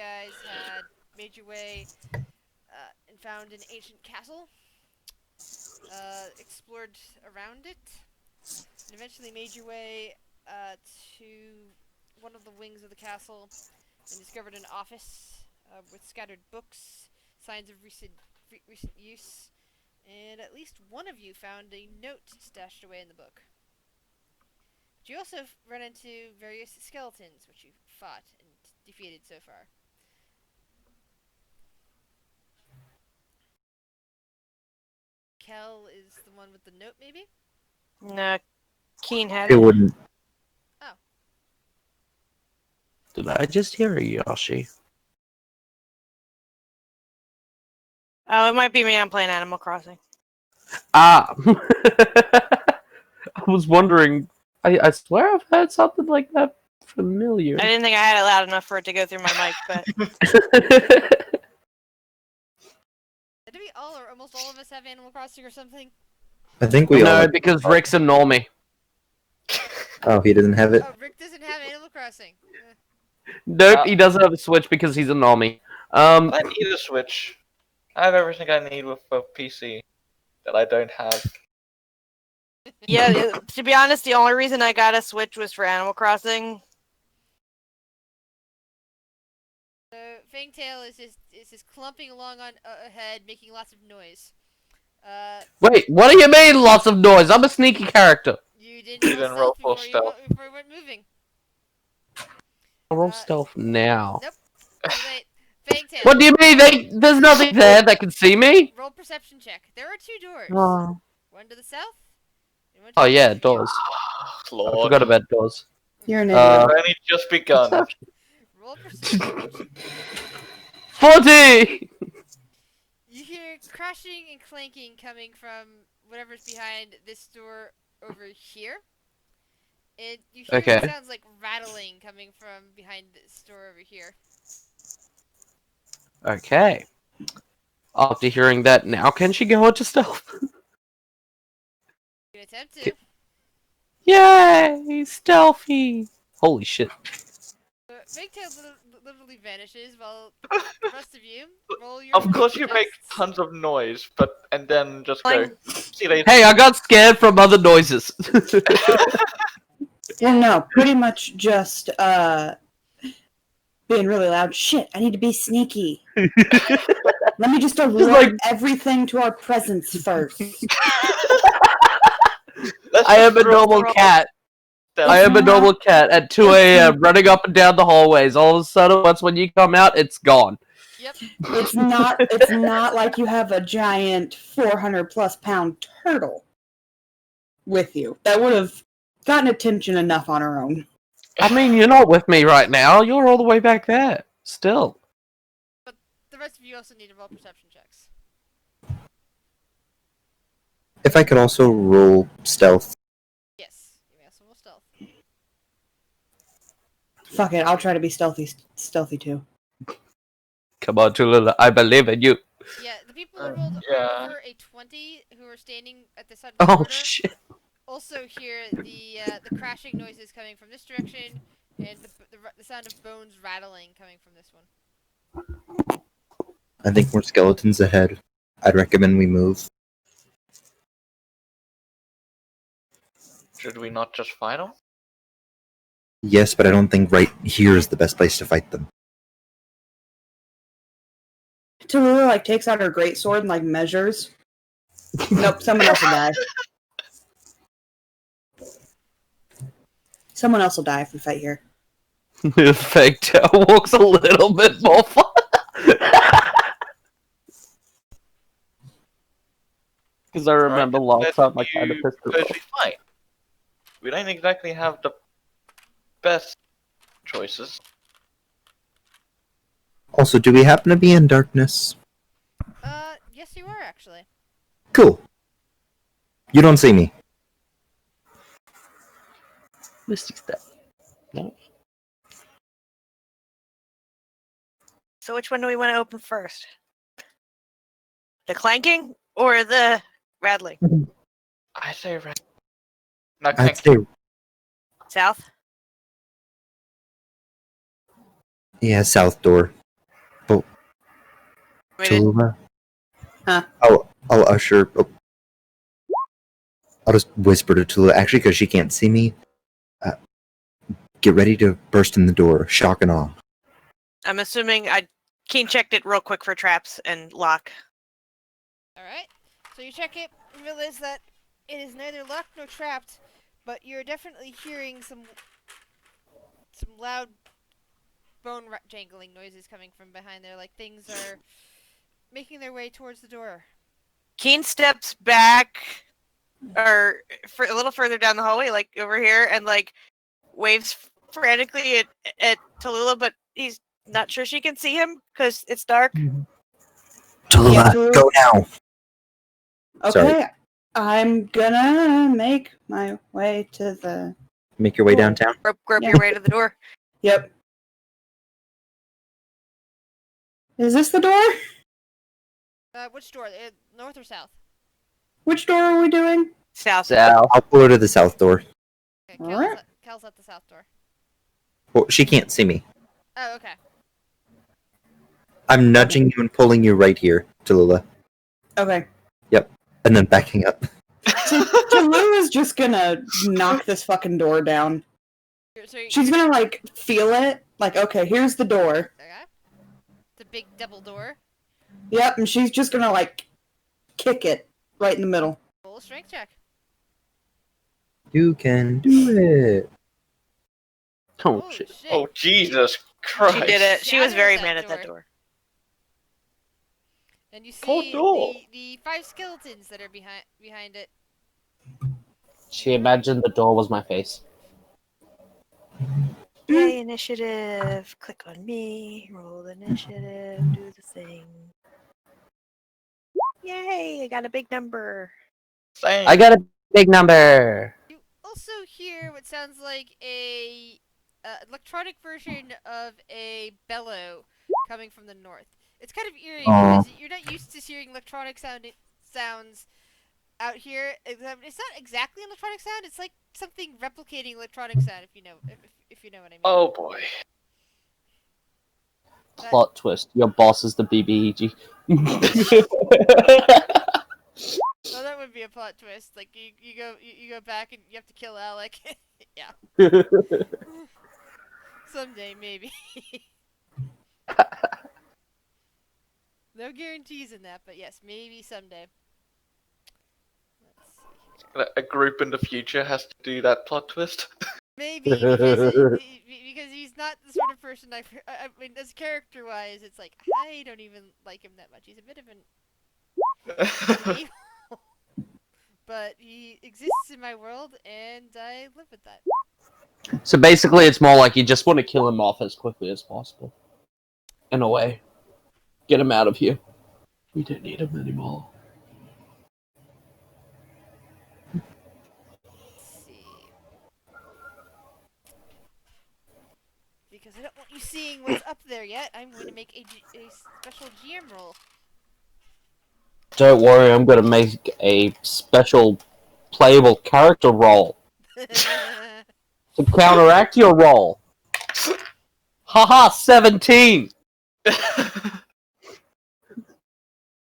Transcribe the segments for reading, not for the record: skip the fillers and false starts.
guys had made your way and found an ancient castle, explored around it, and eventually made your way to one of the wings of the castle and discovered an office with scattered books, signs of recent use, and at least one of you found a note stashed away in the book. But you also run into various skeletons, which you fought and defeated so far. Kel is the one with the note, maybe? No, Keen had It it. wouldn't. Oh. Did I just hear a Yoshi? Oh, it might be me. I'm playing Animal Crossing. Ah! I was wondering. I swear I've heard something like that familiar. I didn't think I had it loud enough for it to go through my mic, but Did we all or almost all of us have Animal Crossing or something? I think we all. No, have- because Rick's a normie. Oh, he doesn't have it. Oh, Rick doesn't have Animal Crossing. Nope, he doesn't have a Switch because he's a normie. I need a Switch. I have everything I need with a PC that I don't have. yeah. To be honest, the only reason I got a Switch was for Animal Crossing. So Fangtail is just clumping along on ahead, making lots of noise. Wait, what do you mean lots of noise? I'm a sneaky character. You didn't You didn't roll full stealth. before you went moving. I'll roll stealth now. Nope. Too late. Fangtail. What do you mean? There's nothing there that can see me? Roll perception check. There are 2 doors. Oh, One to the south. And one to the yeah, east. doors. I Lord. forgot about doors. You're an Uh, idiot. I've only just begun. Roll perception. 40! You hear crashing and clanking coming from whatever's behind this door over here. And you hear Okay. what sounds like rattling coming from behind this door over here. Okay. After hearing that, now can she go into stealth? You can attempt to. Yay! Stealthy! Holy shit. Big Tail literally vanishes while the rest of you roll your Of course you make checks. tons of noise, and then just go, see you later. Hey, I got scared from other noises. Yeah, no, pretty much just being really loud. Shit, I need to be sneaky. Let me just alert like- everything to our presence first. Let's I am a just roll normal cat. stealth. I am a normal cat at 2 a.m. running up and down the hallways. All of a sudden, once when you come out, it's gone. Yep. It's not like you have a giant 400+ pound turtle with you. That would have gotten attention enough on her own. I mean, you're not with me right now. You're all the way back there. Still. The rest of you also need to roll perception checks. If I could also roll stealth. Yes. You may also roll stealth. Fuck it, I'll try to be stealthy too. Come on, Tulula. I believe in you. Yeah, the people who rolled yeah. over a 20 who are standing at the side of the Oh, border shit. also hear the crashing noises coming from this direction and the sound of bones rattling coming from this one. I think more skeletons ahead. I'd recommend we move. Should we not just fight them? Yes, but I don't think right here is the best place to fight them. Tallulah takes out her greatsword and measures. Nope, someone else will die. Someone else will die if we fight here. Fake tail walks a little bit more fun. Because I remember last time I kind of pissed her off. Totally fine. We don't exactly have the best choices. Also, do we happen to be in darkness? Yes you are actually. Cool. You don't see me. Mystic step. No. So which one do we want to open first? The clanking or the rattling? I say red. No, I'd thank say, South? yeah, south door. Wait, it- Tallulah. Huh? I'll usher. Oh, I'll just whisper to Tallulah, actually, because she can't see me. Get ready to burst in the door. Shock and awe. I'm assuming I Keen checked it real quick for traps and lock. Alright, so you check it, realize that it is neither locked nor trapped, but you're definitely hearing some loud jangling noises coming from behind there, like things are making their way towards the door. Keen steps back, or for a little further down the hallway, like over here, and like waves frantically at Tallulah, but he's not sure she can see him because it's dark. Tallulah, Tallulah. go now. Okay, Sorry. I'm gonna make my way to the. Make your way Cool. downtown. Grope Yeah. your way to the door. Yep. Is this the door? Which door? North or south? Which door are we doing? South. South. I'll pull her to the south door. Okay, Alright. Cal's at the south door. Well, she can't see me. Oh, okay. I'm nudging you and pulling you right here, Tallulah. Okay. And then backing up. Tallulah's just gonna knock this fucking door down. She's gonna like feel it. Like, okay, here's the door. Okay. It's a big double door. Yep, and she's just gonna like kick it right in the middle. Roll a strength check. You can do it. Oh, Oh, shit. shit. Oh, Jesus Christ. She did it. She was very Shatters mad that at that door. And you Poor see door. the 5 skeletons that are behind it. She imagined the door was my face. Yay, initiative. Click on me. Roll the initiative. Do the thing. Yay, I got a big number. Same. I got a big number. You also hear what sounds like a electronic version of a bellow coming from the north. It's kind of eerie Aw. because you're not used to hearing electronic sounds out here. It's not exactly an electronic sound. It's like something replicating electronic sound, if you know what I mean. Oh boy. Plot twist. Your boss is the BBEG. Well, that would be a plot twist. Like you go back and you have to kill Alec. Yeah, someday maybe. No guarantees in that, but yes, maybe someday. Let's see here. A group in the future has to do that plot twist. Maybe because he's not the sort of person I mean, as character-wise, it's like I don't even like him that much. He's a bit of an evil, but he exists in my world, and I live with that. So basically, it's more like you just want to kill him off as quickly as possible. In a way. Get him out of here. We don't need him anymore. Let's see. Because I don't want you seeing what's up there yet, I'm going to make a special GM roll. Don't worry, I'm gonna make a special playable character roll to counteract your roll. Haha, 17!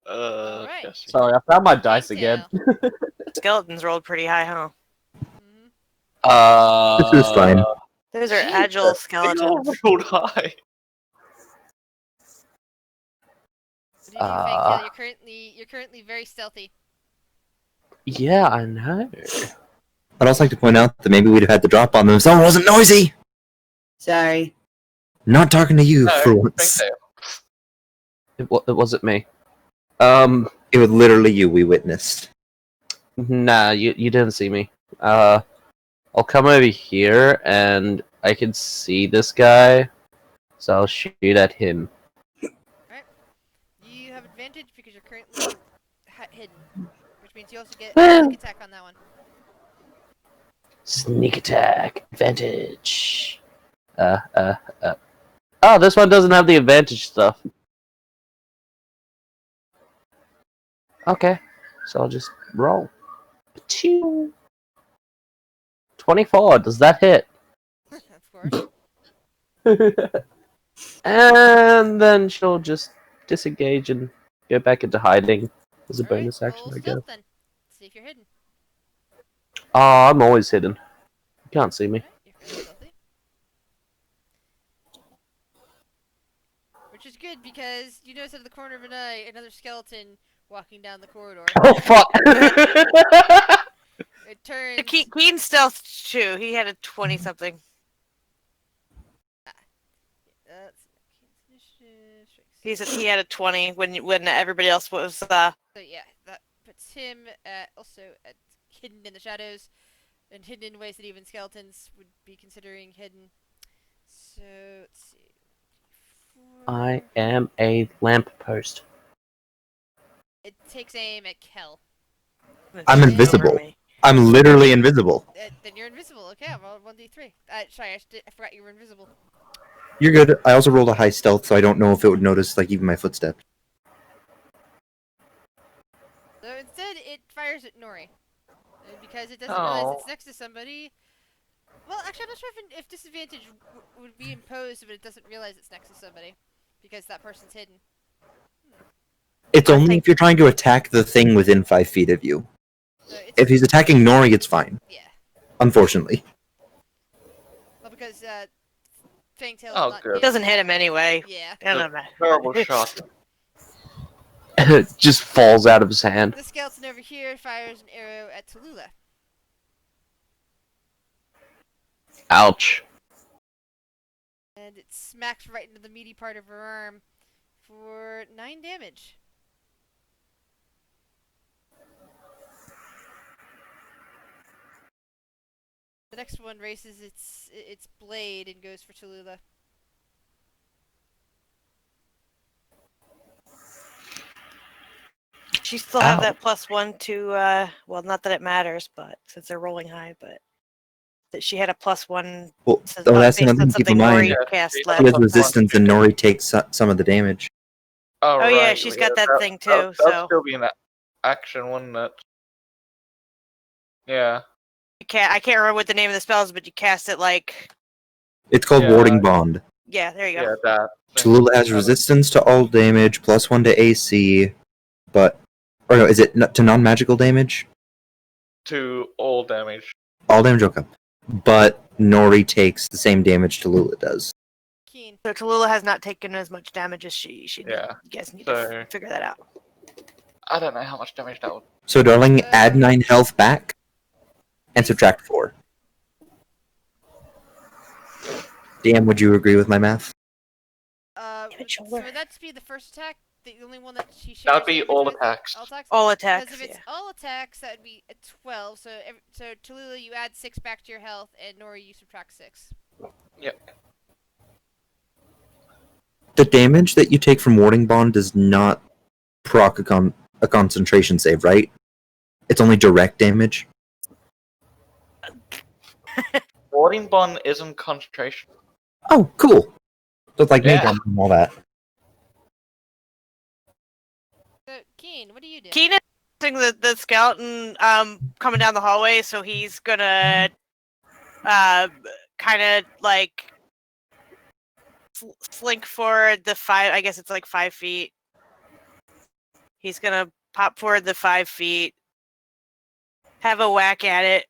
Alright. Jesse. Sorry, I found my dice again. Skeletons rolled pretty high, huh? Mhm. This is fine. Those are agile They all skeletons. rolled high. What do you think, Fangtail? You're currently very stealthy. Yeah, I know. I'd also like to point out that maybe we'd have had the drop on them if someone wasn't noisy. Sorry. Not talking to you for No, once. think so. It wasn't me. It was literally you we witnessed. Nah, you didn't see me. I'll come over here and I can see this guy, so I'll shoot at him. You have advantage because you're currently hidden, which means you also get a Well. sneak attack on that one. Sneak attack advantage. Oh, this one doesn't have the advantage stuff. Okay, so I'll just roll. Achoo. 24. Does that hit? Of course. And then she'll just disengage and go back into hiding as a Alright, bonus action, roll I guess. stealth then. See if you're hidden. Oh, I'm always hidden. You can't see me. Alright, you're fairly stealthy. Which is good because you notice out of the corner of an eye another skeleton walking down the corridor. Oh fuck! It turns. Keen's stealth too. He had a 20 something. He had a 20 when everybody else was. So yeah, that puts him also at hidden in the shadows, and hidden in ways that even skeletons would be considering hidden. So let's see. I am a lamppost. It takes aim at Kel. I'm invisible. I'm literally invisible. Then you're invisible. Okay, I'll roll 1d3. Sorry, I forgot you were invisible. You're good. I also rolled a high stealth, so I don't know if it would notice like even my footsteps. So instead, it fires at Nori. Because it doesn't realize it's next to somebody. Well, actually, I'm not sure if disadvantage would be imposed, but it doesn't realize it's next to somebody. Because that person's hidden. It's only if you're trying to attack the thing within 5 feet of you. So If he's attacking Nori, it's fine. Yeah. Unfortunately. Well, because Fangtail's Oh, not. good. It doesn't hit him anyway. Yeah. I don't know. Terrible shot. It just falls out of his hand. The skeleton over here fires an arrow at Tallulah. Ouch. And it smacks right into the meaty part of her arm for 9 damage. The next one raises its blade and goes for Tallulah. She still have that +1 to, well, not that it matters, but since they're rolling high, but that she had a +1. Well, Based that's on another thing to keep in something mind. Nori cast She last. has resistance, and Nori takes some of the damage. Oh, Oh, yeah, right, she's got that thing too, That'd so. still be an action, wouldn't it? Yeah. I can't remember what the name of the spell is, but you cast it like. It's called Yeah. Warding Bond. Yeah, there you go. Yeah, that. Tallulah has resistance to all damage, +1 to AC, but... Or no, is it to non-magical damage? To all damage. All damage, okay. But Nori takes the same damage Tallulah does. Keen. So Tallulah has not taken as much damage as she did. Yeah. You guys need So- to figure that out. I don't know how much damage that would. So, darling, add 9 health back, and subtract 4. DM, would you agree with my math? Damage So shoulder. would that be the first attack? The only one that she shares That'd be damage all with? attacks. All attacks? All Because attacks. if it's Yeah. all attacks, that would be a 12. So Tallulah, you add 6 back to your health, and Nori, you subtract 6. Yep. The damage that you take from Warding Bond does not proc a concentration save, right? It's only direct damage. Warding Bond isn't concentration. Oh, cool. So it's like Yeah. Mage Armor and all that. So, Keen, what do you do? Keenan is seeing the skeleton coming down the hallway, so he's gonna kind of like slink forward the 5. I guess it's like 5 feet. He's gonna pop forward the 5 feet, have a whack at it.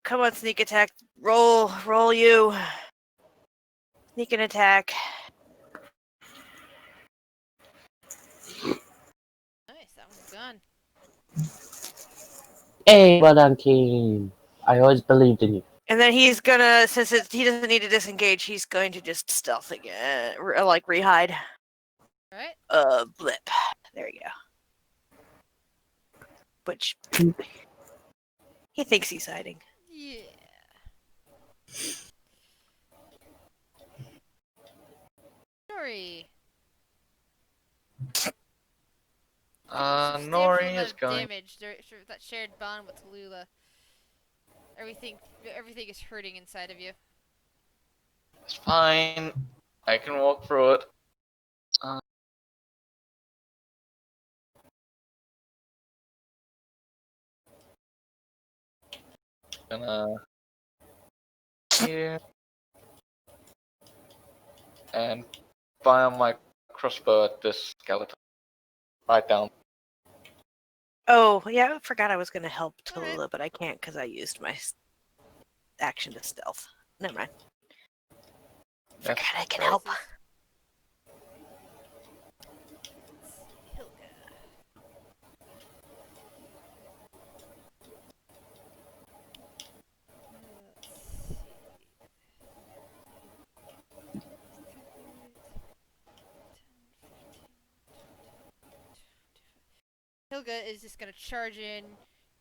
Come on, sneak attack. Roll you. Sneak and attack. Nice, that one's gone. Hey, well done, Keen. I always believed in you. And then he's gonna, since he doesn't need to disengage, he's going to just stealth again, like rehide. Alright. Blip. There you go. Which he thinks he's hiding. Yeah. Nori. Substantial Nori amount is of going. damage. That shared bond with Tallulah. Everything is hurting inside of you. It's fine. I can walk through it. Gonna. Here. and fire my crossbow at this skeleton. Right down. Oh, yeah, I forgot I was going to help Alright. Tallulah, but I can't because I used my action to stealth. Never mind. Yes. Forgot I can help. Hilga. Hilga is just gonna charge in,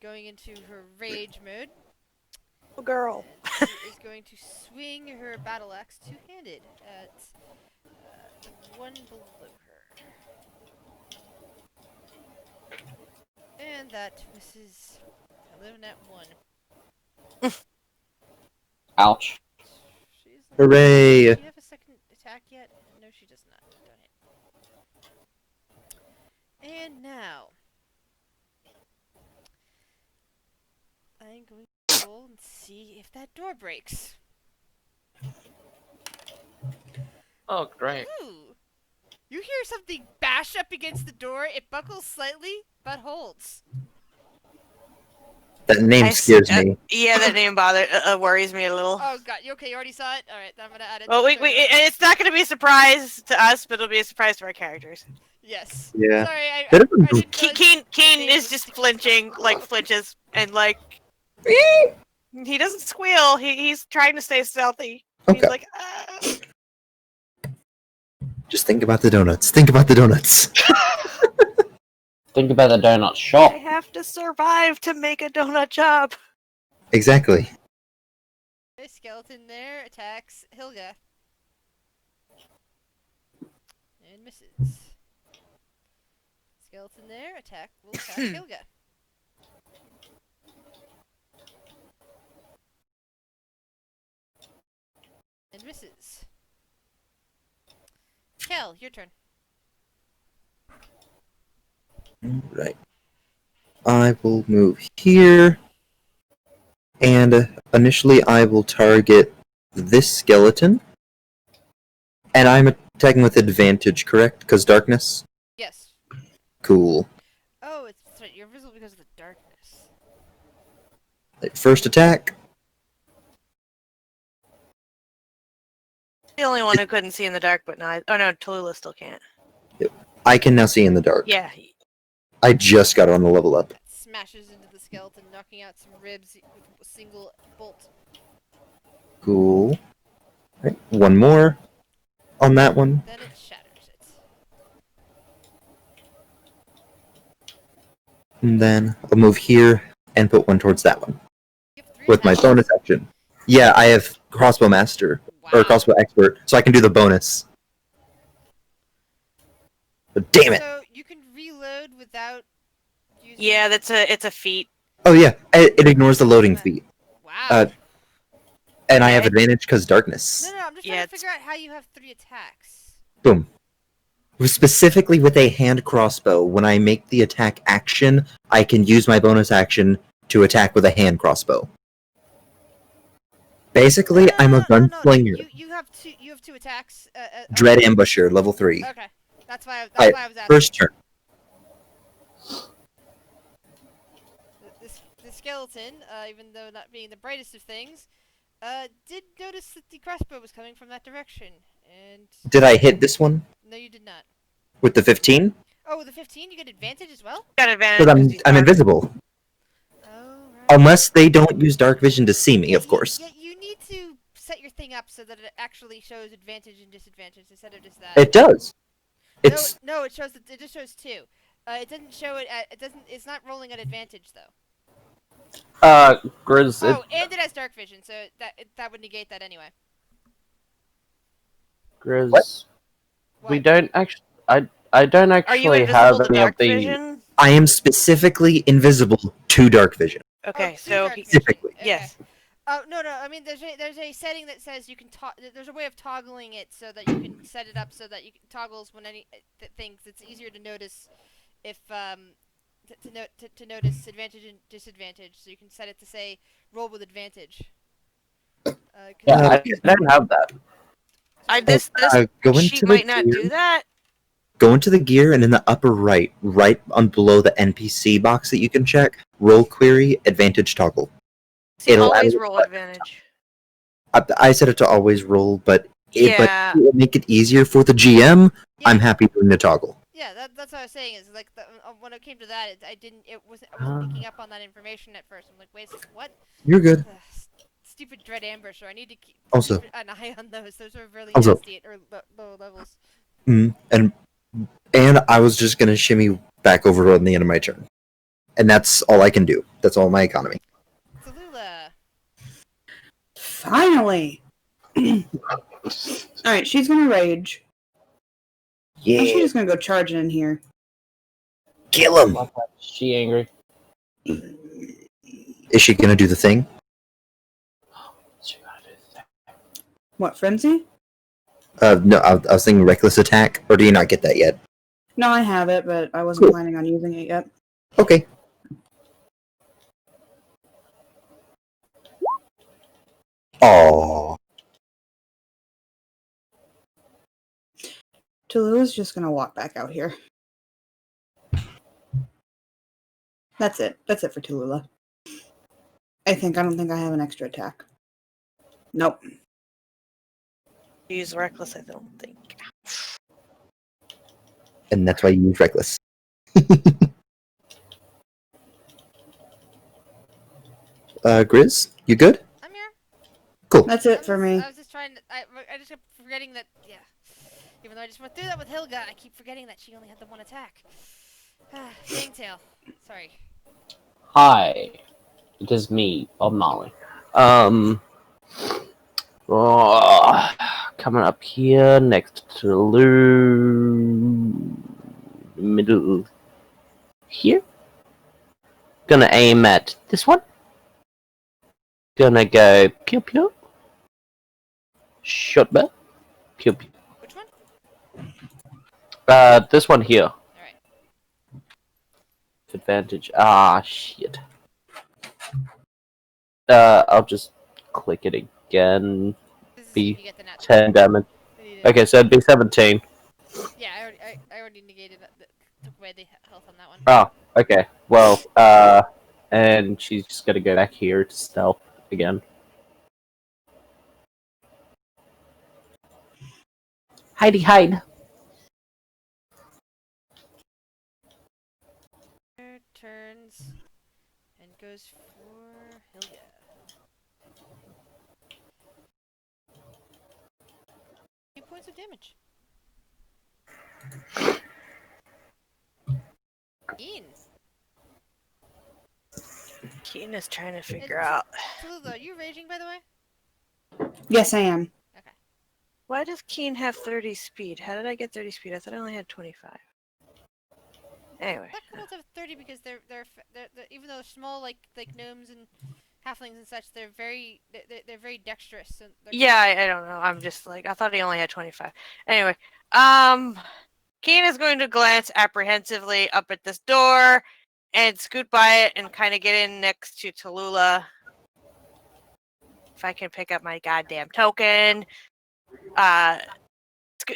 going into her rage mode. Oh, girl. And she is going to swing her battle axe two-handed at the one below her. And that misses. 11 at 1. Ouch. She's like, Hooray! does she have a second attack yet? No, she does not. Darn it. And now, I'm going to roll and see if that door breaks. Oh, great. Ooh! You hear something bash up against the door. It buckles slightly, but holds. That name I scares see- me. Yeah, that name worries me a little. Oh god, you okay? You already saw it. All right, I'm gonna add it. Well, to the and trailer. it's not going to be a surprise to us, but it'll be a surprise to our characters. Yes. Yeah. Sorry, I That is- didn't realize Keen the name is was just sticking. flinching, flinches, and he doesn't squeal. He's trying to stay stealthy. Okay. He's like, ah. Just think about the donuts. Think about the donuts. Think about the donut shop. I have to survive to make a donut job. Exactly. The skeleton there attacks Hilga. And misses. Skeleton there will attack Hilga. And misses. Kel, your turn. Right. I will move here. And initially I will target this skeleton. And I'm attacking with advantage, correct? Because darkness? Yes. Cool. Oh, that's right. You're visible because of the darkness. First attack. The only one who couldn't see in the dark, but not. Oh no, Tallulah still can't. I can now see in the dark. Yeah. I just got on the level up. That smashes into the skeleton, knocking out some ribs with a single bolt. Cool. Right, one more on that one. Then it shatters it. And then I'll move here and put one towards that one. You have 3 With my attacks. bonus action. Yeah, I have crossbow master. Or Wow. crossbow expert, so I can do the bonus. But damn it! So you can reload without using. Yeah, it's a feat. Oh yeah, it ignores the loading feat. Wow. And I Yeah, have it- advantage because darkness. no, I'm just yeah, trying to it's- figure out how you have 3 attacks. Boom. Specifically with a hand crossbow, when I make the attack action, I can use my bonus action to attack with a hand crossbow. Basically, No, I'm a no, gunslinger. You have 2. You have 2 attacks. Dread Ambusher, level 3. Okay, that's why. That's Alright, why I was asking. First turn. The skeleton, even though not being the brightest of things, did notice that the crossbow was coming from that direction, and Did I hit this one no, you did not. with the 15? Oh, with the 15, you get advantage as well. Got advantage. Because 'cause he's I'm dark. invisible. Oh, right. Unless they don't use dark vision to see me, of course. Yeah, you need to set your thing up so that it actually shows advantage and disadvantage instead of just that. It does. It's No, it shows it just shows 2. It doesn't show it at. It doesn't. It's not rolling at advantage though. Grizz, Oh, and it has dark vision, so that would negate that anyway. Grizz. What? What? We don't actually. I don't Are you actually invisible have to any dark of the. vision? I am specifically invisible to dark vision. Okay, Oh, so dark he, vision. Specifically. Okay. yes. Oh no! I mean, there's a setting that says you can there's a way of toggling it so that you can set it up so that you can toggles when any things. It's easier to notice if to notice advantage and disadvantage. So you can set it to say roll with advantage. Yeah, I Okay. don't have that. This Go she into might the not gear. do that. Go into the gear, and in the upper right, right on below the NPC box that you can check, roll query advantage toggle. See, It'll always add- roll advantage. I set it to always roll, but Yeah. it will make it easier for the GM. Yeah. I'm happy doing the toggle. Yeah, that's what I was saying. Is like when it came to that, I wasn't picking up on that information at first. I'm like, wait a second, what? You're good. Stupid dread ambusher. I need to keep Also- an eye on those. Those are really Also- nasty at low levels. And I was just gonna shimmy back over on the end of my turn, and that's all I can do. That's all my economy. Tallulah. Finally. Alright, she's gonna rage. Yeah, She's just gonna go charging in here. kill him. She angry. Is she gonna do the thing? She gotta do the thing. What, frenzy? No, I was thinking reckless attack, or do you not get that yet? No, I have it, but I wasn't Cool. planning on using it yet. Okay. Oh, Tallulah's just gonna walk back out here. That's it. That's it for Tallulah. I don't think I have an extra attack. Nope. Use reckless, I don't think. and that's why you use reckless. Grizz, you good? I'm here. Cool. That's it for me. I was just trying to. I just kept forgetting that. Yeah. Even though I just went through that with Hilga, I keep forgetting that she only had the one attack. Fangtail. Sorry. Hi, it is me, Bob Molly. Coming up here next to the middle here. Gonna aim at this one. Gonna go pew pew. Shot bow. Pew pew. Which one? This one here. Alright. Advantage. Ah, shit. I'll just click it again. This is Be if you get the natural. 10 damage. I need to- Okay, so it'd be 17. Yeah, I already negated took away the health on that one. Oh, okay. Well, and she's just gonna go back here to stealth again. Hidey hide. Turns and goes for Hilga. Two points of damage. Ian. Keen is trying to figure out, Tallulah, are you raging by the way? Yes, I am. why does Keen have 30 speed? How did I get 30 speed? I thought I only had 25. Anyway. Black kobolds have 30 because they're even though they're small like gnomes and halflings and such, they're very dexterous. And Yeah, I don't know. I'm just like, I thought he only had 25. Anyway, Keen is going to glance apprehensively up at this door and scoot by it and kind of get in next to Tallulah. If I can pick up my goddamn token.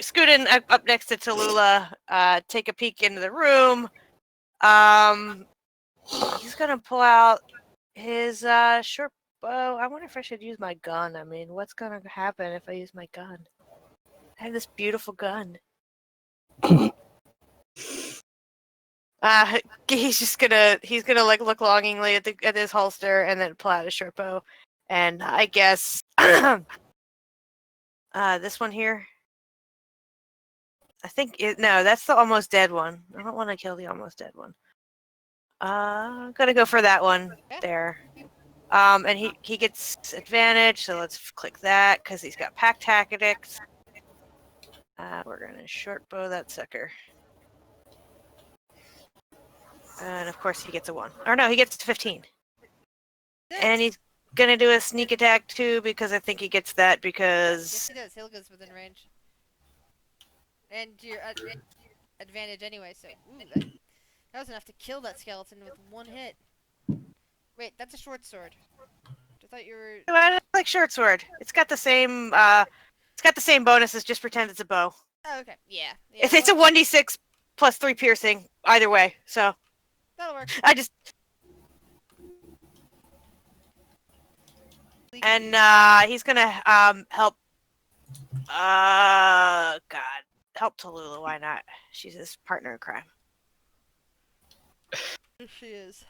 Scoot in up next to Tallulah, take a peek into the room. He's gonna pull out his short bow. I wonder if I should use my gun. I mean, what's gonna happen if I use my gun? I have this beautiful gun. He's gonna like look longingly at his holster and then pull out his short bow. And I guess this one here. I think no, that's the almost dead one. I don't want to kill the almost dead one. Gonna go for that one there. And he gets advantage, so let's click that because he's got pack tactics. We're gonna short bow that sucker. And of course he gets a 1. Or no, he gets 15. And he's gonna do a sneak attack too because I think he gets that because yes, he does. Hilga's within range, and your advantage anyway. So that was enough to kill that skeleton with one hit. Wait, that's a short sword. I thought you were. I like short sword. It's got the same got the same bonuses, just pretend it's a bow. Oh, okay. Yeah. Yeah. It's a 1d6 plus 3 piercing, either way, so. That'll work. I just. And he's gonna help. God, help Tallulah. Why not? She's his partner in crime. She is.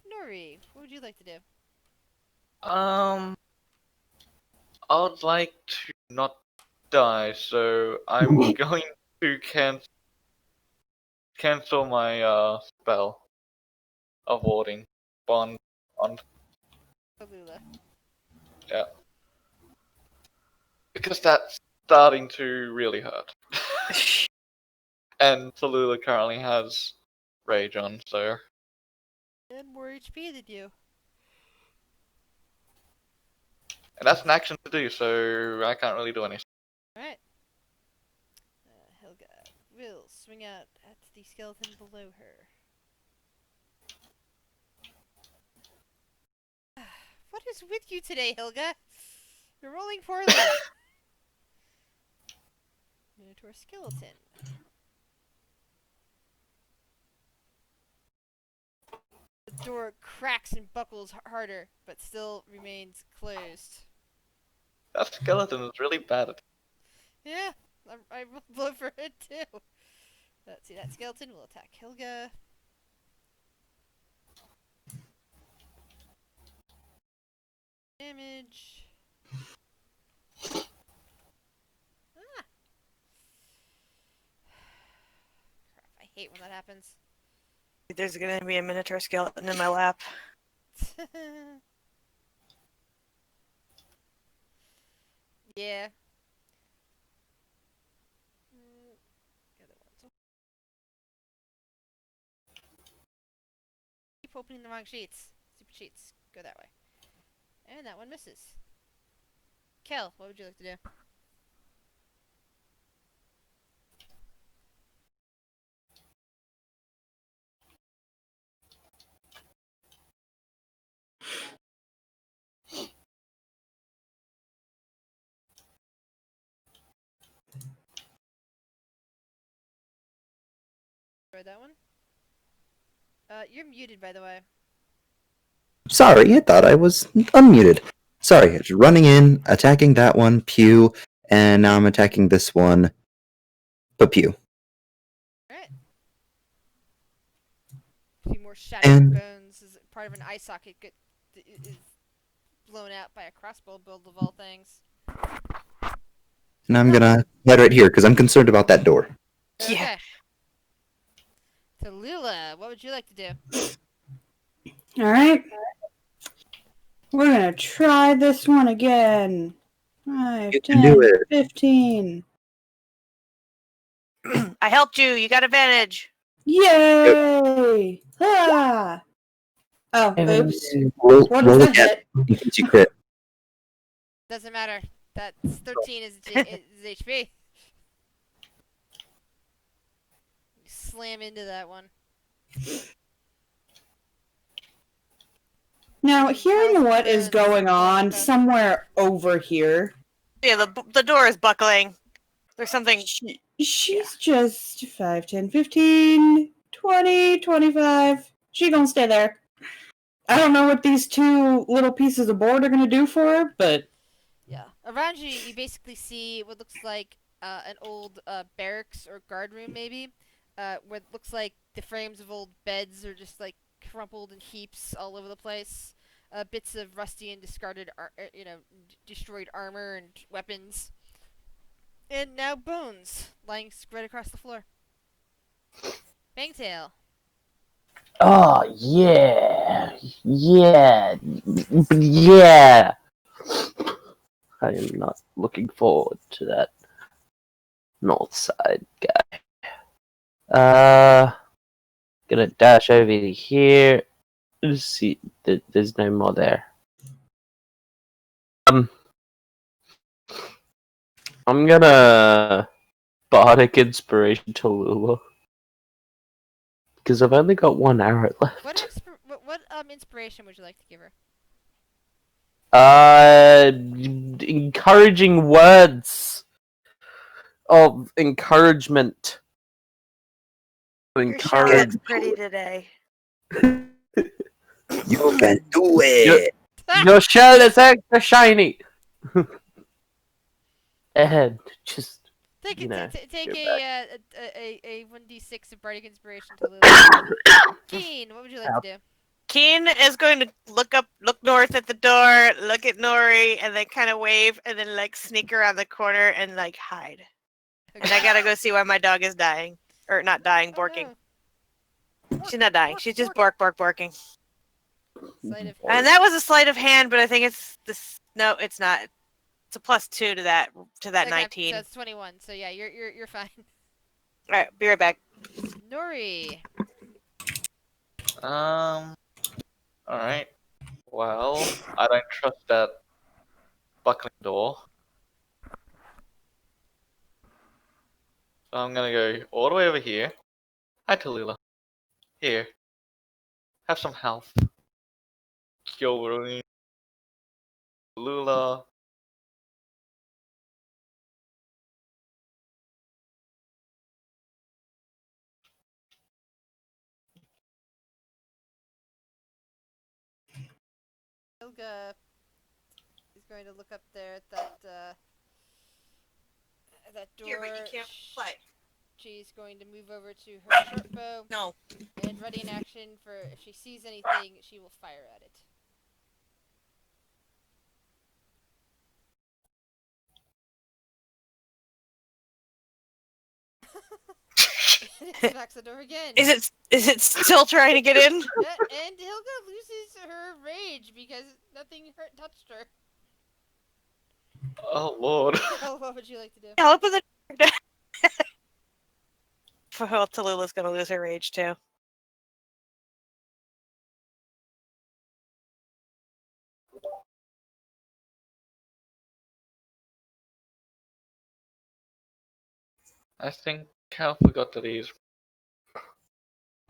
Nori, what would you like to do? I would like to not die, so I'm going to cancel my spell of warding bond on Tallulah. because that's starting to really hurt. And Tallulah currently has rage on, so And more HP than you. and that's an action to do, so I can't really do anything. Alright. Helga will swing out at the skeleton below her. What is with you today, Helga? You're rolling poorly. Minotaur skeleton. The door cracks and buckles harder, but still remains closed. That skeleton is really bad at Yeah, I will blow for it too. Let's see, that skeleton will attack Helga. Damage. Ah! Crap, I hate when that happens. There's gonna be a minotaur skeleton in my lap. Yeah. The other ones. Keep opening the wrong sheets. Stupid sheets. Go that way. And that one misses. Kel, what would you like to do? Try that one. You're muted, by the way. Sorry, I thought I was unmuted. Sorry, just running in, attacking that one, pew, and now I'm attacking this one, but pew. Alright. A few more shattered And- bones as part of an eye socket is blown out by a crossbow build of all things. And I'm gonna head right here, because I'm concerned about that door. Yeah. Okay. Tallulah, what would you like to do? Alright. We're gonna try this one again. 5, You can 10, do it. 15. I helped you. You got advantage. Yay! Ah! Oh, oops. Roll, What roll does a that cat hit? in case you crit. Doesn't matter. That's 13 is HP. Slam into that one. Now, hearing what is going on Okay. somewhere over here, Yeah, the door is buckling. There's something. she's just 5, 10, 15, 20, 25. She gonna stay there. I don't know what these two little pieces of board are gonna do for her, but Yeah. Around you, you basically see what looks like an old barracks or guard room, maybe. Where it looks like the frames of old beds are just like crumpled in heaps all over the place. Bits of rusty and discarded, destroyed armor and weapons. And now bones lying spread across the floor. Bangtail. Oh, yeah. Yeah. Yeah. I am not looking forward to that north side guy. Gonna dash over to here. Let's see, there's no more there. I'm gonna bardic inspiration to Lula because I've only got one arrow left. What inspiration would you like to give her? Encouraging words of encouragement. Your shell Encourage. looks pretty today. You can do it. Your shell is extra shiny. And just Take you know, take go a 1d6 of bardic inspiration to Lulu. Keen, what would you like to do? Keen is going to look north at the door, look at Nori, and then kind of wave, and then like sneak around the corner and like hide. And I gotta go see why my dog is dying, or not dying, Oh, barking. no. She's not dying. She's just barking. Sleight of And that was a sleight of hand, but I think it's this. No, it's not. It's a +2 to that Okay, 19. So it's 21. So yeah, you're fine. All right, be right back. Nori. Alright. Well, I don't trust that buckling door. So I'm gonna go all the way over here. Hi, Tallulah. Here. Have some health. Kyori. Tallulah. Ilga is going to look up there at that door. Here, but you can't play. She's going to move over to her short bow No. and ready in action for if she sees anything, she will fire at it. It smacks the door again. Is it still trying to get in? Yeah, and Hilga loses her rage because nothing touched her. Oh lord. Oh, what would you like to do? I'll open the door. Well, Tallulah's gonna lose her rage too. I think Cal forgot that he's.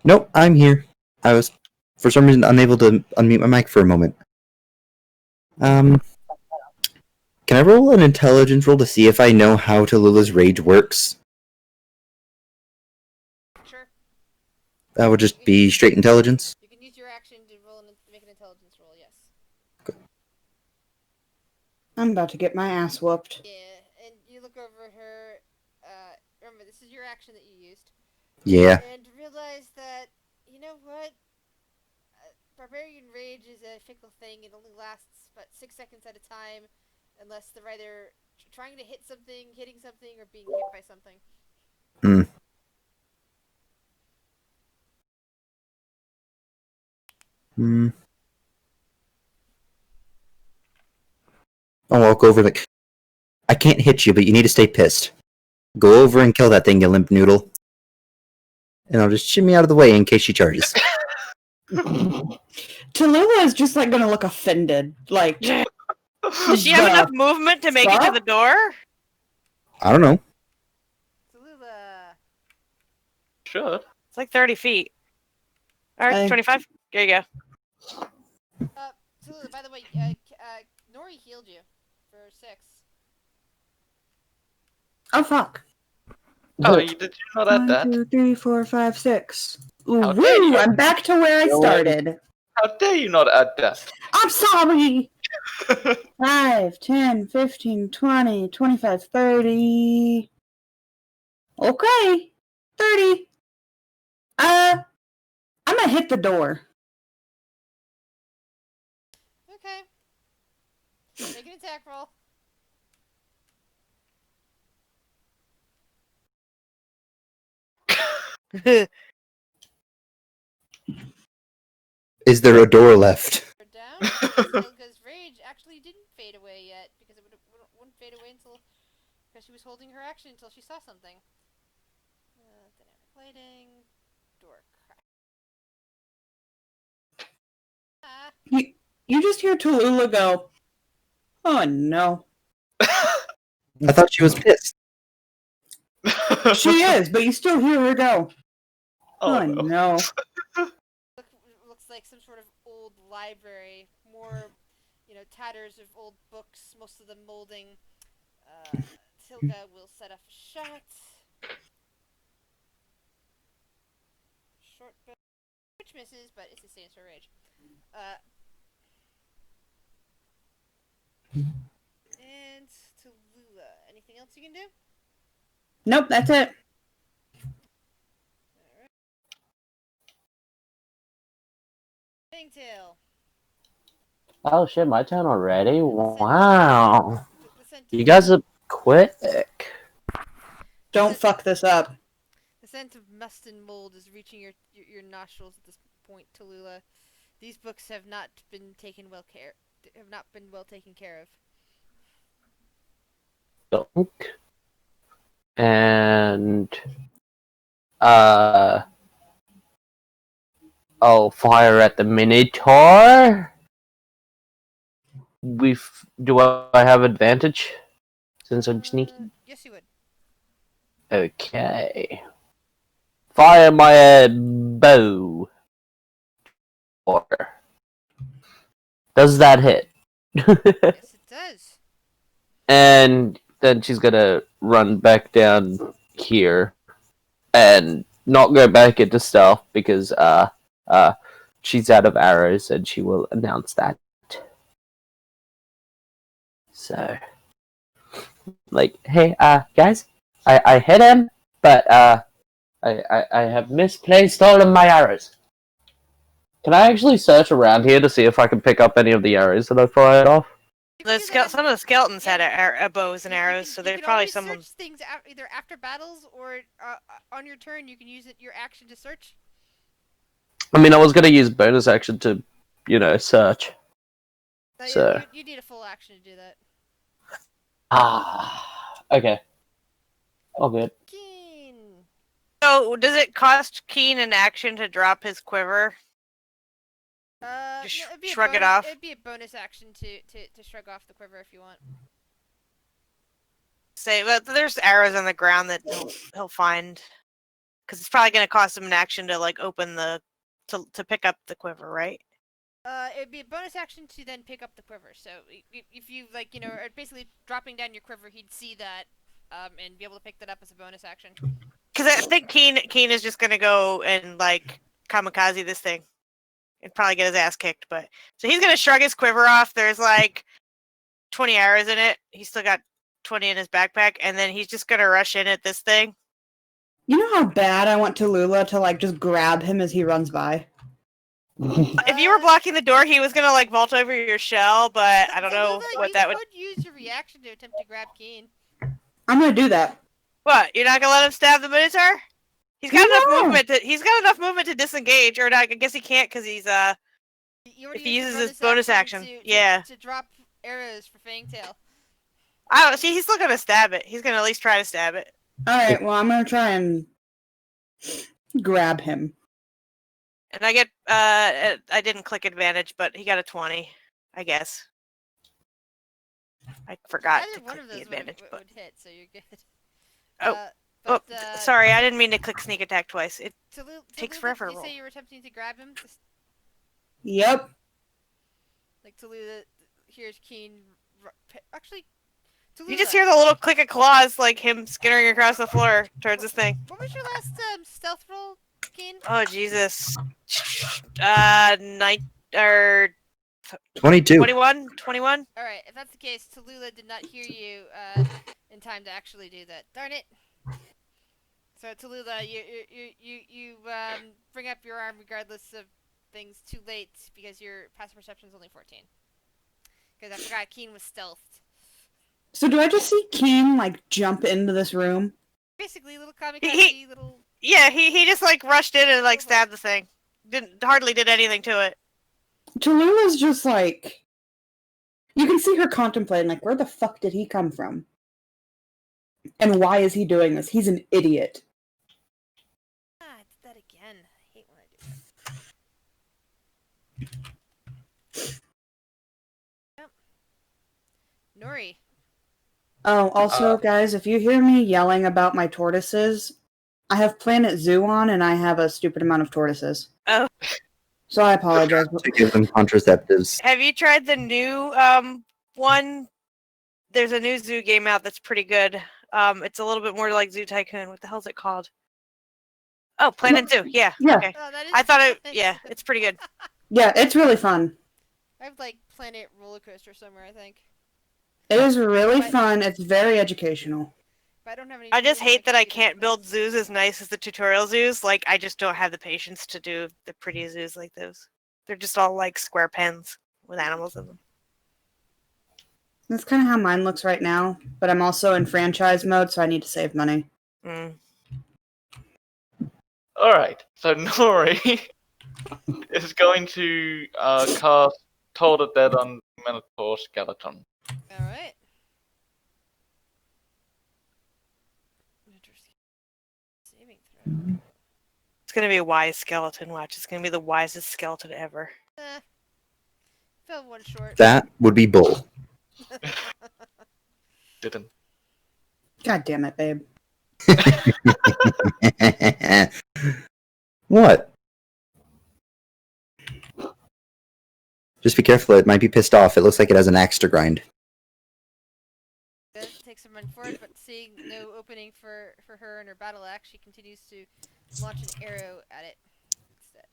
Nope, I'm here. I was, for some reason, unable to unmute my mic for a moment. Can I roll an intelligence roll to see if I know how Tallulah's rage works? Sure. That would just be straight intelligence. You can use your action to make an intelligence roll, yes. I'm about to get my ass whooped. Yeah, and you look over at her, remember, this is your action that you used. Yeah. And realize that, you know what? Barbarian rage is a fickle thing. It only lasts about 6 seconds at a time, unless they're either trying to hitting something, or being hit by something. Hmm. Hmm. I'll walk over like, I can't hit you, but you need to stay pissed. Go over and kill that thing, you limp noodle. And I'll just shimmy out of the way in case she charges. Tallulah is just like gonna look offended. Like, Does she have enough movement to make it to the door? I don't know. Tallulah. Should. It's like 30 feet. Alright, 25? There you go. Tallulah, by the way, Nori healed you for 6. oh fuck. Oh, did you not add 1, that? 2, 3, 4, 5, 6. How dare Woo! you. I'm back to where I started. How dare you not add that? I'm sorry! 5, 10, 15, 20, 25, 30. Okay. 30. I'm gonna hit the door. Okay. Make an attack roll. Is there a door left? Her down. Hilga's rage actually didn't fade away yet, because it wouldn't fade away because she was holding her action until she saw something. Dynamic lighting. Door crack. You just hear Tallulah go, oh no. I thought she was pissed. She is, but you still hear her go, oh no. no. Looks like some sort of old library, more, tatters of old books, most of them molding. Tilga will set off a shot. Short bow, which misses, but it sustains her rage. And Tallulah, anything else you can do? Nope, that's it. Alright. Fangtail. Oh shit, my turn already? Wow. The scent You guys are quick. Don't fuck this up. The scent of must and mold is reaching your nostrils at this point, Tallulah. These books have not been taken well taken care of. Dunk. And I'll fire at the Minotaur. Do I have advantage since I'm sneaky? Yes, you would. Okay. Fire my bow. Or does that hit? Yes, it does. And then she's gonna run back down here and not go back into stealth because she's out of arrows and she will announce that. So like, hey, guys, I hit him, but I have misplaced all of my arrows. Can I actually search around here to see if I can pick up any of the arrows that I fired off? Some of the skeletons had bows and arrows, so there's probably some. Search things either after battles or on your turn. You can use your action to search. I mean, I was gonna use bonus action to, search. So you need a full action to do that. Okay. All good. Keen. So, does it cost Keen an action to drop his quiver? Just No, it'd be shrug it bonus, off? It'd be a bonus action to shrug off the quiver if you want. Say, but there's arrows on the ground that he'll find, because it's probably going to cost him an action to like open to pick up the quiver, right? It'd be a bonus action to then pick up the quiver. So if you are basically dropping down your quiver, he'd see that, and be able to pick that up as a bonus action. Because I think Keen is just going to go and like kamikaze this thing. And probably get his ass kicked, but so he's gonna shrug his quiver off. There's like 20 arrows in it. He's still got 20 in his backpack, and then he's just gonna rush in at this thing. You know how bad I want Tallulah to like just grab him as he runs by? If you were blocking the door, he was gonna like vault over your shell, but I don't know what that would. You could use your reaction to attempt to grab Keen. I'm gonna do that. What? You're not gonna let him stab the Minotaur? He's got enough movement. He's got enough movement to disengage, or not, I guess he can't because he's if he uses his bonus action, to drop arrows for Fangtail. I don't see. He's still gonna stab it. He's gonna at least try to stab it. All right. Well, I'm gonna try and grab him. And I get I didn't click advantage, but he got a 20, I guess. I forgot to click the advantage, would hit, so you're good. Oh, sorry, I didn't mean to click sneak attack twice. It takes forever. Did you say you were attempting to grab him? Yep. Like Tallulah hears Keen. Actually, Tallulah, you just hear the little click of claws, like him skittering across the floor towards this thing. What was your last stealth roll, Keen? Oh Jesus. 22. 21. All right, if that's the case, Tallulah did not hear you in time to actually do that. Darn it. So Tallulah, you bring up your arm regardless of things too late because your passive perception is only 14. Because I forgot Keen was stealthed. So do I just see Keen like jump into this room? Basically, little kamikaze, little. Yeah, he just like rushed in and like stabbed the thing. Hardly did anything to it. Tallulah's just like, you can see her contemplating like, where the fuck did he come from? And why is he doing this? He's an idiot. I did that again. I hate when I do that. Yep. Nori. Oh, also, guys, if you hear me yelling about my tortoises, I have Planet Zoo on and I have a stupid amount of tortoises. Oh. So I apologize. To give them contraceptives. Have you tried the new one? There's a new zoo game out that's pretty good. It's a little bit more like Zoo Tycoon. What the hell is it called? Oh, Planet Zoo. Yeah. Yeah. Okay. Oh, that is I thought it. nice. Yeah, it's pretty good. Yeah, it's really fun. I have like Planet Roller Coaster somewhere, I think. It is really fun. It's very educational. But I don't have any. I just room on hate my that I computer can't for build things. zoos as nice as the tutorial zoos. Like, I just don't have the patience to do the pretty zoos like those. They're just all like square pens with animals in them. That's kind of how mine looks right now. But I'm also in franchise mode, so I need to save money. Mm. Alright, so Nori is going to cast Toll the Dead on Minotaur Skeleton. Alright. Saving throw. It's gonna be a wise skeleton. Watch, it's gonna be the wisest skeleton ever. Fell one short. That would be bull. Didn't. God damn it, babe. What? Just be careful, it might be pissed off. It looks like it has an axe to grind. Does take some run forward, but seeing no opening for her and her battle axe, she continues to launch an arrow at it instead.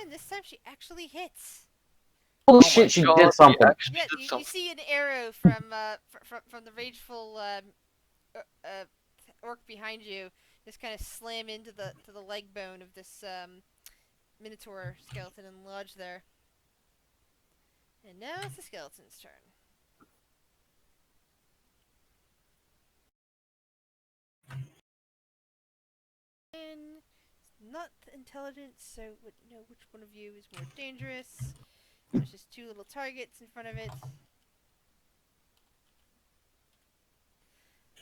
And this time she actually hits. Holy Oh my shit, she God, did he something. actually Yeah, did you something. see an arrow from the rageful orc behind you just kind of slam into the leg bone of this minotaur skeleton and lodge there. And now it's the skeleton's turn. And it's not intelligent, so would know which one of you is more dangerous. There's just two little targets in front of it.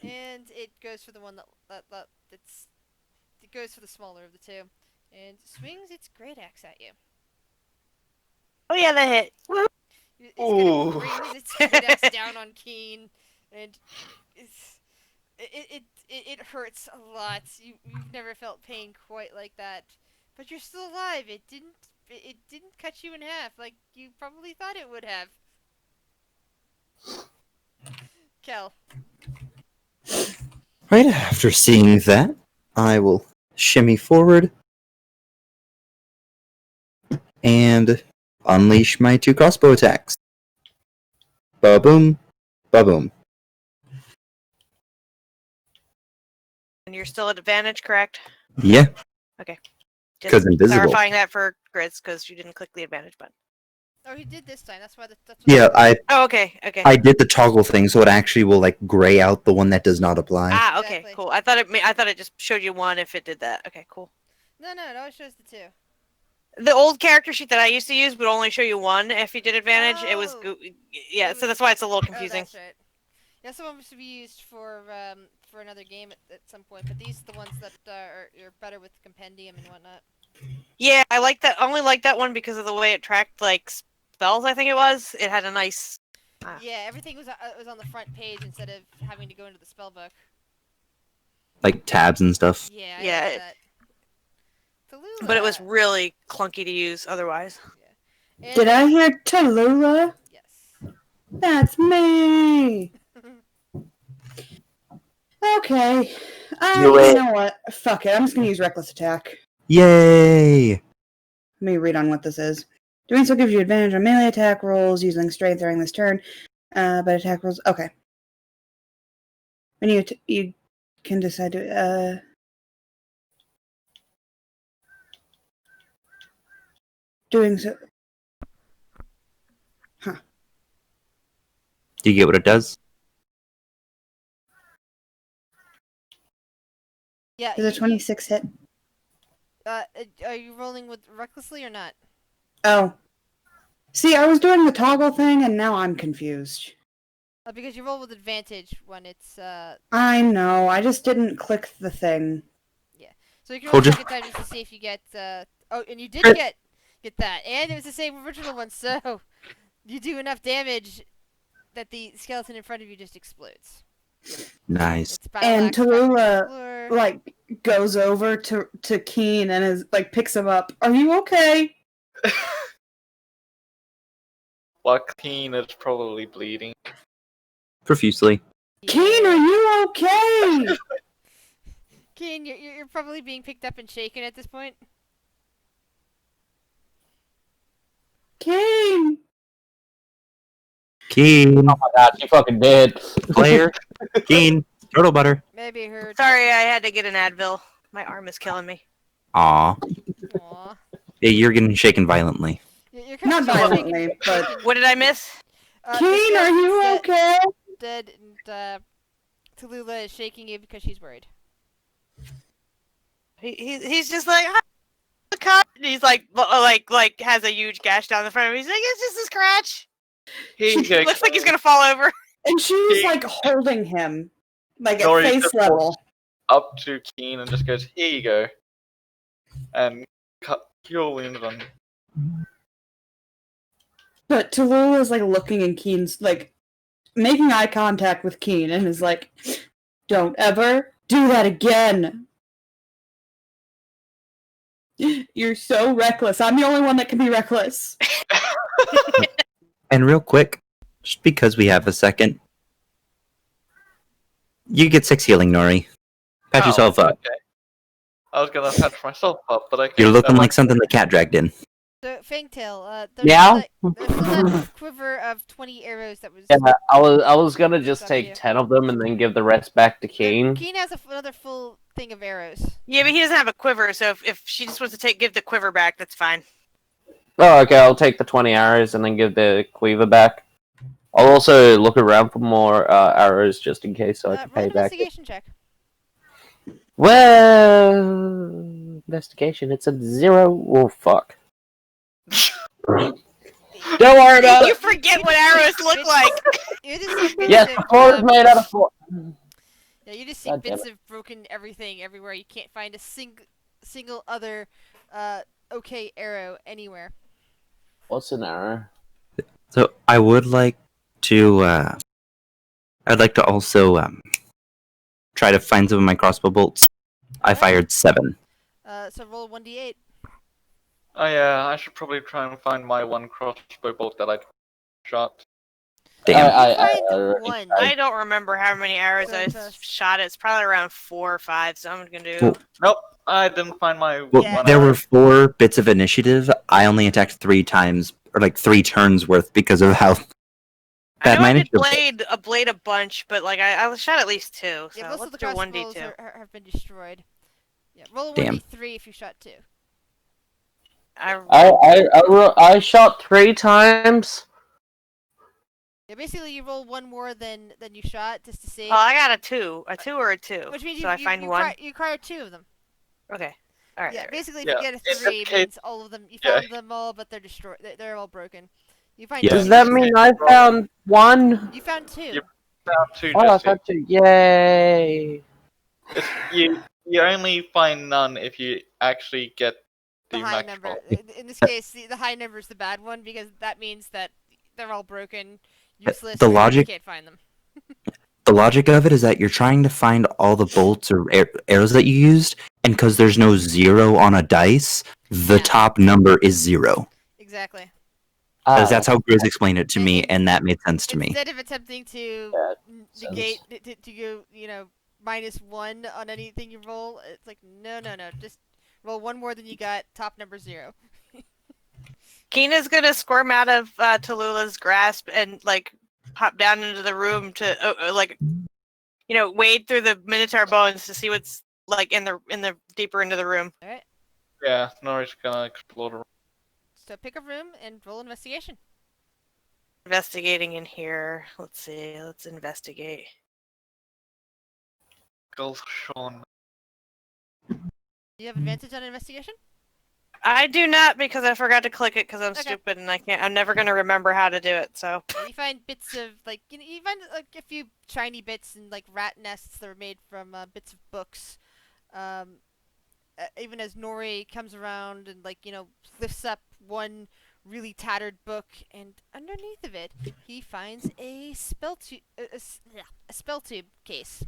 And it goes for the one that's it goes for the smaller of the two. And swings its great axe at you. Oh yeah, that hit. Woo. It kind Ooh. of brings its great axe down on Keen, and it hurts a lot. You've never felt pain quite like that, but you're still alive. It didn't cut you in half like you probably thought it would have. Kel. Right after seeing that, I will shimmy forward and unleash my two crossbow attacks. Ba-boom, ba-boom. And you're still at advantage, correct? Yeah, Just 'Cause invisible. clarifying that for Grizz, because you didn't click the advantage button. Oh, he did this time. That's why. That's what yeah, Oh, okay, okay. I did the toggle thing, so it actually will like gray out the one that does not apply. Ah, okay, Exactly. cool. I thought it just showed you one if it did that. Okay, cool. No, it always shows the two. The old character sheet that I used to use would only show you one if you did advantage. It was Oh. yeah, so that's why it's a little confusing. Oh, that's right. Yeah, some of them should be used for another game at some point, but these are the ones that are better with compendium and whatnot. Yeah, I like that. I only like that one because of the way it tracked like spells. I think it was. It had a nice. Yeah, everything was on the front page instead of having to go into the spell book. Like tabs and stuff. Yeah, I Yeah, like it- that. Tallulah. But it was really clunky to use otherwise. And- Did I hear Tallulah? Yes. That's me! Okay. Do You it. know what? Fuck it. I'm just gonna use Reckless Attack. Yay! Let me read on what this is. Doing so gives you advantage on melee attack rolls using strength during this turn. But attack rolls... Okay. When you can decide to... Doing so... Do you get what it does? Yeah. Is a 26 hit? Are you rolling with recklessly or not? Oh. See, I was doing the toggle thing, and now I'm confused. Because you roll with advantage when it's I know, I just didn't click the thing. So you can roll Hold a your- second time just to see if you get oh, and you did Crit. get that, and it was the same original one. So you do enough damage that the skeleton in front of you just explodes. Nice. It's battle And axe crashing to the Tallulah, floor. like, goes over to Keen and is like picks him up. Are you okay? Joaquin is probably bleeding. Profusely. Keen, are you okay? Keen, you're probably being picked up and shaken at this point. Keen. Keen. Oh my god, she fucking dead. Player. Keen. Turtle butter. Maybe her. Sorry, I had to get an Advil. My arm is killing me. Aw. Aw. Yeah, you're getting shaken violently. You're Not kinda shaken- violently, but shaken- What did I miss? Keen, are you okay? Dead, and Tallulah is shaking you because she's worried. He's just like, "Ah, the cut." And he's like has a huge gash down the front of him. He's like, it's just a scratch. Here you go. Looks like he's gonna fall over. And she's like holding him, like at Nori face just level. up to Keen and just goes, "Here you go," and cut your wound on. But Tallulah is like looking in Keen's, like making eye contact with Keen and is like, "Don't ever do that again. You're so reckless. I'm the only one that can be reckless." And real quick, just because we have a second, you get 6 healing, Nori. Patch Oh, yourself up. Okay. I was gonna patch myself up, but okay. You're looking never like something the cat dragged in. So, Fangtail, Meow? there's still that quiver of 20 arrows that was. Yeah, I was gonna just Up take you. 10 of them and then give the rest back to Keen. Keen has another full thing of arrows. Yeah, but he doesn't have a quiver, so if she just wants to give the quiver back, that's fine. Oh, okay, I'll take the 20 arrows and then give the Quiver back. I'll also look around for more arrows just in case so I can Roll pay an back. investigation check. Well, investigation, it's a 0. Oh, fuck. Don't worry about You it! forget what arrows look like. You just see Yes, bits the of, floor is made out of 4. yeah, you just see God damn bits of broken everything everywhere. You can't find a single other okay arrow anywhere. What's an arrow? So I would like to. I'd like to also try to find some of my crossbow bolts. I fired 7. So roll 1d8. Oh yeah, I should probably try and find my one crossbow bolt that I shot. Damn. You find already one. tried. I don't remember how many arrows I Fantastic. shot. It's probably around 4 or 5. So I'm gonna do. Well, Nope, I didn't find my well, Yeah. one there arrow. were 4 bits of initiative. I only attacked 3 times, or like 3 turns worth, because of how. I know my I did initiative- blade a bunch, but like I shot at least 2. So Yeah, most let's of the do crossbows 1d2. have been destroyed. Yeah, roll a Damn. 1d3 if you shot 2. I shot 3 times. Yeah, basically you roll one more than you shot just to see. Oh, I got a 2 or a 2. Which means so I find one. You acquire 2 of them. Okay. All right. Yeah, all right. basically if Yeah, you get a in that 3, it case- means all of them. You yeah. found them all, but they're destroyed. They're all broken. You find Yeah. Does two. that mean I found 1? You found 2. Yep. Found 2, Oh, I Jesse. found 2. Yay! You only find none if you actually get The the high max number. roll. In this case, the high number is the bad one because that means that they're all broken, useless. the and you logic- can't find them. The logic of it is that you're trying to find all the bolts or arrows that you used, and because there's no 0 on a dice, the Yeah. top number is 0. Exactly. Because that's how Grizz explained it to me, And- and that made sense to me. Instead of attempting to That negate to go, -1 on anything you roll, it's like no, just roll one more than you got. Top number 0. Keena's gonna squirm out of Tallulah's grasp and like hop down into the room to wade through the minotaur bones to see what's like in the deeper into the room. All right. Yeah, Nori's gonna explode around. So pick a room and roll investigation. Investigating in here. Let's see. Let's investigate. Gulf Sean. Do you have advantage on investigation? I do not because I forgot to click it because I'm Okay. stupid and I can't. I'm never gonna remember how to do it. So Yeah, you find bits of you find like a few shiny bits and like rat nests that are made from bits of books. Even as Nori comes around and lifts up one really tattered book, and underneath of it, he finds a a spell tube case.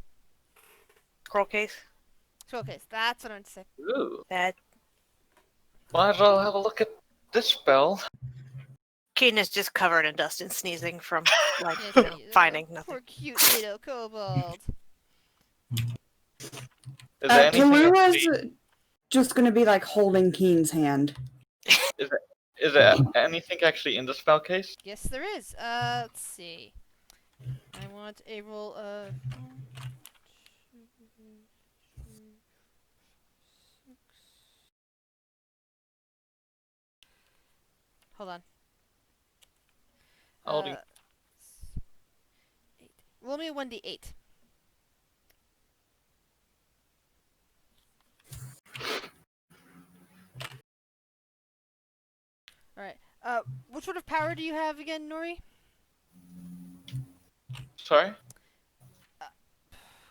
Scroll case. Scroll case. That's what I meant to say. Ooh. That Might as well have a look at this spell. Keen is just covered in dust and sneezing from like Yes, finding nothing. poor cute little kobold. Is there anything Tallulah actually, just going to be like holding Keen's hand. is there anything actually in the spell case? Yes, there is. Let's see. I want a roll of. Hold on. I'll do. 8. Roll me a 1d8. Alright. What sort of power do you have again, Nori? Sorry?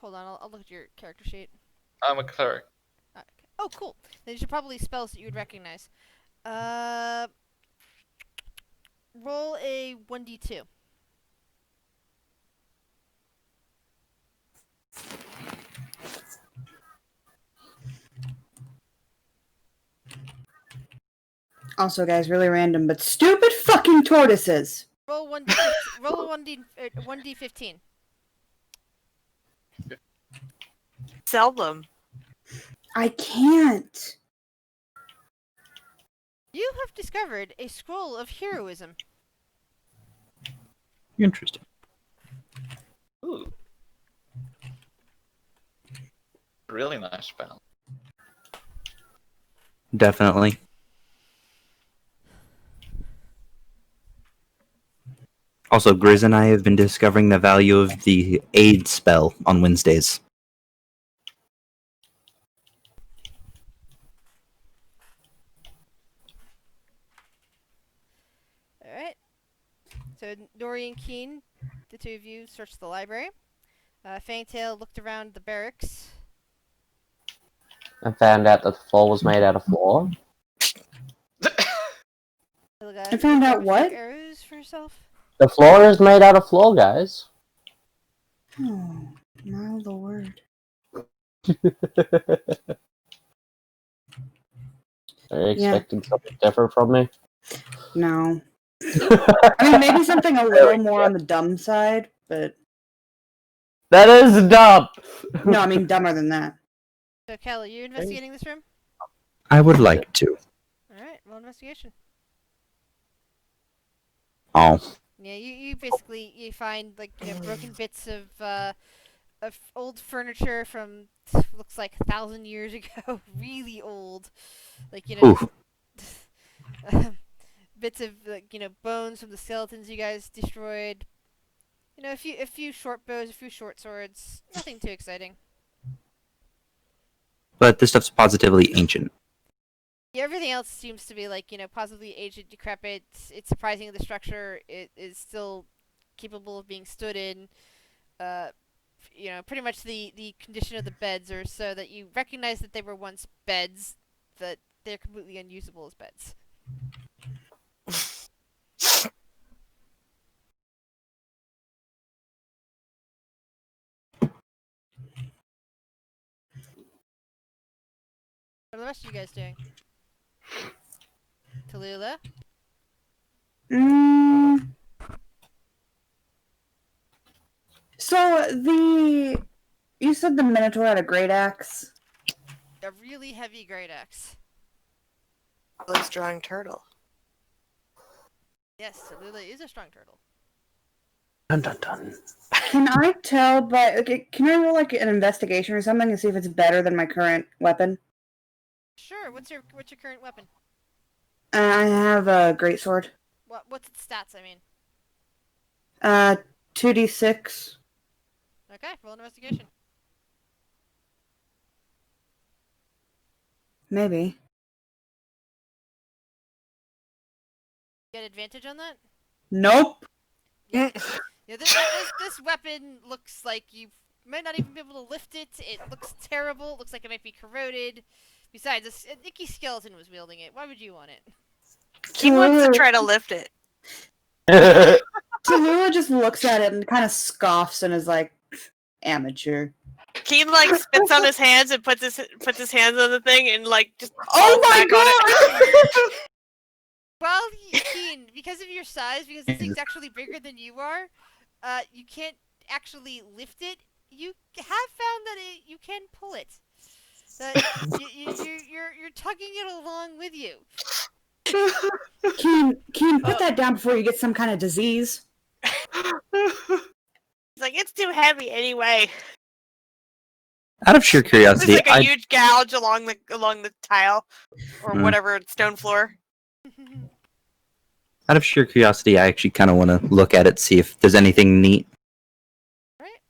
Hold on, I'll look at your character sheet. I'm a cleric. Okay. Oh, cool. Then you should probably spells that you would recognize. Roll a 1d2. Also, guys, really random, but stupid fucking tortoises. Roll 1d. Roll a 1d15. Seldom. I can't. You have discovered a scroll of heroism. Interesting. Ooh. Really nice spell. Definitely. Also, Grizz and I have been discovering the value of the aid spell on Wednesdays. Alright. So, Nori and Keen, the two of you, searched the library. Fangtail looked around the barracks. I found out that the floor was made out of floor. I found out what? Arrows for herself. The floor is made out of floor, guys. Oh, my lord. Are you expecting something different from me? No. I mean, maybe something a little more on the dumb side, but That is dumb! no, I mean dumber than that. So, Kel, are you investigating this room? I would like to. Alright, roll investigation. Oh. Yeah, you basically, you find, like, broken bits of old furniture from, looks like 1,000 years ago. Really old. Like, Oof. bits of, like, bones from the skeletons you guys destroyed. A few short bows, a few short swords. Nothing too exciting. But this stuff's positively ancient. Yeah, everything else seems to be, like, positively aged, decrepit. It's surprising the structure it is still capable of being stood in. Pretty much the condition of the beds are so that you recognize that they were once beds, that they're completely unusable as beds. What are the rest of you guys doing? Tallulah? So you said the Minotaur had a great axe. A really heavy great axe. Liz drawing turtle. Yes, Tallulah is a strong turtle. Dun dun dun. Can I tell by okay? Can I roll like an investigation or something to see if it's better than my current weapon? Sure. What's your current weapon? I have a greatsword. What's its stats? I mean. 2d6. Okay, roll an investigation. Maybe. Get advantage on that? Nope. Yeah, this weapon looks like you might not even be able to lift it. It looks terrible. It looks like it might be corroded. Besides, an icky skeleton was wielding it. Why would you want it? He wants to try to lift it. Tallulah just looks at it and kind of scoffs and is like, amateur. Keen like spits on his hands and puts his hands on the thing and like just Oh falls my back on it. Well, Keen, because of your size, because this thing's actually bigger than you are, you can't actually lift it. You have found that you can pull it. That you're tugging it along with you. Keen, put that down before you get some kind of disease. He's like, it's too heavy anyway. Out of sheer There's curiosity, like a huge gouge along the tile or whatever stone floor. I actually kind of want to look at it, see if there's anything neat. Alright.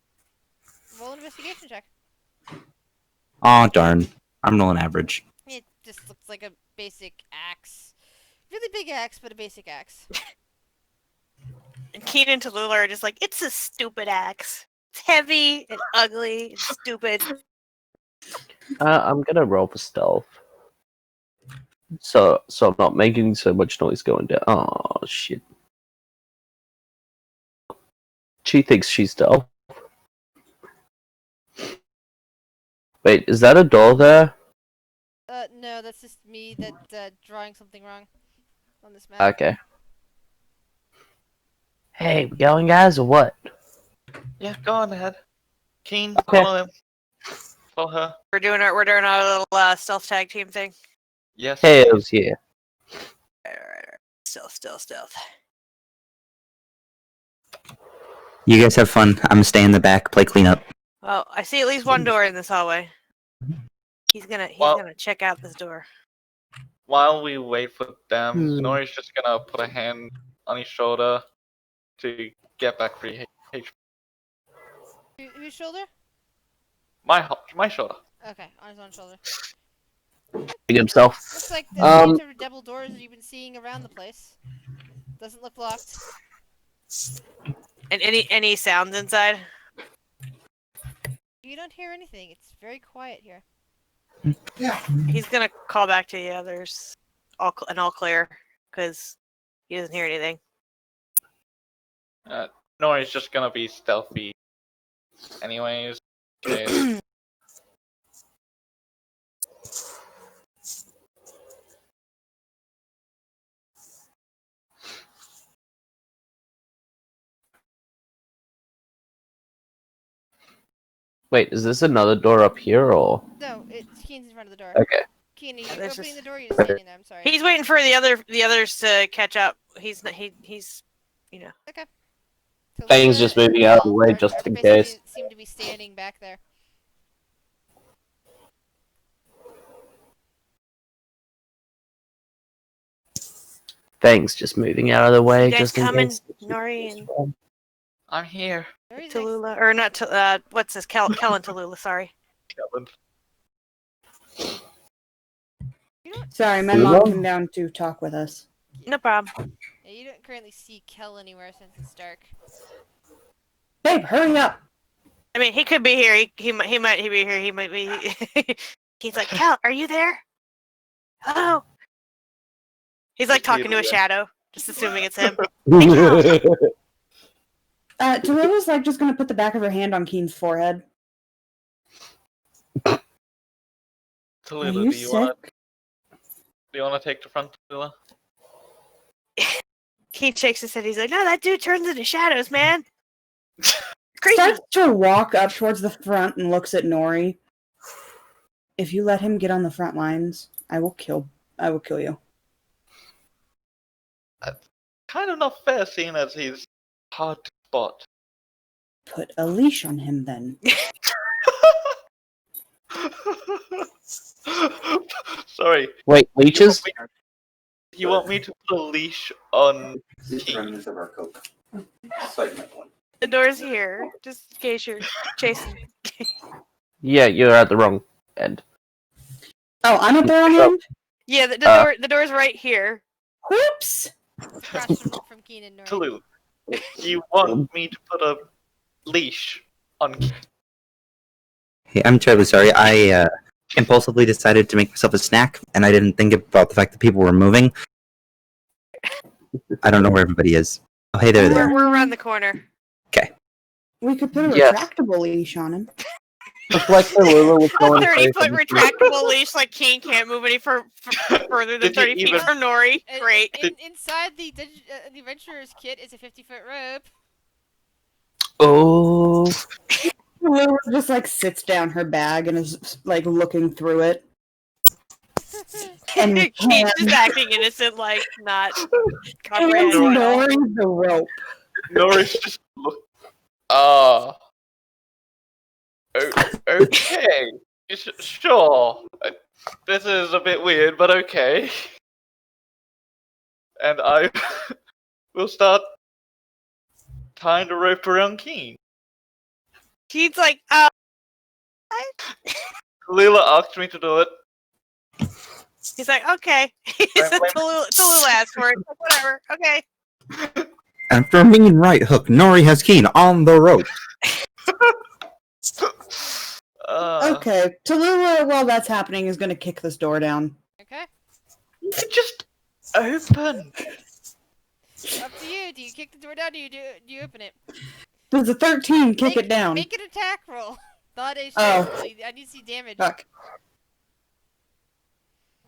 Roll an investigation check. Aw, darn. I'm rolling average. It just looks like a basic axe. Really big axe, but a basic axe. And Keen and Tallulah are just like, it's a stupid axe. It's heavy and ugly and stupid. I'm gonna roll for stealth. So I'm not making so much noise going down. Oh shit. She thinks she's stealth. Wait, is that a door there? No, that's just me drawing something wrong on this map. Okay. Hey, we going, guys, or what? Yeah, go on ahead. Keen, Okay. follow him. Follow her. We're doing our little stealth tag team thing. Yes. Hells yeah. Alright. Stealth. You guys have fun. I'm gonna stay in the back, play cleanup. Well, I see at least one door in this hallway. He's gonna check out this door. While we wait for them, Nori's just gonna put a hand on his shoulder to get back 3 HP. Whose shoulder? My shoulder. Okay, on his own shoulder. Big himself. Looks like the same sort of double doors that you've been seeing around the place. Doesn't look locked. And any sounds inside? You don't hear anything. It's very quiet here. He's gonna call back to the others, all clear, because he doesn't hear anything. Nori's just gonna be stealthy. Anyways. Okay. Wait, is this another door up here, or? No, Keen's in front of the door. Okay. Keen, are you There's opening just- the door or are you just standing there? I'm sorry. He's waiting for the others to catch up. He's you know. Okay. Thing's just moving out of the Well, way are just in basically case. Seem to be standing back there. Thing's just moving out of the way You guys just in coming, case. Nori and I'm here. Nori's Tallulah, or not? What's this? Kel and Tallulah. Sorry. Kellen. Sorry, my mom came down to talk with us. No problem. Yeah, you don't currently see Kel anywhere since it's dark. Babe, hurry up! I mean, he could be here. He might be here. He might be. He's like, Kel, are you there? Hello. He's like talking to a shadow, just assuming it's him. Tallulah's like just gonna put the back of her hand on Keen's forehead. Are Tallulah, you do you wanna take the front, Tallulah? He shakes his head. He's like, no, that dude turns into shadows, man. Crazy. Starts to walk up towards the front and looks at Nori. If you let him get on the front lines, I will kill you. Kind of not fair, seeing as he's hard to spot. Put a leash on him then. Sorry. Wait, leeches? You want me to put a leash on Keen? The door's here, just in case you're chasing. Yeah, you're at the wrong end. Oh, I'm up there on him? Yeah, the door's right here. Whoops! Across from Keen and Nori. Tallulah, you want me to put a leash on Keen? Hey, I'm terribly sorry. I impulsively decided to make myself a snack, and I didn't think about the fact that people were moving. I don't know where everybody is. Oh, hey there, there. We're around the corner. We could put a Yes. retractable leash on him. Just like Tallulah was A going 30-foot retractable leash, like Keen can't move any further than Did you 30 feet even- from Nori. Great. Inside the adventurer's kit is a 50-foot rope. Oh, Tallulah just like sits down her bag and is like looking through it. And Keen's just acting innocent, like not hands comprehending at all. Nori the rope. Nori's just look. Okay. Sure. This is a bit weird, but okay. And I will start tying the rope around Keen. Keen's like, Leela asked me to do it. he's like, okay. Tallulah asked for it. Like, whatever. Okay. After a mean right hook, Nori has Keen on the rope. Okay, Tallulah, while that's happening, is going to kick this door down. Okay. You can just open. Up to you. Do you kick the door down or do you open it? There's a 13, kick it down. Make an attack roll. Not a Oh. roll. I need to see damage. Fuck.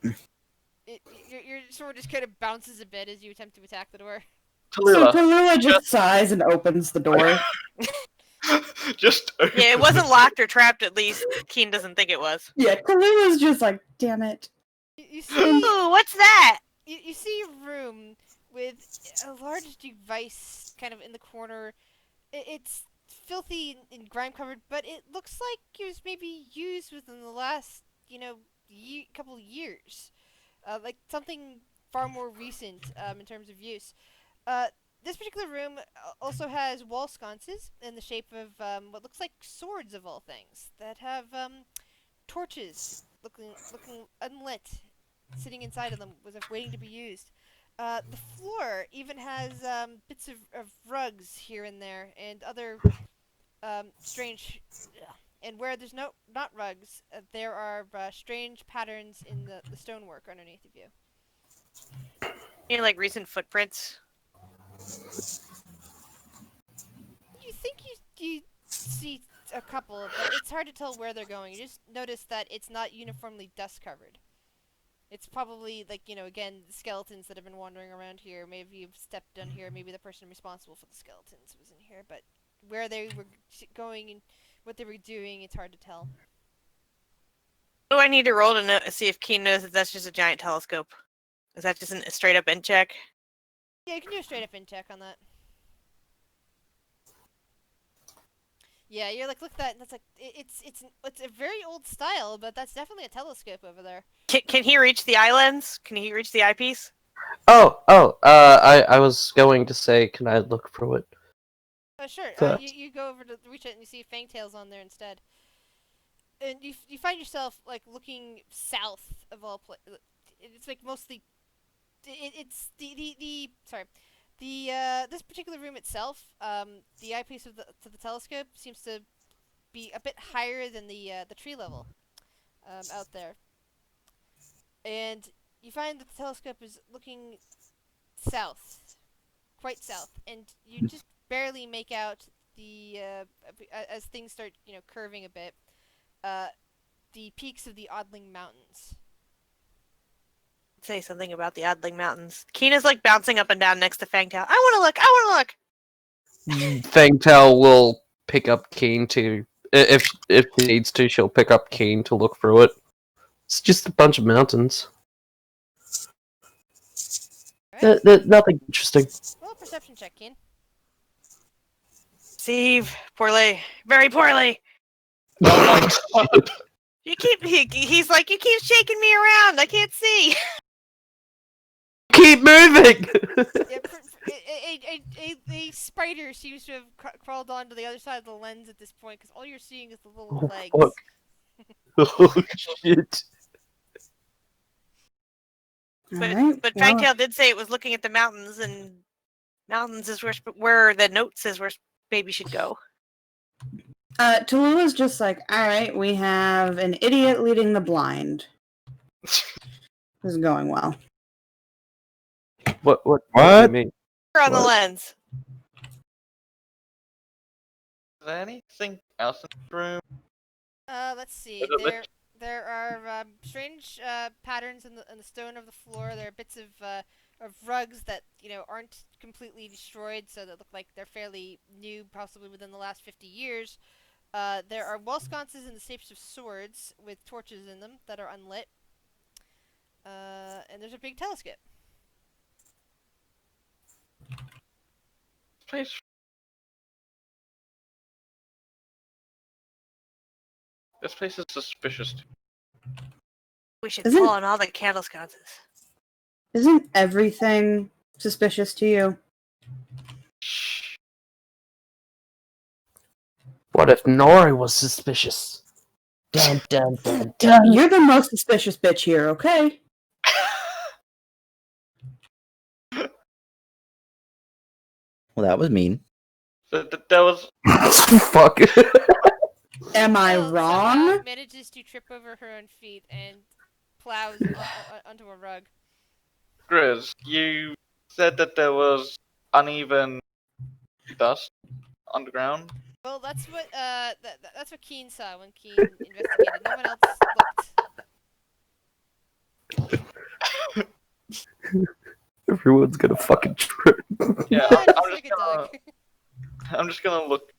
Your sword just kind of bounces a bit as you attempt to attack the door. So Tallulah, Tallulah just sighs and opens the door. just open. Yeah, it wasn't locked or trapped, at least. Keen doesn't think it was. Yeah, Tallulah's just like, damn it. You see, Ooh, what's that? you see a room with a large device kind of in the corner. It's filthy and grime covered, but it looks like it was maybe used within the last, couple of years. Like something far more recent in terms of use. This particular room also has wall sconces in the shape of what looks like swords of all things that have torches looking unlit, sitting inside of them, was waiting to be used. The floor even has bits of rugs here and there, and other strange. And where there's not rugs, there are strange patterns in the stonework underneath of you. Like recent footprints. You think you see a couple, but it's hard to tell where they're going. You just notice that it's not uniformly dust covered. It's probably like, again, the skeletons that have been wandering around here. Maybe you've stepped on here. Maybe the person responsible for the skeletons was in here. But where they were going and what they were doing, it's hard to tell. What do I need to roll to see if Keen knows that that's just a giant telescope? Is that just a straight up in check? Yeah, you can do a straight up in check on that. Yeah, you're like, look at that. And that's like, it's a very old style, but that's definitely a telescope over there. Can he reach the eye lens? Can he reach the eyepiece? I was going to say, can I look through it? Oh, sure. But- You go over to reach it and you see Fangtails on there instead. And you find yourself, like, looking south of all places. It's, like, mostly... It's this particular room itself, the eyepiece of the telescope seems to be a bit higher than the tree level out there. And you find that the telescope is looking south, quite south, and you just barely make out the as things start curving a bit, the peaks of the Odling Mountains. Say something about the Odling Mountains. Keen is like bouncing up and down next to Fangtail. I want to look. Fangtail will pick up Keen to, if she needs to, she'll pick up Keen to look through it. It's just a bunch of mountains. Right? Nothing interesting. Well, perception check, Keen. Steve, poorly, very poorly. Oh my god. He's like, you keep shaking me around. I can't see. Keep moving! A spider seems to have crawled onto the other side of the lens at this point, because all you're seeing is the little legs. Fuck. Oh, shit. But Fangtail did say it was looking at the mountains, and mountains is where the note says where baby should go. Tallulah's just like, alright, we have an idiot leading the blind. This is going well. What do you What? mean? On the What? lens. Is there anything else in the room? Let's see. Is it There are strange patterns in the stone of the floor. There are bits of rugs that aren't completely destroyed, so that look like they're fairly new, possibly within the last 50 years. There are wall sconces in the shapes of swords with torches in them that are unlit. And there's a big telescope. Place. This place is suspicious. We should Isn't- pull on all the candle sconces. Isn't everything suspicious to you? Shh. What if Nori was suspicious? Dun dun dun dun. You're the most suspicious bitch here, okay? Well, that was mean. That was. Fuck. Am I Still, wrong? somehow manages to trip over her own feet and plows onto a rug. Grizz, you said that there was uneven dust on the ground. Well, that's what that's what Keen saw when Keen investigated. No one else looked. Everyone's gonna fucking trip. Yeah, Just I'm like just a gonna. dog. I'm just gonna look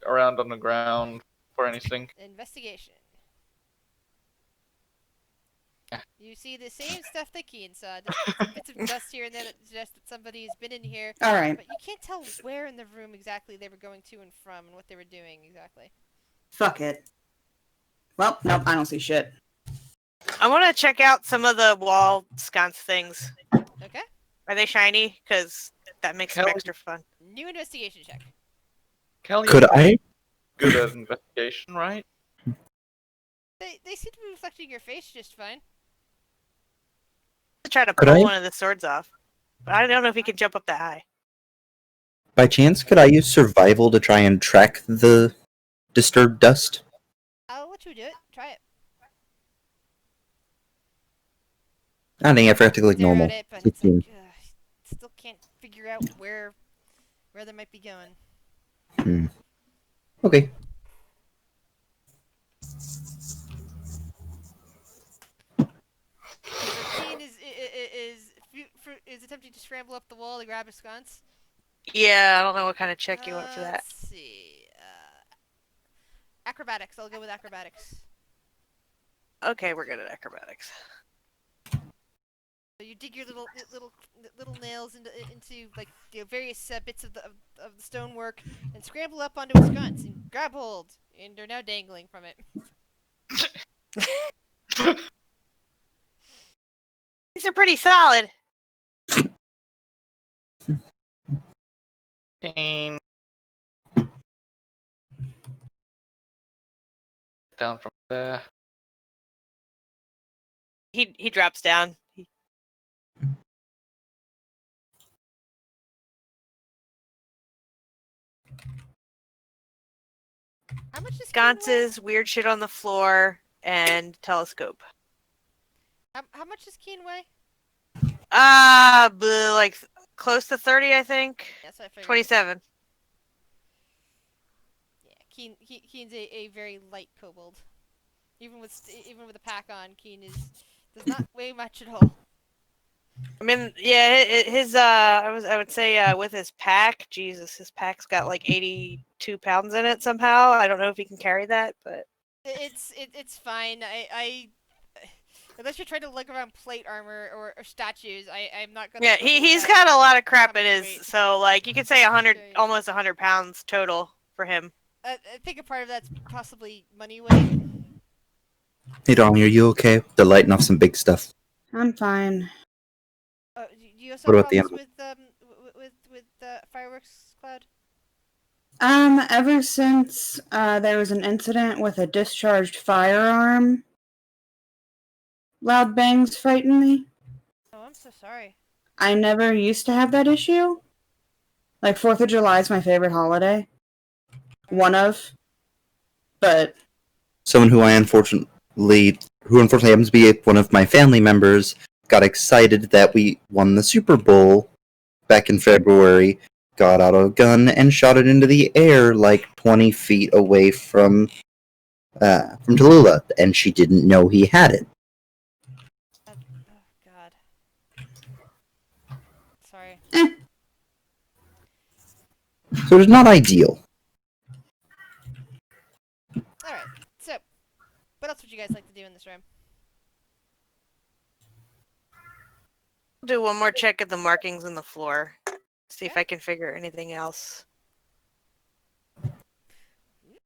around on the ground for anything. Investigation. Yeah. You see the same stuff that Keen saw. Just bits of dust here and there that suggest that somebody's been in here. Alright, But you can't tell where in the room exactly they were going to and from and what they were doing exactly. fuck it. Well, nope, I don't see shit. I want to check out some of the wall sconce things. Okay? Are they shiny? Because that makes them Kelly- extra fun. New investigation check. Kelly, Could you're I? good at investigation, right? They seem to be reflecting your face just fine. To try to Could pull I? one of the swords off, but I don't know if he can jump up that high. By chance, could I use survival to try and track the disturbed dust? I'll let you do it. Try it. I think I forgot to click Stare normal. at it, but it's 16. like, still can't figure out where they might be going. Okay. So Keen is attempting to scramble up the wall to grab a sconce. Yeah, I don't know what kind of check you want for that. Let's see. Acrobatics. I'll go with acrobatics. Okay, we're good at acrobatics. So you dig your little nails into like various bits of the stonework and scramble up onto a sconce and grab hold, and they're now dangling from it. These are pretty solid. Pain. Down from there. He drops down. How much is Keen weigh? Sconces, weird shit on the floor, and telescope. How much does Keen weigh? Like close to 30, I think. Yes, I figured. 27. Yeah, Keen's a very light kobold. Even with a pack on, Keen does not weigh much at all. I mean, yeah, his I would say with his pack, Jesus, his pack's got like 82 pounds in it somehow. I don't know if he can carry that, but It's fine. I unless you're trying to lug around plate armor or statues, I'm not gonna. yeah, struggle with he's that. got a lot of crap How in much his. weight. So like you could say 100, Okay. almost 100 pounds total for him. I think a part of that's possibly money weight. Hey, darling, are you okay? They're lighting off some big stuff. I'm fine. Do you also What have about the problems with fireworks, Cloud? Ever since there was an incident with a discharged firearm, loud bangs frighten me. Oh, I'm so sorry. I never used to have that issue. Like 4th of July is my favorite holiday. One of. But Someone who unfortunately happens to be one of my family members got excited that we won the Super Bowl back in February, got out a gun and shot it into the air like 20 feet away from Tallulah, and she didn't know he had it. Oh God. Sorry. So it's not ideal. All right. So, what else would you guys like to do in this room? Do one more check at the markings in the floor. See if Okay. I can figure anything else.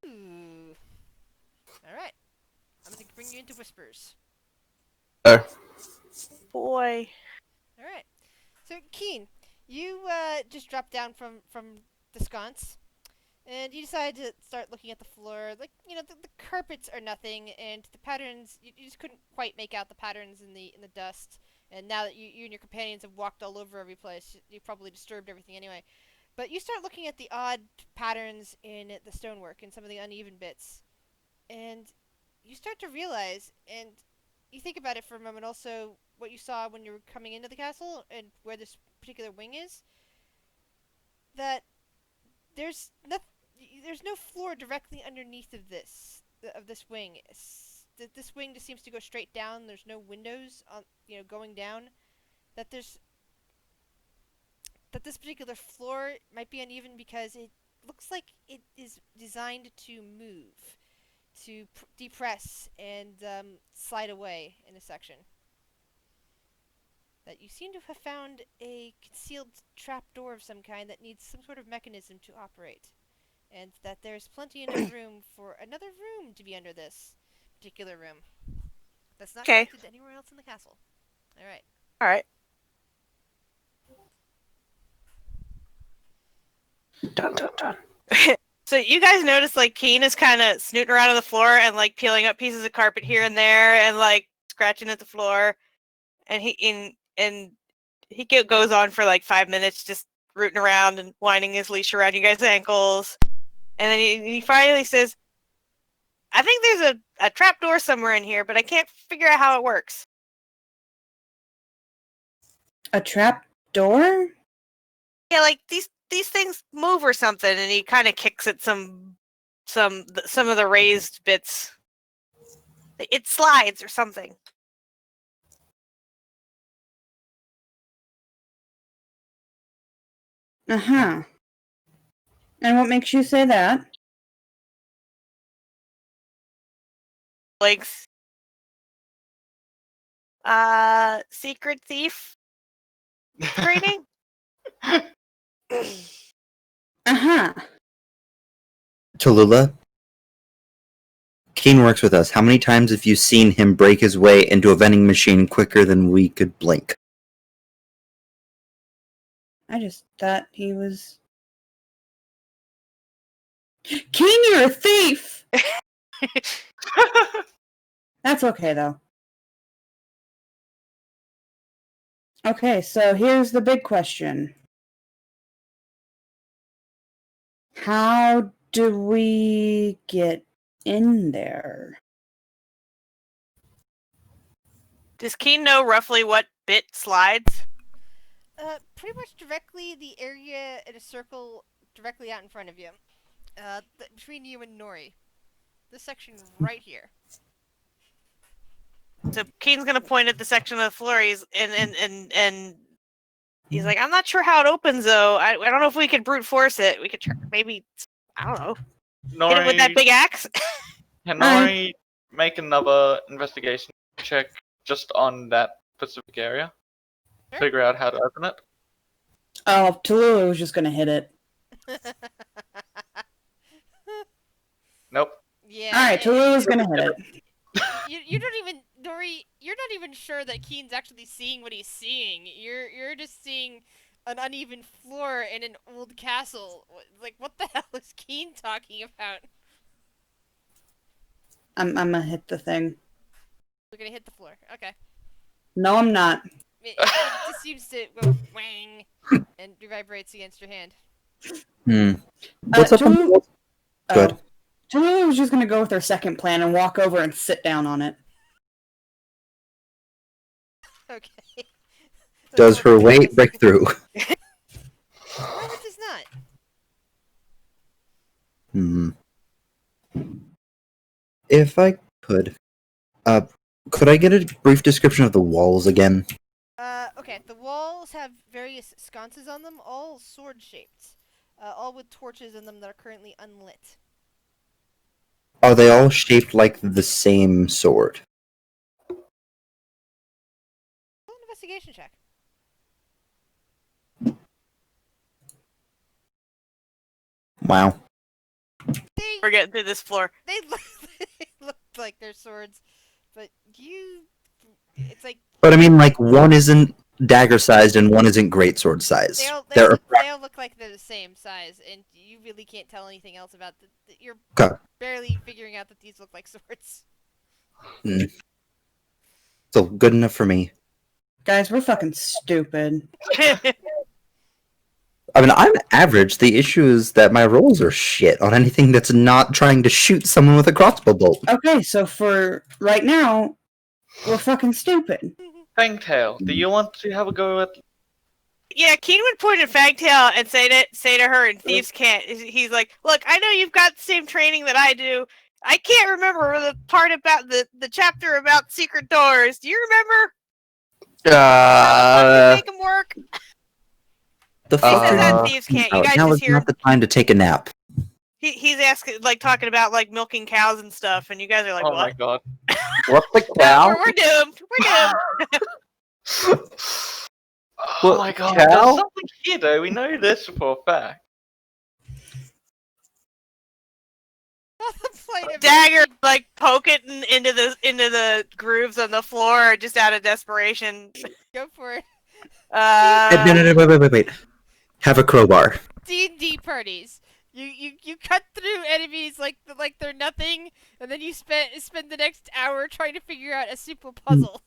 Ooh. All right. I'm gonna bring you into whispers. Boy. All right. So, Keen, you just dropped down from the sconce, and you decide to start looking at the floor. Like, you know, the carpets are nothing, and the patterns, you just couldn't quite make out the patterns in the dust. And now that you and your companions have walked all over every place, you probably disturbed everything anyway. But you start looking at the odd patterns in the stonework and some of the uneven bits, and you start to realize, and you think about it for a moment also, what you saw when you were coming into the castle and where this particular wing is, that there's no floor directly underneath of this wing. This wing just seems to go straight down. There's no windows on, going down. That this particular floor might be uneven because it looks like it is designed to move, to depress and slide away in a section. That you seem to have found a concealed trapdoor of some kind that needs some sort of mechanism to operate. And that there's plenty enough room for another room to be under this particular room. That's not Okay. connected to anywhere else in the castle. Alright. Alright. Dun dun dun. So you guys notice, like, Keen is kind of snooting around on the floor and, like, peeling up pieces of carpet here and there and, like, scratching at the floor. And he goes on for, like, 5 minutes just rooting around and winding his leash around you guys' ankles. And then he finally says, I think there's a trapdoor somewhere in here, but I can't figure out how it works. A trap door? Yeah, like, these things move or something, and he kind of kicks at some of the raised bits. It slides or something. Uh-huh. And what makes you say that? Like, secret thief training? Uh-huh. Tallulah, Keen works with us. How many times have you seen him break his way into a vending machine quicker than we could blink? I just thought he was... Keen, you're a thief! That's okay, though. Okay, so here's the big question. How do we get in there? Does Keen know roughly what bit slides? Pretty much directly the area in a circle directly out in front of you. Between you and Nori. This section right here. So Keen's gonna point at the section of the floor. And he's like, I'm not sure how it opens though. I don't know if we could brute force it. We could try, maybe, I don't know, hit it with that big axe. Can Nori make another investigation check just on that specific area? Sure. Figure out how to open it? Oh, Tallulah was just gonna hit it. Nope. Yeah. Alright, Tallulah's gonna hit it. You don't even, Nori, you're not even sure that Keen's actually seeing what he's seeing. You're just seeing an uneven floor in an old castle. Like, what the hell is Keen talking about? I'm gonna hit the thing. We're gonna hit the floor. Okay. No, I'm not. It just seems to go wang and reverberates against your hand. What's up on the wall? Good. Tallulah was just gonna go with her second plan and walk over and sit down on it. Okay. Does her weight break through? No, it does not. Hmm. If I could I get a brief description of the walls again? Okay, the walls have various sconces on them, all sword-shaped. All with torches in them that are currently unlit. Are they all shaped like the same sword? Roll an investigation check. Wow. We're getting through this floor. They look like they're swords, but it's like But I mean, like, one isn't dagger-sized and one isn't greatsword sized. they all look like they're the same size, and you really can't tell anything else about you're Okay. barely figuring out that these look like swords. So good enough for me. Guys, we're fucking stupid. I mean, I'm average. The issue is that my rolls are shit on anything that's not trying to shoot someone with a crossbow bolt. Okay, so for right now, we're fucking stupid. Fangtail, do you want to have a go at? Yeah, Keen would point at Fangtail and say to her in Thieves' Cant, he's like, look, I know you've got the same training that I do. I can't remember the part about the chapter about secret doors. Do you remember? How to make them work? The He fuck says are that you in Thieves' talking Cant. You about? guys Now just is hear not the time to take a nap. he's asking, like, talking about like milking cows and stuff, and you guys are like, Oh what? my god. What the No, cow? we're doomed. We're doomed. Oh What, my god, cow? there's something here though, we know this for a fact. The plate of Dagger like poke it into the grooves on the floor just out of desperation. Go for it. No, wait. Have a crowbar. D&D parties. You cut through enemies like they're nothing, and then you spend the next hour trying to figure out a simple puzzle.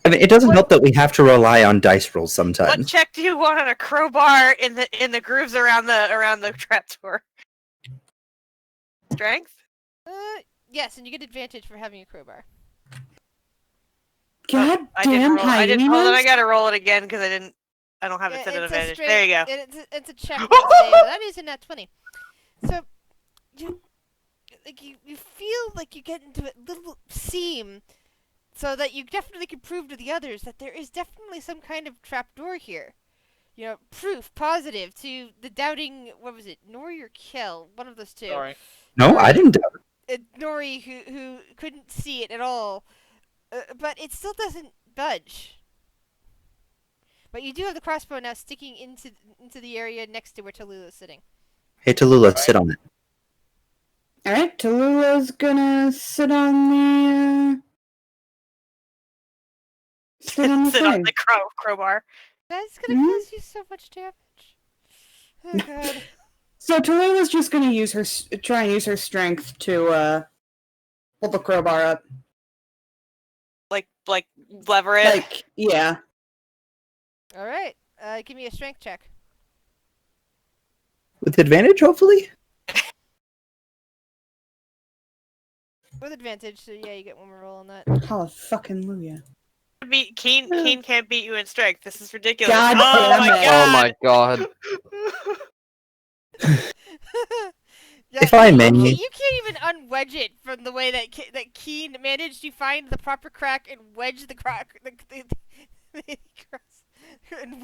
I mean, it doesn't help that we have to rely on dice rolls What sometimes. check do you want on a crowbar in the grooves around the trapdoor? Strength? Yes, and you get advantage for having a crowbar. God I didn't damn roll. I didn't. hyenas. Hold on, I gotta roll it again because I don't have it set at It's a advantage. straight- There you go. It's a check, not a save. That is a nat 20. So you feel like you get into a little seam, so that you definitely can prove to the others that there is definitely some kind of trapdoor here. You know, proof positive to the doubting. What was it, Nori or Kel? One of those two. Sorry. No, I didn't doubt it. Nori, who couldn't see it at all, but it still doesn't budge. But you do have the crossbow now sticking into the area next to where Tallulah is sitting. Hey, Tallulah, sit on it. Alright, Tallulah's gonna sit on the Sit on thing. the crowbar. That's gonna cause you so much damage. Oh god. So Tallulah's just gonna try and use her strength to pull the crowbar up. Like lever it. Like, yeah. Alright, give me a strength check. With advantage, hopefully? With advantage, so yeah, you get one more roll on that. Hallelujah. Keen can't beat you in strength. This is ridiculous. God oh damn my it. god! Oh my god. Yeah, If I may- you can't even unwedge it from the way that Keen managed to find the proper crack and wedge the crack and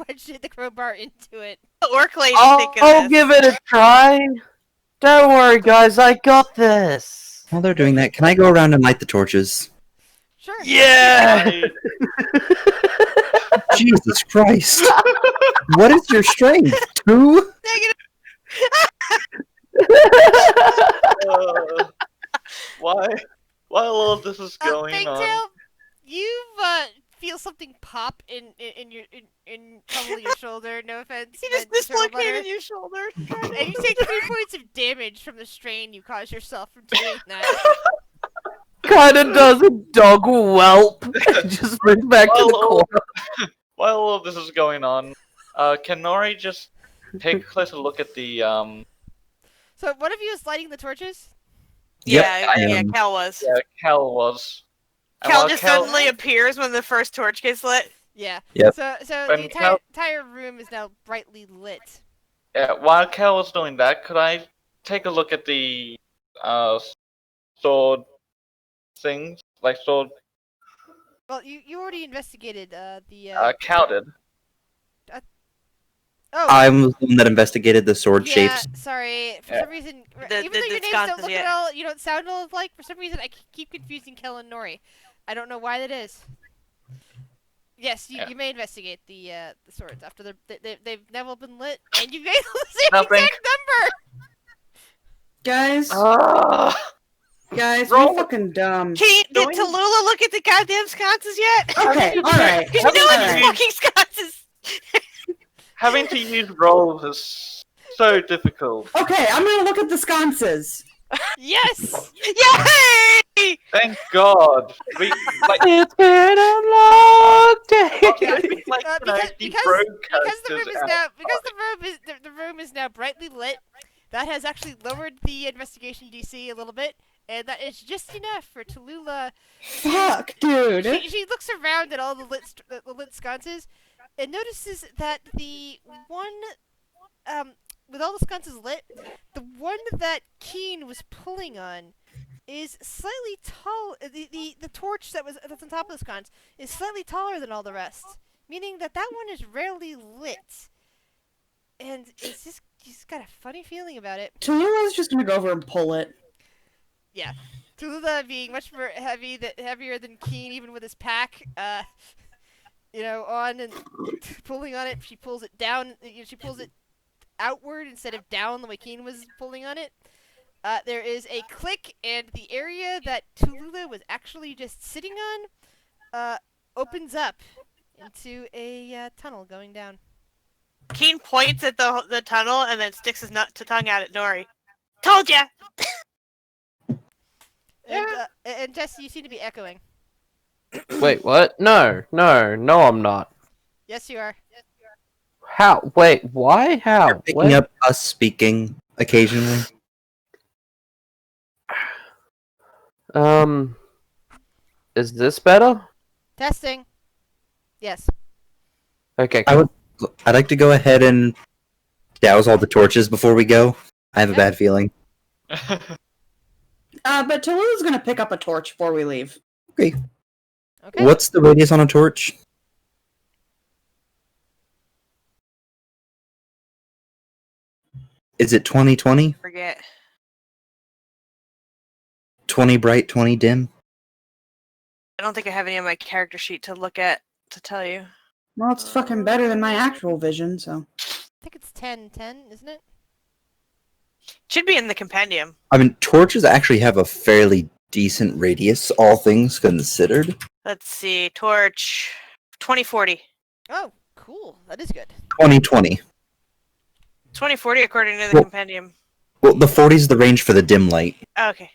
wedge the crowbar into it. The orc lady think of I'll this. give it a try. Don't worry, guys. I got this. While they're doing that, can I go around and light the torches? Sure. Yeah. Jesus Christ. What is your strength? 2? Negative. While all of this is going Fangtail, on, you feel something pop in probably your shoulder. No offense. He just meant Turtle Butter. dislocated your shoulder. And you take 3 points of damage from the strain you caused yourself from doing that. Kinda does a dog whelp. Just brings back to the corner. while all of this is going on, can Nori just take a closer look at the So one of you is lighting the torches? Yep, Yeah, I yeah, am. Cal was. yeah, Cal was. And Cal while just suddenly appears when the first torch gets lit. Yeah. Yep. So When the Cal- entire room is now brightly lit. Yeah, while Cal was doing that, could I take a look at the sword things? Like sword Well, you already investigated the counted. Oh, I'm the one that investigated the sword yeah. shapes. Sorry, for Yeah. some reason, The- even the- though the your names don't sconces, look yeah. at all, you don't sound all alike. For some reason, I keep confusing Kel and Nori. I don't know why that is. Yes, Yeah. you may investigate the swords after they've never been lit, and you've made the same Nothing. exact number. Guys, Ah! guys, roll. we fucking dumb. Did Doing- Tallulah look at the goddamn sconces yet? Okay, Haven't all right. You know haven't it's Alright. fucking sconces. Having to use rolls is so difficult. Okay, I'm gonna look at the sconces. Yes. Yay! Thank God. We like It's been a long day. okay, we, like you know, Because the because rogue because the characters room is out. now because the room is now brightly lit. That has actually lowered the investigation DC a little bit, and that is just enough for Tallulah. Fuck, dude. She looks around at all the lit sconces, and notices that the one with all the sconces lit, the one that Keen was pulling on is slightly tall. The torch that's on top of the sconce is slightly taller than all the rest, meaning that one is rarely lit, and it's just got a funny feeling about it. Tallulah's just gonna go over and pull it. Yeah, Tallulah being much more heavier than Keen, even with his pack, on and pulling on it. She pulls it down. She pulls it outward instead of down the way Keen was pulling on it. There is a click, and the area that Tallulah was actually just sitting on opens up into a tunnel going down. Keen points at the tunnel and then sticks his tongue out at Nori. Told ya! And Jesse, you seem to be echoing. Wait, what? No, I'm not. Yes, you are. How? Wait, why? How? You're picking When? up us speaking occasionally. Is this better? Testing. Yes. Okay. I'd like to go ahead and douse all the torches before we go. I have a bad feeling. But Tallulah's gonna pick up a torch before we leave. Okay. What's the radius on a torch? Is it 20/20? Forget. 20 bright, 20 dim? I don't think I have any on my character sheet to look at to tell you. Well, it's fucking better than my actual vision, so. I think it's 10, isn't it? Should be in the compendium. I mean, torches actually have a fairly decent radius, all things considered. Let's see. Torch 2040. Oh, cool. That is good. 20/20. 2040 according to the Well- compendium. Well, the 40 is the range for the dim light. Okay.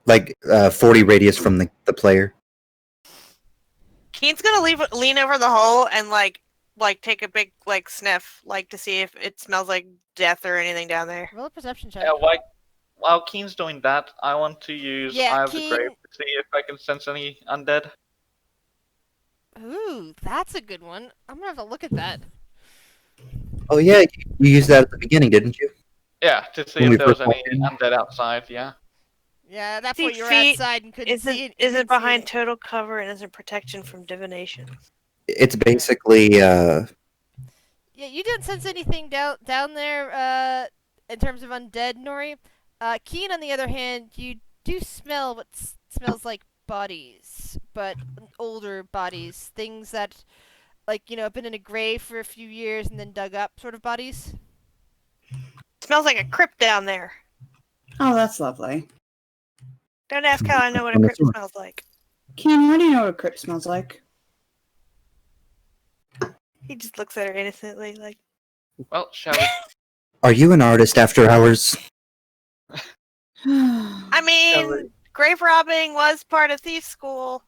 Like, 40 radius from the player. Keen's gonna lean over the hole and like take a big sniff, to see if it smells like death or anything down there. Roll a perception check. Yeah, while Keen's doing that, I want to use Eye of the Grave to see if I can sense any undead. Ooh, that's a good one. I'm gonna have to look at that. Oh yeah, you used that at the beginning, didn't you? Yeah, to see When we if there was first any walked undead outside, yeah. Yeah, that's 60 what you were feet outside and couldn't see it. couldn't Isn't see behind it. total cover and isn't protection from divination. It's basically, Yeah, you didn't sense anything down there in terms of undead, Nori. Keen, on the other hand, you do smell what smells like bodies, but older bodies. Things that, have been in a grave for a few years and then dug up sort of bodies. Smells like a crypt down there. Oh, that's lovely. Don't ask how I know what a On the crypt sewer. smells like. Keen, what do you know what a crypt smells like? He just looks at her innocently, like, Well, shall we? are you an artist after hours? I mean, grave robbing was part of thief school.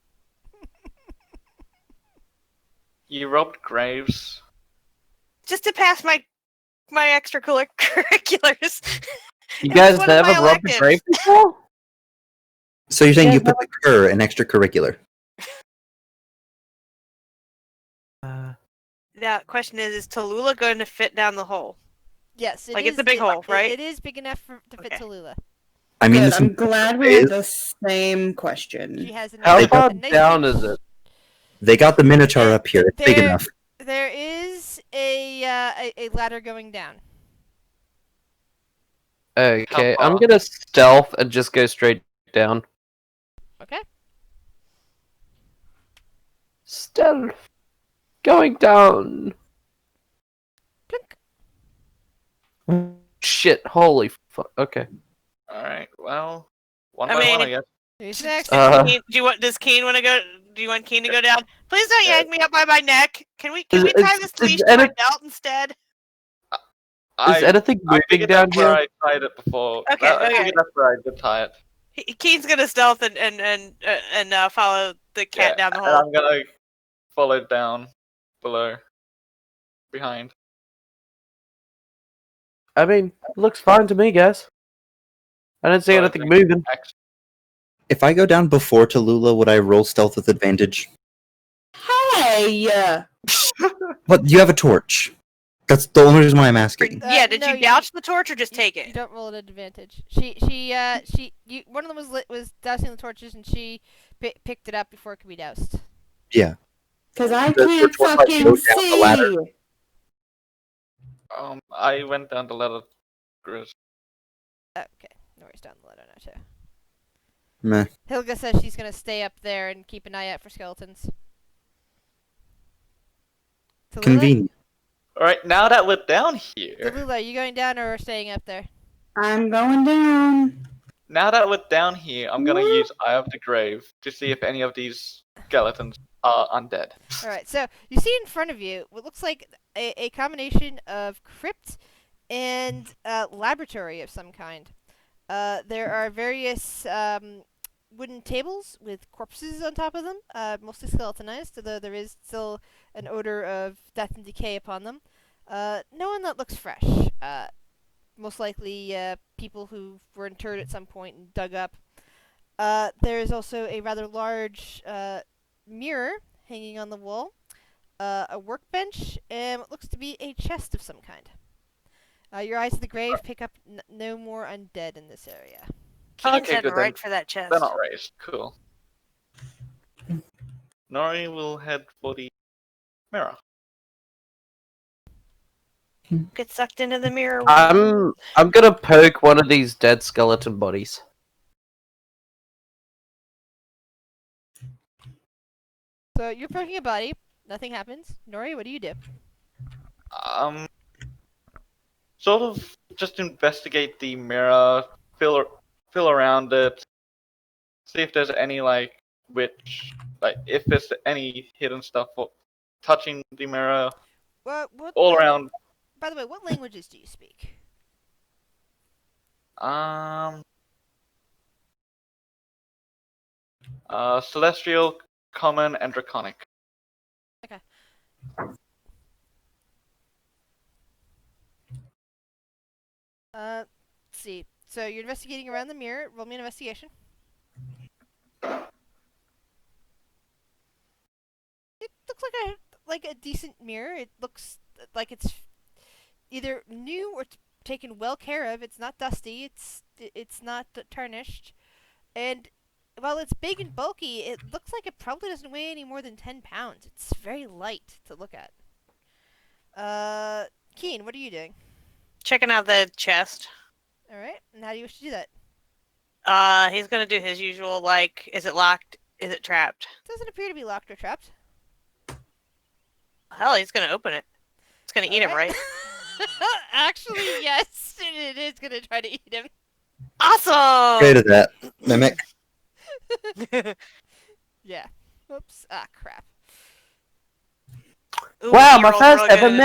You robbed graves. Just to pass my extracurriculars. You It guys was one of never my robbed a electives. grave before? So you're saying Yeah, you put the cur in extracurricular? Now, question is Tallulah going to fit down the hole? Yes, it Like, is. it's a big hole, right? It is big enough to fit Okay. Tallulah. I mean, Good. this I'm glad we had the same question. She has a How nice, far a nice down big is it? they got the Minotaur up here. It's big there- enough. There is a ladder going down. Okay, How I'm far? gonna stealth and just go straight down. Okay. Stealth. Going down. Plink. Shit, holy fuck. Okay. Alright, well, one I by one, mean, I guess. Who's next? Does Keen want to go? Do you want Keen to go down? Please don't Yeah. yank me up by my neck. Can we tie Is- this is leash to my any- belt instead? Is anything I moving figured down that's where here? I tied it before. Okay, I okay. figured that's where I did tie it. Keen's gonna stealth and follow the cat down the And hole. I'm gonna follow it down below. Behind. I mean, looks fine to me, guys. I didn't see So I anything think moving. If I go down before Tallulah, would I roll stealth with advantage? Hey! But you have a torch. That's the only reason why I'm asking. Yeah, did no, you gouge the torch or just take You it? don't roll at advantage. One of them was dousing the torches, and she picked it up before it could be doused. Yeah. Because I The can't torch light fucking goes down the ladder. see! I went down the ladder, Grizz. Okay, Nori's down the ladder now too. Meh. Hilga says she's gonna stay up there and keep an eye out for skeletons. Tallulah? Convenient. Alright, now that we're down here, Tallulah, are you going down or staying up there? I'm going down. I'm gonna use Eye of the Grave to see if any of these skeletons are undead. Alright, so you see in front of you what looks like a combination of crypt and laboratory of some kind. There are various wooden tables with corpses on top of them, mostly skeletonized, although there is still an odor of death and decay upon them. No one that looks fresh. Most likely people who were interred at some point and dug up. There is also a rather large mirror hanging on the wall, a workbench, and what looks to be a chest of some kind. Your eyes of the grave pick up no more undead in this area. Keen's Okay, heading good right then. for that chest. They're not raised. Cool. Nori will head for the mirror. Get sucked into the mirror. I'm gonna poke one of these dead skeleton bodies. So you're poking a body, nothing happens. Nori, what do you do? Sort of just investigate the mirror, feel around it, see if there's any if there's any hidden stuff touching the mirror, What all around. By the way, what languages do you speak? Celestial, Common, and Draconic. Let's see. So you're investigating around the mirror. Roll me an investigation. It looks like a decent mirror. It looks like it's either new or taken well care of. It's not dusty. It's not tarnished. And while it's big and bulky, it looks like it probably doesn't weigh any more than 10 pounds. It's very light to look at. Keen, what are you doing? Checking out the chest. Alright, and how do you wish to do that? He's gonna do his usual, is it locked? Is it trapped? Doesn't appear to be locked or trapped. Hell, he's gonna open it. It's gonna eat him, right? Actually, yes, it is gonna try to eat him. Awesome! Great at that. Mimic. Yeah. Oops. Ah, crap. Ooh, Wow, he my rolled first real good ever at it.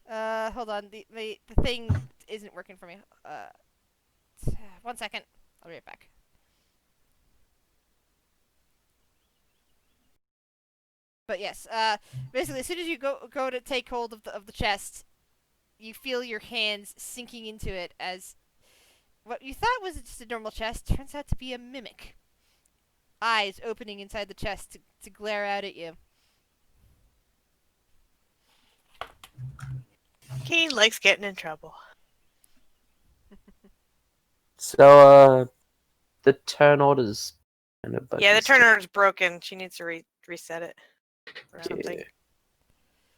mimic! Hold on. The thing isn't working for me. 1 second. I'll be right back. But yes, basically, as soon as you go to take hold of the chest, you feel your hands sinking into it as what you thought was just a normal chest turns out to be a mimic. Eyes opening inside the chest to glare out at you. Keen likes getting in trouble. So, the turn order's kind of buggy Yeah, the turn still. order's broken. She needs to reset it. Or something. Yeah.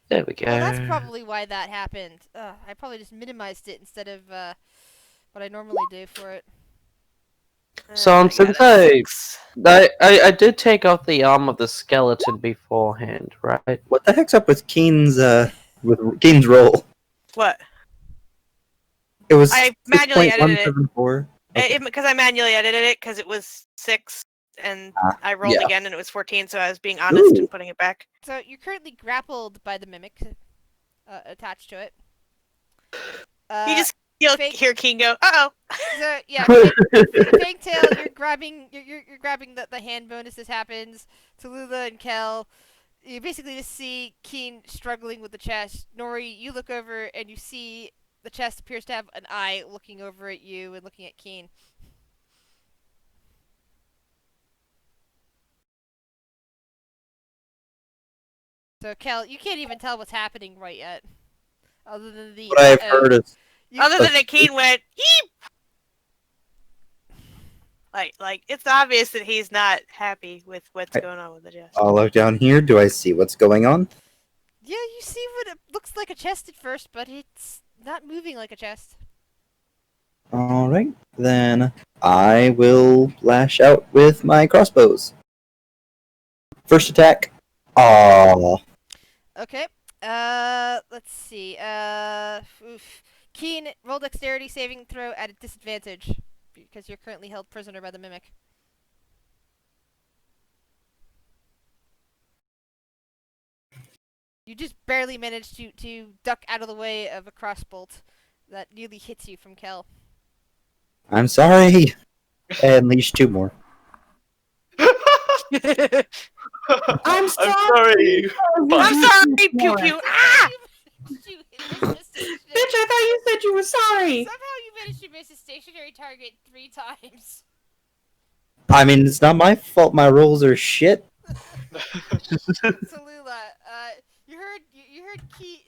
There we go. Well, that's probably why that happened. I probably just minimized it instead of what I normally do for it. So, My since God, that's I did take off the arm of the skeleton beforehand, right? What the heck's up with Keen's roll? what? It was I manually edited it. 6.174. Okay. Because I manually edited it because it was 6 and I rolled yeah. again and it was 14, so I was being honest Ooh. and putting it back. So you're currently grappled by the mimic attached to it. You just hear Keen go, "Uh-oh." So yeah, Fangtail, you're grabbing the hand bonus. This happens. Tallulah and Kel, you basically just see Keen struggling with the chest. Nori, you look over and you see the chest appears to have an eye looking over at you and looking at Keen. So Kel, you can't even tell what's happening right yet, other than the. What I've heard is Other than that, Keen went, "Yeep." Like it's obvious that he's not happy with what's going on with the chest. I'll look down here. Do I see what's going on? Yeah, you see what it looks like a chest at first, but it's not moving like a chest. All right, then I will lash out with my crossbows. First attack. Aww. Okay. Let's see. Oof. Keen, roll dexterity saving throw at a disadvantage because you're currently held prisoner by the mimic. You just barely managed to duck out of the way of a crossbolt that nearly hits you from Kel. I'm sorry. And leash 2 more. I'm sorry. I'm sorry, pew pew. Ah! Bitch, I thought you said you were sorry. Somehow you managed to miss a stationary target 3 times. I mean, it's not my fault. My rolls are shit. Tallulah, you heard Keen,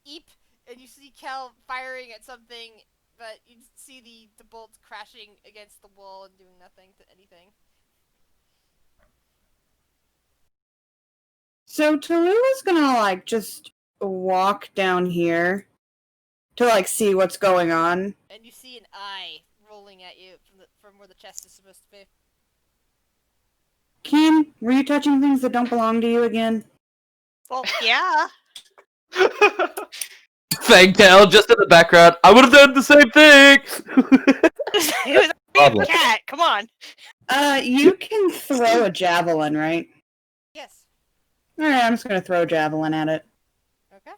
eep, and you see Kel firing at something, but you see the bolts crashing against the wall and doing nothing to anything. So Tallulah's gonna just walk down here to see what's going on. And you see an eye rolling at you from where the chest is supposed to be. Keen, were you touching things that don't belong to you again? Well, yeah. Fangtail just in the background. I would have done the same thing. It was a Problem. cat. Come on. You can throw a javelin, right? Yes. Alright, I'm just gonna throw a javelin at it. Okay.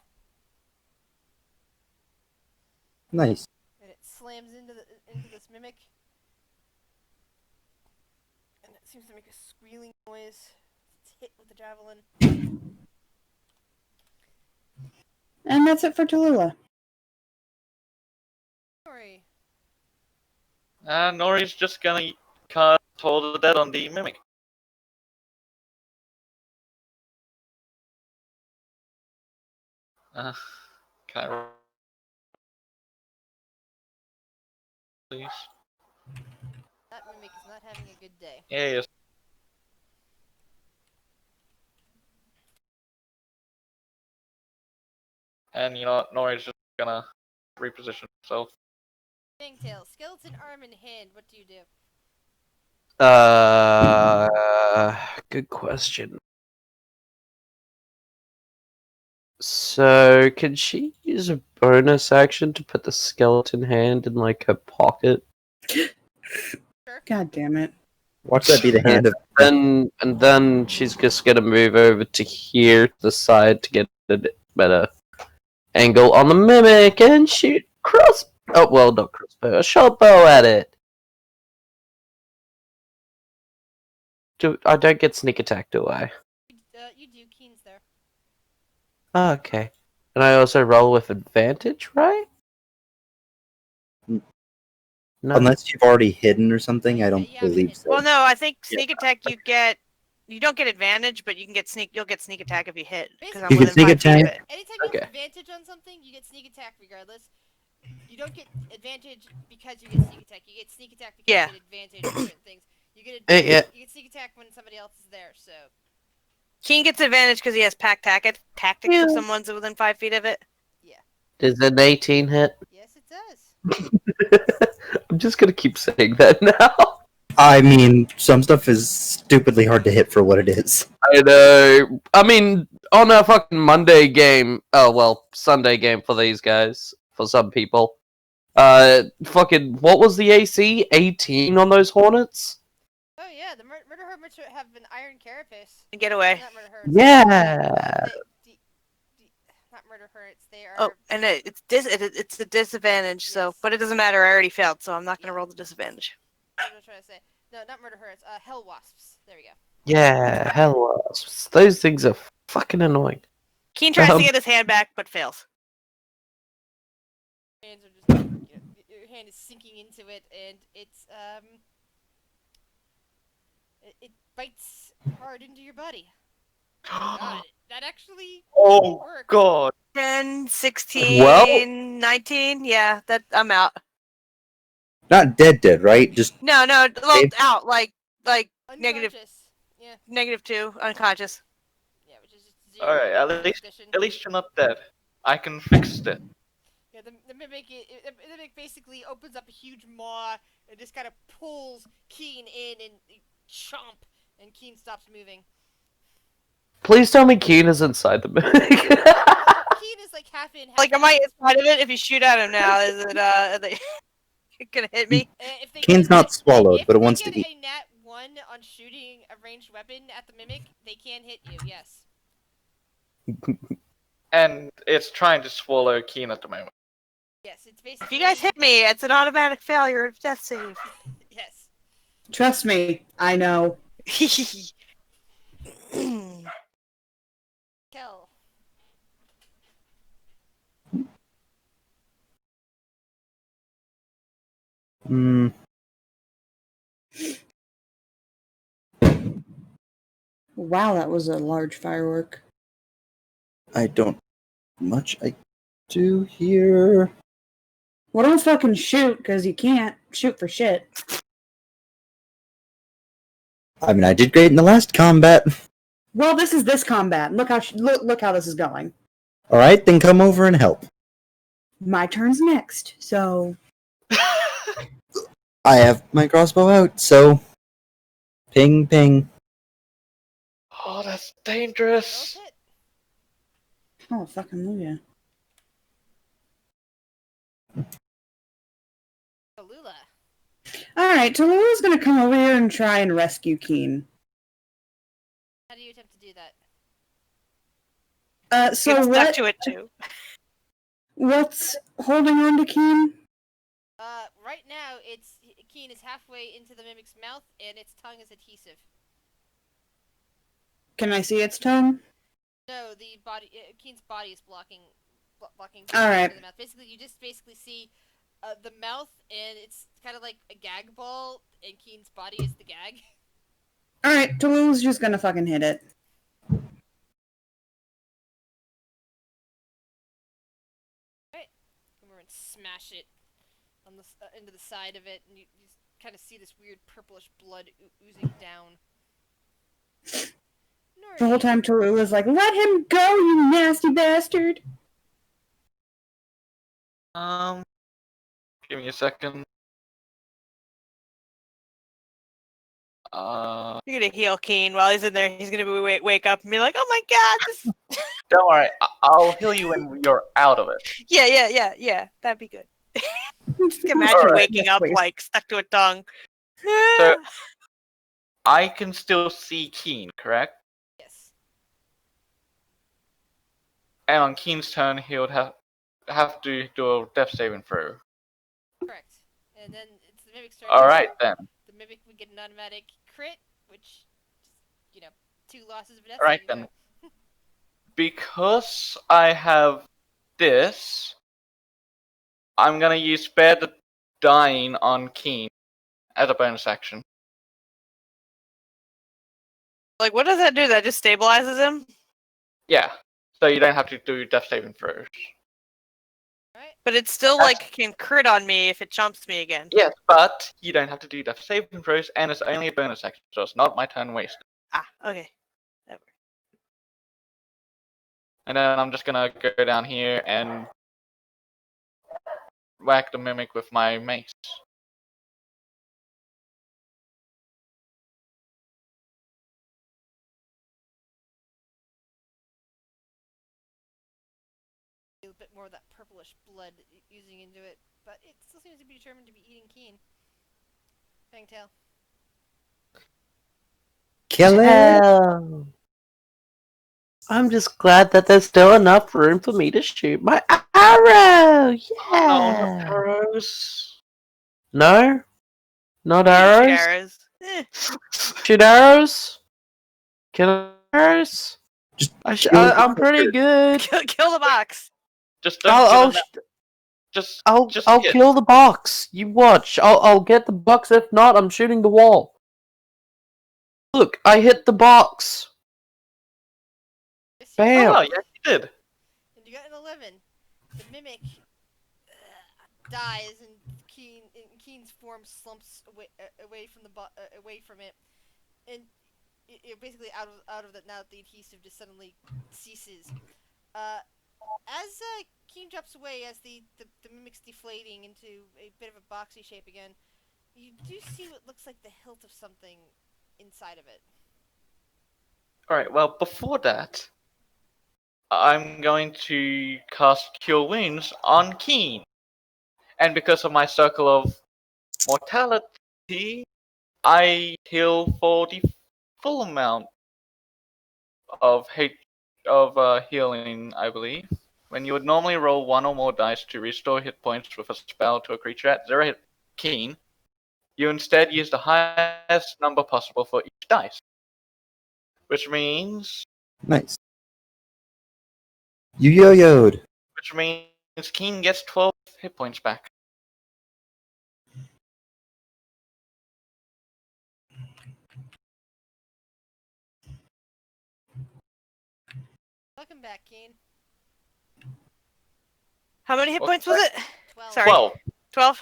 Nice. And it slams into this mimic. And it seems to make a squealing noise. It's hit with the javelin. And that's it for Tallulah. Sorry. Nori's just gonna cast Toll of the Dead on the mimic. Can I please? That mimic is not having a good day. Yes. And you know what? Nori's just gonna reposition himself. Fangtail, skeleton arm in hand, what do you do? Good question. So, can she use a bonus action to put the skeleton hand in her pocket? God damn it. Watch that be the hand of. And then she's just gonna move over to here to the side to get a better angle on the mimic and shoot not crossbow, a short bow at it. I don't get sneak attack, do I? You do. Keen's there. Oh, okay. And I also roll with advantage, right? No. Unless you've already hidden or something, I don't Yeah, you haven't believe hit. so. Well, no, I think sneak attack you get You don't get advantage, but you can get sneak. You'll get sneak attack if you hit. Because I'm You can within sneak 5 feet of attack. it. Anytime you Okay. have advantage on something, you get sneak attack regardless. You don't get advantage because you get sneak attack. You get sneak attack because Yeah. you get advantage on certain things. You get Yeah. you get sneak attack when somebody else is there. So Keen gets advantage because he has pack tactics Yeah. if someone's within 5 feet of it. Does an 18 hit? yes, it does. I'm just gonna keep saying that now. I mean, some stuff is stupidly hard to hit for what it is. I know. I mean, on a fucking Monday game. Oh well, Sunday game for these guys. For some people. Fucking. What was the AC? 18 on those Hornets. Oh yeah, the murder hermits have an iron carapace. Get away. Not murder hermits. Yeah. Not murder hermits. They are. Oh, and it's a disadvantage. So, Yes. but it doesn't matter. I already failed, so I'm not gonna roll the disadvantage. What was I trying to say? No, not murder hermits. Hell wasps. There we go. Yeah. Hell, those things are fucking annoying. Keen tries Um, to get his hand back, but fails. Hands are just your hand is sinking into it, and it's it bites hard into your body. God, that actually Oh works. god. 10, 16, Well- 19. Yeah, that I'm out. Not dead, right? Just No, well, Dave? out. Like negative Unconscious. Yeah, -2, unconscious. yeah, which is just 0 Alright, at least you're not dead. I can fix it. Yeah, the mimic the mimic basically opens up a huge maw and just kind of pulls Keen in and chomp, and Keen stops moving. Please tell me Keen is inside the mimic. Keen is like half in, half Like, am out. I inside of it? If you shoot at him now, is it are they gonna hit me? If they Kane's get- not swallowed, if but it they wants get to eat. a nat 1 on shooting a ranged weapon at the mimic, they can hit you. Yes. And it's trying to swallow Keen at the moment. Yes, it's basically. If you guys hit me, it's an automatic failure of death save. Yes. Trust me, I know. Kill. Hmm. Wow, that was a large firework. I don't much I do here. Well, don't fucking shoot, because you can't shoot for shit. I mean, I did great in the last combat. Well, this is this combat. Look how look how this is going. All right, then come over and help. My turn's next, so I have my crossbow out, so ping, ping. Oh, that's Don't dangerous. hit. oh fucking Luya. Tallulah. All right, Tallulah's gonna come over here and try and rescue Keen. How do you attempt to do that? So Get stuck what? to it too. What's holding on to Keen? Right now, Keen is halfway into the mimic's mouth, and its tongue is adhesive. Can I see its tongue? No, the body. Keen's body is blocking. Blocking. All right. The mouth. Basically, you just see the mouth, and it's kind of like a gag ball, and Keen's body is the gag. All right, Tallulah's just gonna fucking hit it. Come over and smash it on the into the side of it, and you kind of see this weird purplish blood oozing down. The whole time Tallulah's like, "Let him go, you nasty bastard!" Give me a second. You're gonna heal Keen while he's in there. He's gonna be wake up and be like, "Oh my god, this." Don't worry, I'll heal you when you're out of it. Yeah. That'd be good. Just imagine Alright. waking Yes, up please. like stuck to a tongue. So, I can still see Keen, correct? Yes. And on Keen's turn, he would have to do a death saving throw. Correct. And then it's the mimic's turn. Alright then. The mimic would get an automatic crit, which, 2 losses of a death. Alright saving then. throw. Because I have this, I'm gonna use Spare the Dying on Keen as a bonus action. Like, what does that do? That just stabilizes him? Yeah. So you don't have to do death saving throws. Right? But it still, like, can crit on me if it jumps me again. Yes, but you don't have to do death saving throws, and it's only a bonus action, so it's not my turn wasted. Ah, okay. And then I'm just gonna go down here and whack the mimic with my mace. A bit more of that purplish blood oozing into it, but it still seems to be determined to be eating Keen. Fangtail. Kill it. Hell. I'm just glad that there's still enough room for me to shoot my arrow. No, Yeah. not arrows. No, not You can arrows. shoot arrows. Eh. Shoot arrows. Kill arrows. Just I'm pretty good. Kill the box. Just don't I'll get in that. I'll Just I'll hit. kill the box. You watch. I'll get the box. If not, I'm shooting the wall. Look, I hit the box. Yes, you Bam. Oh, yes, you did. And you got an 11. The mimic dies, and Keen's form slumps away from away from it, and it basically out of that now. The adhesive just suddenly ceases. As Keen drops away, as the mimic's deflating into a bit of a boxy shape again, you do see what looks like the hilt of something inside of it. Alright, well, before that, I'm going to cast Cure Wounds on Keen. And because of my circle of mortality, I heal for the full amount of healing, I believe. When you would normally roll one or more dice to restore hit points with a spell to a creature at 0 hit Keen, you instead use the highest number possible for each dice. Which means Nice. You yo-yoed. Keen gets 12 hit points back. Welcome back, Keen. How many hit What's points was it? 12. Sorry. 12. 12?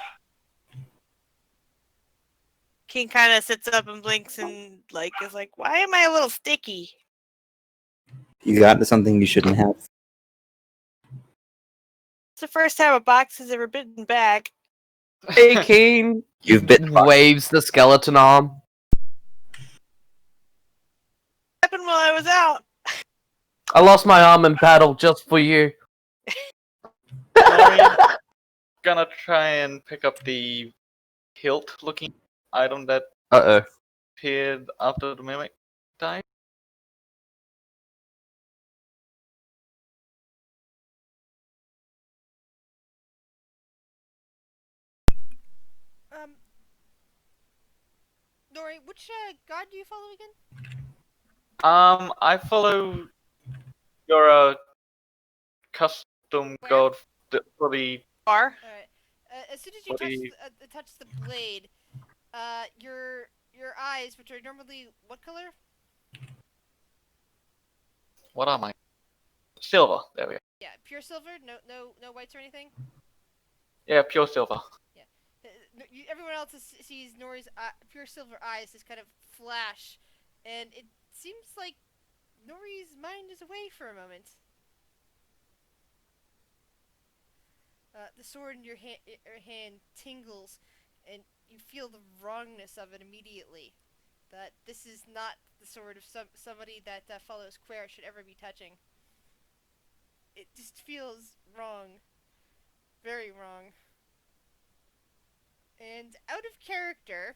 King kind of sits up and blinks and is like, why am I a little sticky? You got into something you shouldn't have. It's the first time a box has ever bitten back. Hey, Keen. You've bitten. Waves the skeleton arm. Happened while I was out. I lost my arm in battle just for you. Nori's gonna try and pick up the hilt looking item that Uh-oh. appeared after the mimic died. Nori, which god do you follow again? I follow your custom Where? god for the Bar. Alright. As soon as you What do you- touch the blade, your eyes, which are normally what color? what am I? Silver. There we go. Yeah, pure silver. No whites or anything. Yeah, pure silver. Everyone else sees Nori's pure silver eyes just kind of flash, and it seems like Nori's mind is away for a moment. The sword in your hand tingles, and you feel the wrongness of it immediately. That this is not the sword of somebody that follows Quare should ever be touching. It just feels wrong. Very wrong. And out of character,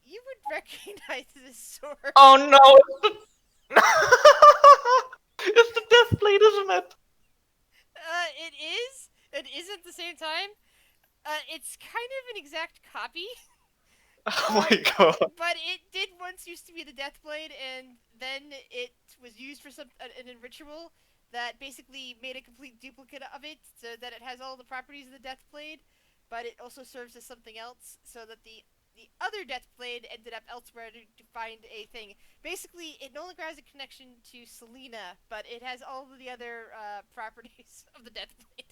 you would recognize this sword. Oh no! It's the death blade, isn't it? It is. It is at the same time. It's kind of an exact copy. Oh my god. But it did once used to be the death blade, and then it was used for in a ritual that basically made a complete duplicate of it, so that it has all the properties of the death blade, but it also serves as something else, so that the the other Death Blade ended up elsewhere to find a thing. Basically, it no longer has a connection to Selena, but it has all of the other properties of the Death Blade.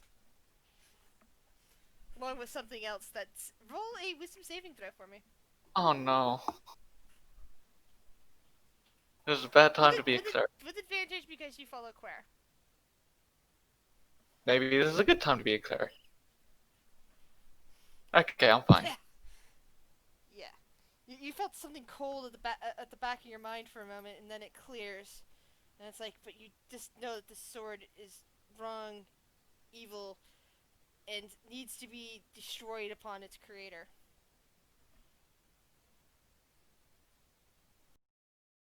Along with something else that's... Roll a wisdom saving throw for me. Oh no. This is a bad time to be a cleric. With advantage because you follow Quare. Maybe this is a good time to be a cleric. Okay, I'm fine. Yeah. You felt something cold at the back of your mind for a moment, and then it clears. And it's like, but you just know that this sword is wrong, evil, and needs to be destroyed upon its creator.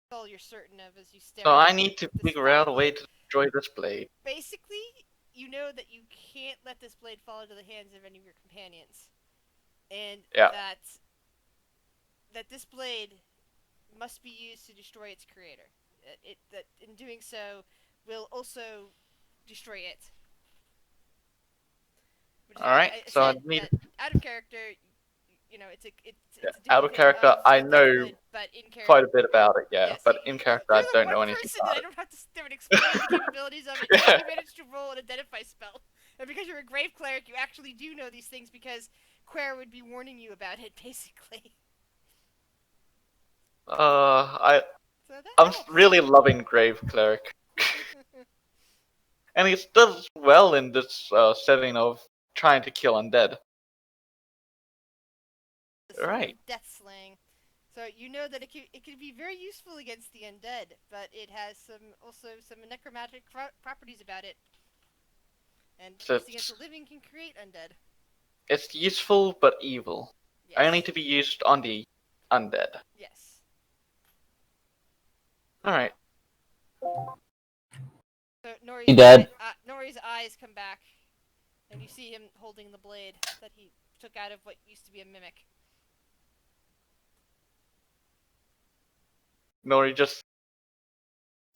That's all you're certain of as you stare. So at I need to this figure out a fire way blade. to destroy this blade. Basically, you know that you can't let this blade fall into the hands of any of your companions. And Yeah. that this blade must be used to destroy its creator. That in doing so will also destroy it. Alright, so I said need that out of character, you know, it's a out of duplicate character, of I the know Deathblade, but in character, quite a bit about it, yeah. yes, But in character, I you're don't the know one anything person about that I it. don't have to sit there and explain the capabilities of it. You managed to roll an identify spell, and because you're a grave cleric, you actually do know these things because Quare would be warning you about it, basically. So that I'm helps. really loving Grave Cleric. And it does well in this setting of trying to kill undead. The sword Right. of death slaying. So you know that it could be very useful against the undead, but it has also some necromantic properties about it. And So using against the living can create undead. It's useful but evil. Yes. Only to be used on the undead. Yes. Alright. So He dead. Nori's eyes come back, and you see him holding the blade that he took out of what used to be a mimic. Nori just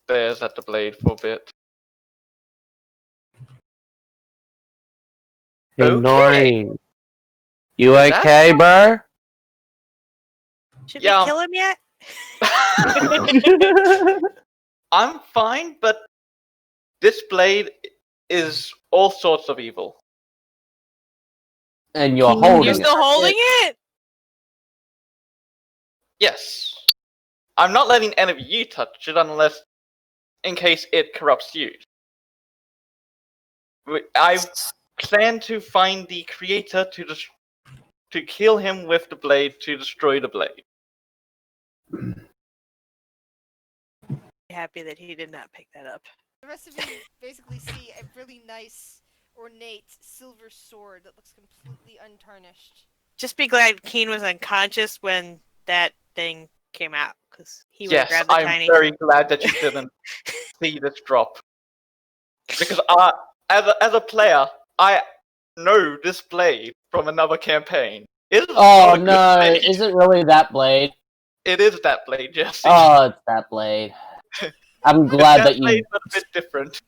stares at the blade for a bit. Hey, Okay. Nori. You Is that- okay, bro? Should Yeah. we kill him yet? I'm fine, but this blade is all sorts of evil. And you're Can you- holding You're it. still holding it? Yes. I'm not letting any of you touch it unless, in case it corrupts you. I plan to find the creator to kill him with the blade to destroy the blade. Happy that he did not pick that up. The rest of you basically see a really nice, ornate silver sword that looks completely untarnished. Just be glad Keen was unconscious when that thing came out, because he would have Yes, grabbed the I'm tiny. very glad that you didn't see this drop. Because as a player, I know this blade from another campaign. It is Oh not a good no, blade. is it really that blade? It is that blade, Jesse. Oh, it's that blade. I'm glad that blade, you. but a bit different.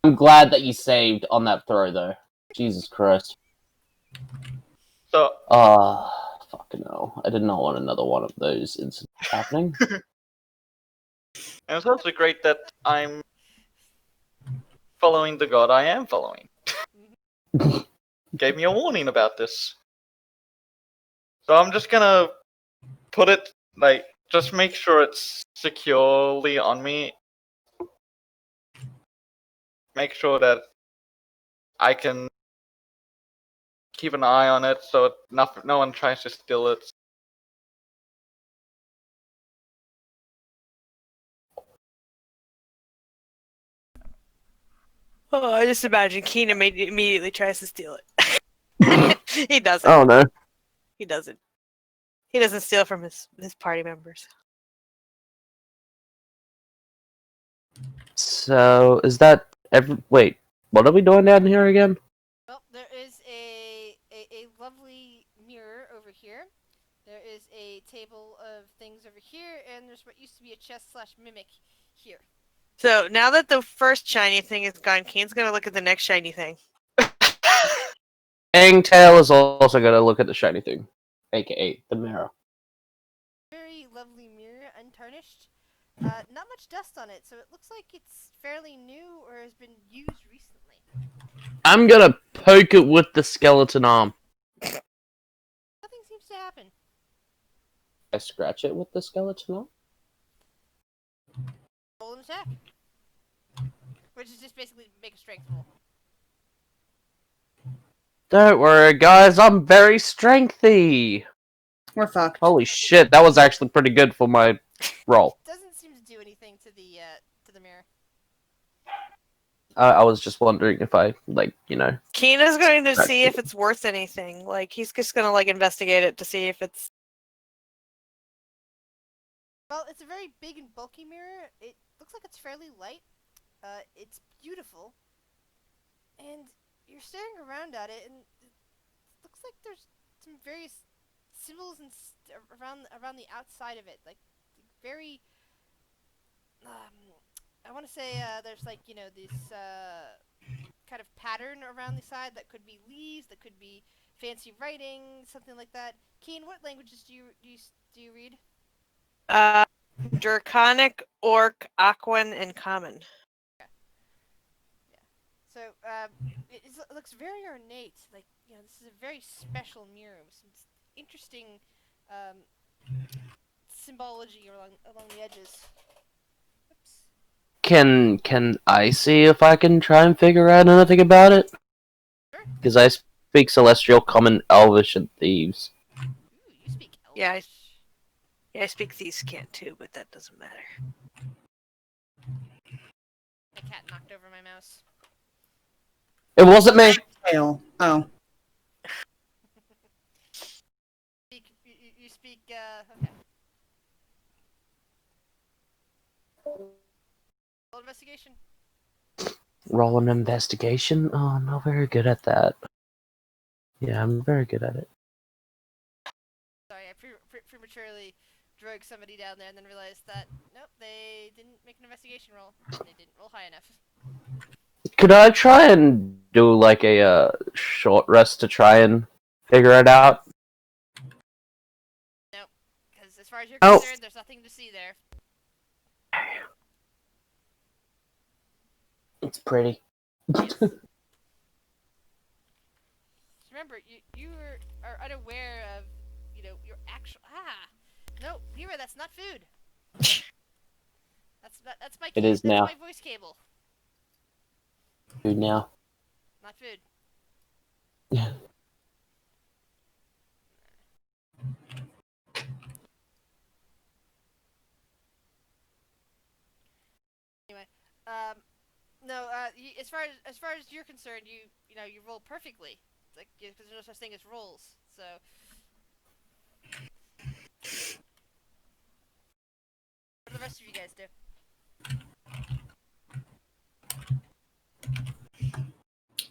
I'm glad that you saved on that throw, though. Jesus Christ. So Oh, fucking hell. I did not want another one of those incidents happening. and it's also great that I'm following the god I am following. Gave me a warning about this. So I'm just gonna put it, just make sure it's securely on me. Make sure that I can keep an eye on it so no one tries to steal it. Oh, I just imagine Keen immediately tries to steal it. He doesn't. Oh no. He doesn't. He doesn't steal from his party members. So, is that wait, what are we doing down here again? Well, there is a lovely mirror over here. There is a table of things over here, and there's what used to be a chest/mimic here. So now that the first shiny thing is gone, Keen's gonna look at the next shiny thing. Angtail is also going to look at the shiny thing. aka the mirror. Very lovely mirror, untarnished. Not much dust on it, so it looks like it's fairly new or has been used recently. I'm gonna poke it with the skeleton arm. Nothing seems to happen. I scratch it with the skeleton arm. Roll an attack. Which is just basically make a strength roll. Don't worry, guys. I'm very strengthy. We're fucked. Holy shit, that was actually pretty good for my roll. Doesn't seem to do anything to the mirror. I was just wondering if I, like, you know. Keena's going to Right. see if it's worth anything. Like, he's just gonna, like, investigate it to see if it's... Well, it's a very big and bulky mirror. It looks like it's fairly light. It's beautiful. And you're staring around at it, and it looks like there's some various symbols and around the outside of it, like very. I want to say there's like this kind of pattern around the side that could be leaves, that could be fancy writing, something like that. Keen, what languages do you read? Draconic, Orc, Aquan, and Common. So it looks very ornate. Like this is a very special mirror with some interesting symbology along the edges. Oops. Can I see if I can try and figure out anything about it? Sure. Because I speak Celestial, Common, Elvish, and Thieves. Ooh, you speak Elvish. Yeah, I speak Thieves Cant too, but that doesn't matter. My cat knocked over my mouse. It wasn't me! Tail. Oh. You speak, okay. Roll investigation. Roll an investigation? Oh, I'm not very good at that. Yeah, I'm very good at it. Sorry, I prematurely drug somebody down there and then realized that, nope, they didn't make an investigation roll. They didn't roll high enough. Could I try and do like a short rest to try and figure it out? Nope, because as far as you're Oh. concerned, there's nothing to see there. It's pretty. Remember, you are unaware of, your actual no, Mira, that's not food. That's my It is that's now. my voice cable, Dude, now. not food. Yeah. Anyway, no, as far as you're concerned, you roll perfectly. It's like because there's no such thing as rolls. So. What do the rest of you guys do?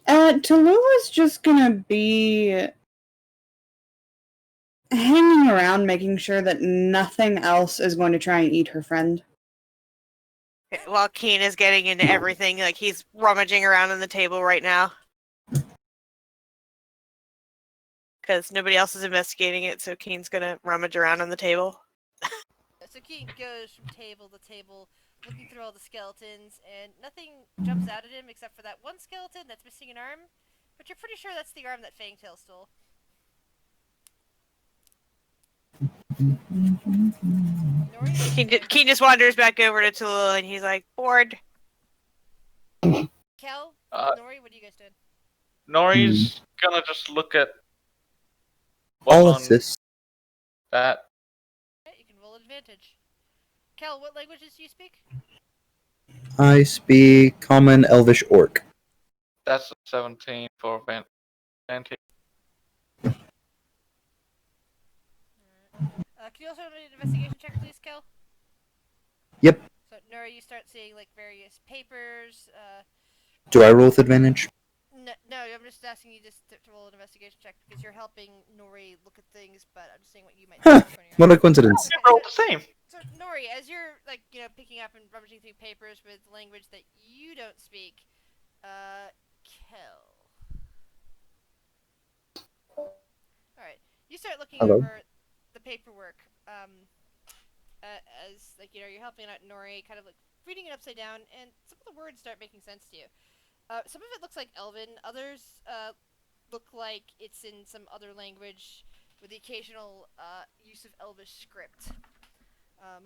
Tallulah's just gonna be hanging around, making sure that nothing else is going to try and eat her friend. While Keen is getting into everything, like he's rummaging around on the table right now. Because nobody else is investigating it, so Keen's gonna rummage around on the table. So Keen goes from table to table, looking through all the skeletons, and nothing jumps out at him except for that one skeleton that's missing an arm. But you're pretty sure that's the arm that Fangtail stole. Keen just wanders back over to Tallulah and he's like, bored. Kel, Uh, Nori, what are you guys doing? Nori's gonna just look at what's I'll on assist. that. Okay, you can roll advantage. Kel, what languages do you speak? I speak Common, Elvish, Orc. That's a 17 for Vantage. Can you also make an investigation check, please, Kel? Yep. So, Nori, you start seeing, like, various papers, Do I roll with advantage? No, I'm just asking you just to roll an investigation check because you're helping Nori look at things, but I'm just saying what you might Huh. see. What a coincidence. We rolled the same. So, Nori, as you're, like, picking up and rummaging through papers with language that you don't speak, Kel. Alright. You start looking Hello? over the paperwork. As like you're helping out Nori, kind of like reading it upside down, and some of the words start making sense to you. Some of it looks like Elven. Others look like it's in some other language, with the occasional use of Elvish script,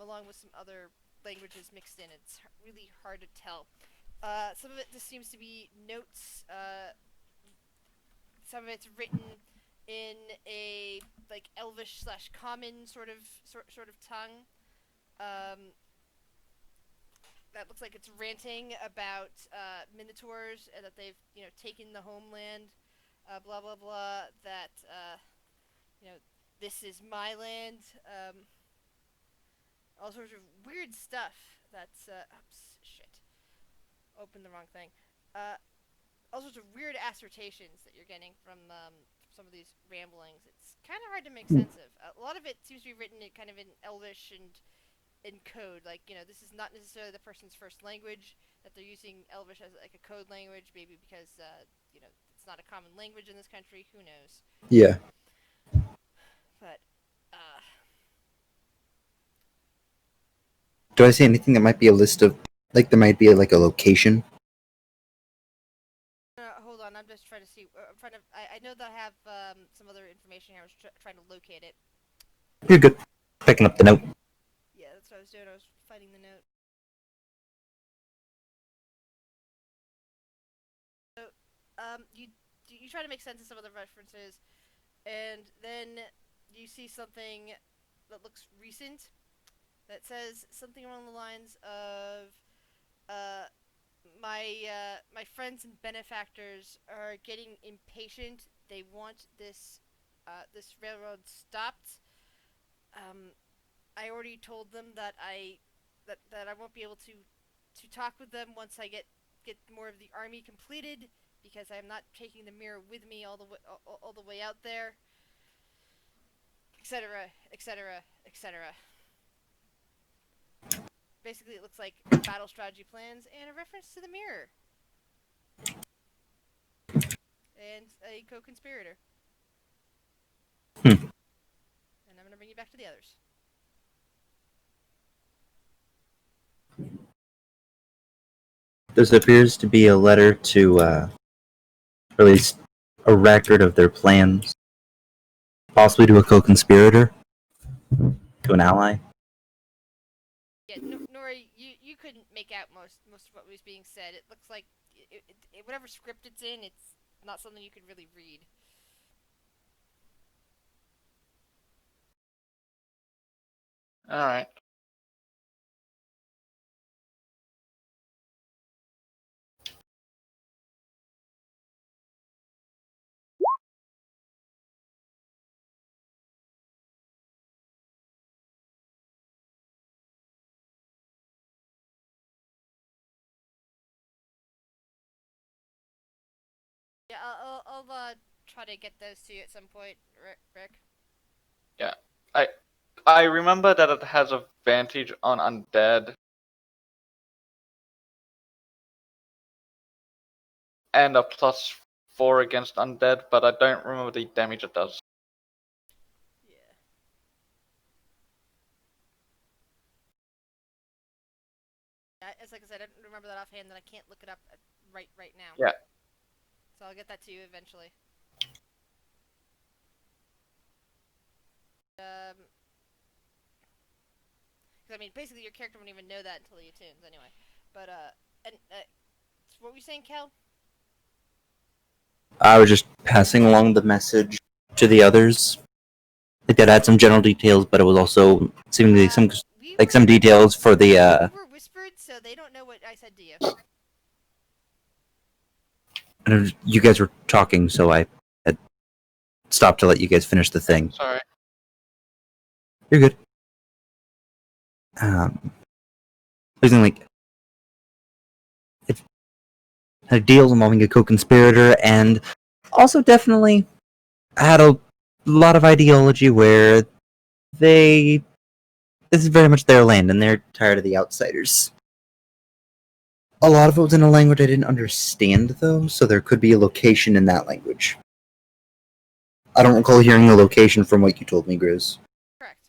along with some other languages mixed in. It's really hard to tell. Some of it just seems to be notes. Some of it's written in a like Elvish / common sort of tongue. That looks like it's ranting about minotaurs and that they've taken the homeland. Blah blah blah. That this is my land. All sorts of weird stuff. That's oops, shit. Opened the wrong thing. All sorts of weird assertions that you're getting from some of these ramblings. It's kind of hard to make sense of. A lot of it seems to be written in kind of in Elvish and in code. Like, this is not necessarily the person's first language, that they're using Elvish as like a code language, maybe because, it's not a common language in this country. Who knows? Yeah. But, Do I see anything that might be a list of, like, there might be like a location? hold on, I'm just trying to see. I'm trying to. I know that I have some other information here. I was trying to locate it. You're good. Picking up the note. Yeah, that's what I was doing. I was finding the note. So, you try to make sense of some of the references, and then you see something that looks recent. That says something along the lines of, my friends and benefactors are getting impatient. They want this railroad stopped. I already told them that I won't be able to talk with them once I get more of the army completed, because I'm not taking the mirror with me all the way out there, etc., etc., etc. Basically, it looks like battle strategy plans and a reference to the mirror. And a co-conspirator. And I'm going to bring you back to the others. This appears to be a letter to release a record of their plans. Possibly to a co-conspirator? To an ally? Yeah, Nori, you couldn't make out most of what was being said. It looks like whatever script it's in, it's not something you could really read. Alright. Yeah, I'll try to get those to you at some point, Rick. Yeah. I remember that it has advantage on undead. And a +4 against undead, but I don't remember the damage it does. Yeah. It's like I said, I don't remember that offhand, and I can't look it up right now. Yeah. So I'll get that to you eventually. Because I mean, basically, your character won't even know that until he attunes, anyway. But so what were you saying, Kel? I was just passing along the message to the others. Like that had some general details, but it was also seemingly some details for the We were whispered, so they don't know what I said to you. and you guys were talking, so I had stopped to let you guys finish the thing. Sorry. You're good. Something like it had deals involving a co-conspirator, and also definitely had a lot of ideology where this is very much their land, and they're tired of the outsiders. A lot of it was in a language I didn't understand, though, so there could be a location in that language. I don't recall hearing the location from what you told me, Grizz. Correct.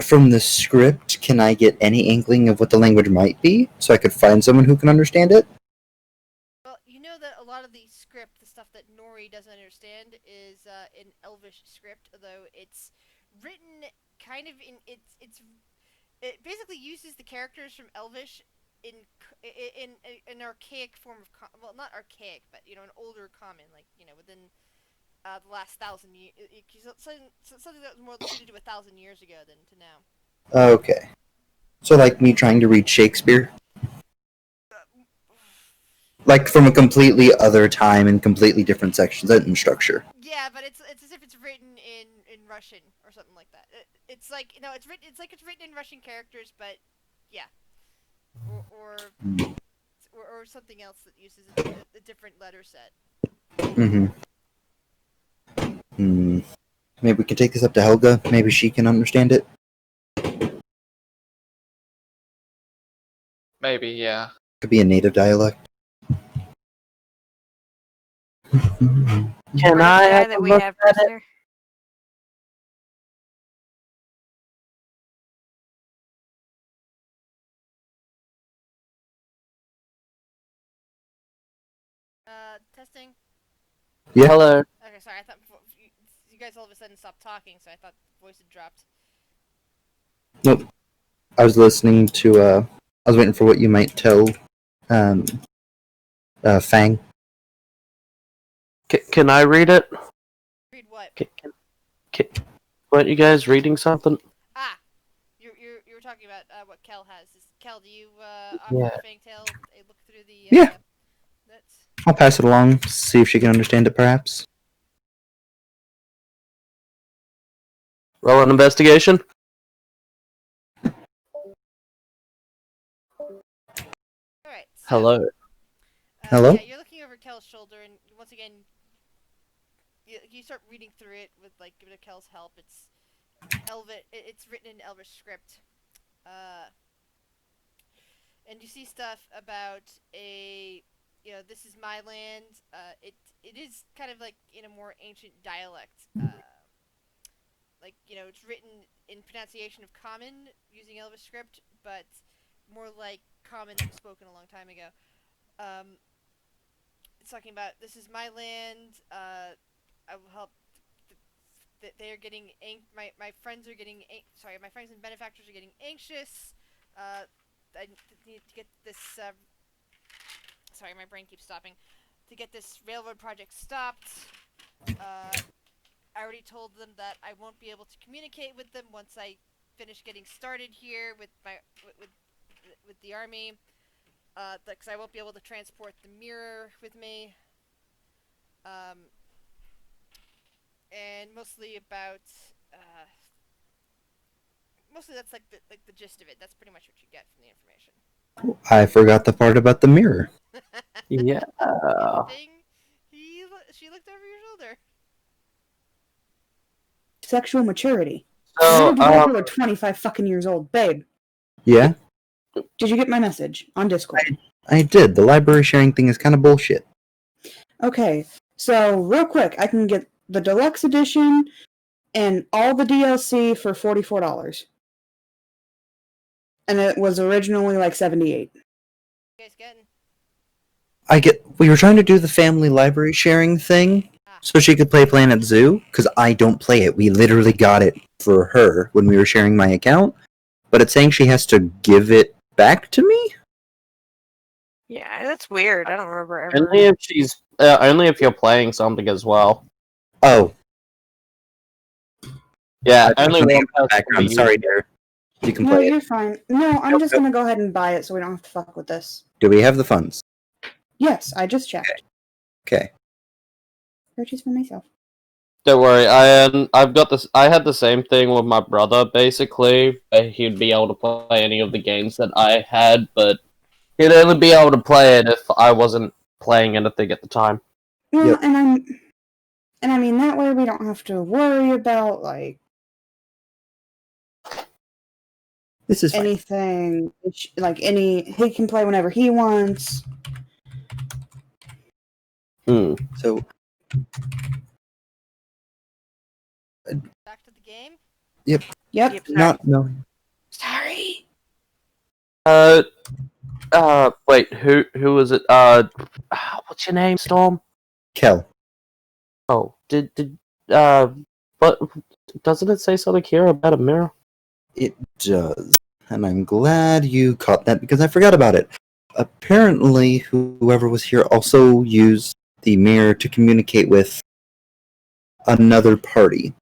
From the script, can I get any inkling of what the language might be, so I could find someone who can understand it? Well, you know that a lot of the script, the stuff that Nori doesn't understand, is in Elvish script, although it's written kind of it basically uses the characters from Elvish in an archaic form of well, not archaic, but an older common, like within the last 1,000 years, something that was more suited to 1,000 years ago than to now. Okay. So, like me trying to read Shakespeare? Like from a completely other time and completely different sections and structure. Yeah, but it's as if it's written in Russian or something like that. It's like it's written. It's like it's written in Russian characters, but yeah, or something else that uses a different letter set. Maybe we can take this up to Helga. Maybe she can understand it. Maybe, yeah. Could be a native dialect. Can Where's the I guy have that a we look have at it? prisoner? Testing. Yeah. Hello. Okay, sorry. I thought you guys all of a sudden stopped talking, so I thought the voice had dropped. Nope. I was listening to, I was waiting for what you might tell, Fang. Can I read it? Read what? Weren't you guys reading something? Ah, you were talking about what Kel has. Kel, do you offer Yeah. Fangtail a look through the? Yeah. That's... I'll pass it along, see if she can understand it, perhaps. Roll an investigation. All right. So, Hello. Hello? Yeah, you're looking over Kel's shoulder, and once again, you start reading through it with giving Kel's help. It's It's written in Elvish script. And you see stuff about this is my land. It is kind of like in a more ancient dialect. It's written in pronunciation of Common using Elvish script, but more like Common that was spoken a long time ago. It's talking about this is my land. I will help. They are getting my friends are getting sorry. My friends and benefactors are getting anxious. I need to get this. Sorry, my brain keeps stopping. To get this railroad project stopped. I already told them that I won't be able to communicate with them once I finish getting started here with the army. Because I won't be able to transport the mirror with me. And mostly about. Mostly that's like the gist of it. That's pretty much what you get from the information. I forgot the part about the mirror. Yeah. She looked over your shoulder. Sexual maturity. So, You are 25 fucking years old, babe. Yeah? Did you get my message on Discord? I did. The library sharing thing is kind of bullshit. Okay, so real quick, I can get the deluxe edition and all the DLC for $44. And it was originally like $78. You guys getting? We were trying to do the family library sharing thing so she could play Planet Zoo, because I don't play it. We literally got it for her when we were sharing my account, but it's saying she has to give it back to me? Yeah, that's weird. I don't remember ever. only if you're playing something as well. Oh. Yeah, I only put one something in the person background. can Sorry, use it. dear. You can No, play it. you're fine. No, I'm just gonna go ahead and buy it so we don't have to fuck with this. Do we have the funds? Yes, I just checked. Okay. Purchase for myself. Don't worry, I've got this. I had the same thing with my brother. Basically, he'd be able to play any of the games that I had, but he'd only be able to play it if I wasn't playing anything at the time. Well, Yep. and I mean that way we don't have to worry about This is fine. anything. He can play whenever he wants. Hmm. So Back to the game. Yep. Yep. not no Sorry. Wait, who was it? What's your name, Storm? Kel. Oh, but doesn't it say something here about a mirror? It does, and I'm glad you caught that because I forgot about it. Apparently, whoever was here also used the mirror to communicate with another party,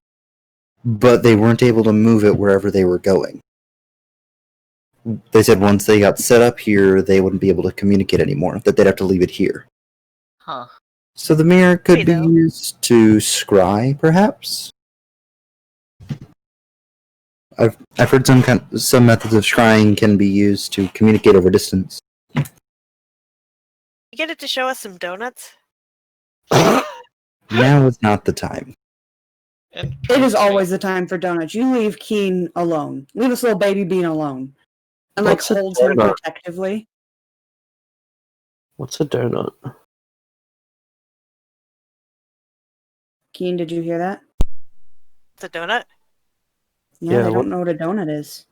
but they weren't able to move it wherever they were going. They said once they got set up here, they wouldn't be able to communicate anymore, that they'd have to leave it here. Huh. So the mirror could Hey, be though. used to scry, perhaps? I've heard some methods of scrying can be used to communicate over distance. You get it to show us some donuts? Now is not the time. It is always the time for donuts. You leave Keen alone. Leave this little baby bean alone. And What's a holds him donut? protectively. What's a donut? Keen, did you hear that? It's a donut? Yeah, Yeah, they what- don't know what a donut is.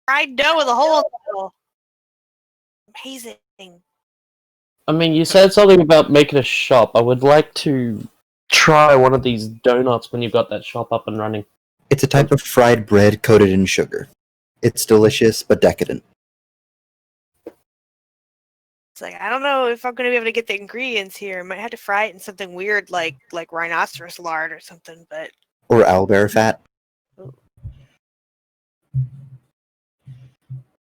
Fried dough with a hole in the middle. Amazing. I mean, you said something about making a shop. I would like to try one of these donuts when you've got that shop up and running. It's a type of fried bread coated in sugar. It's delicious but decadent. It's like, I don't know if I'm going to be able to get the ingredients here. I might have to fry it in something weird like rhinoceros lard or something, but... Or owlbear fat.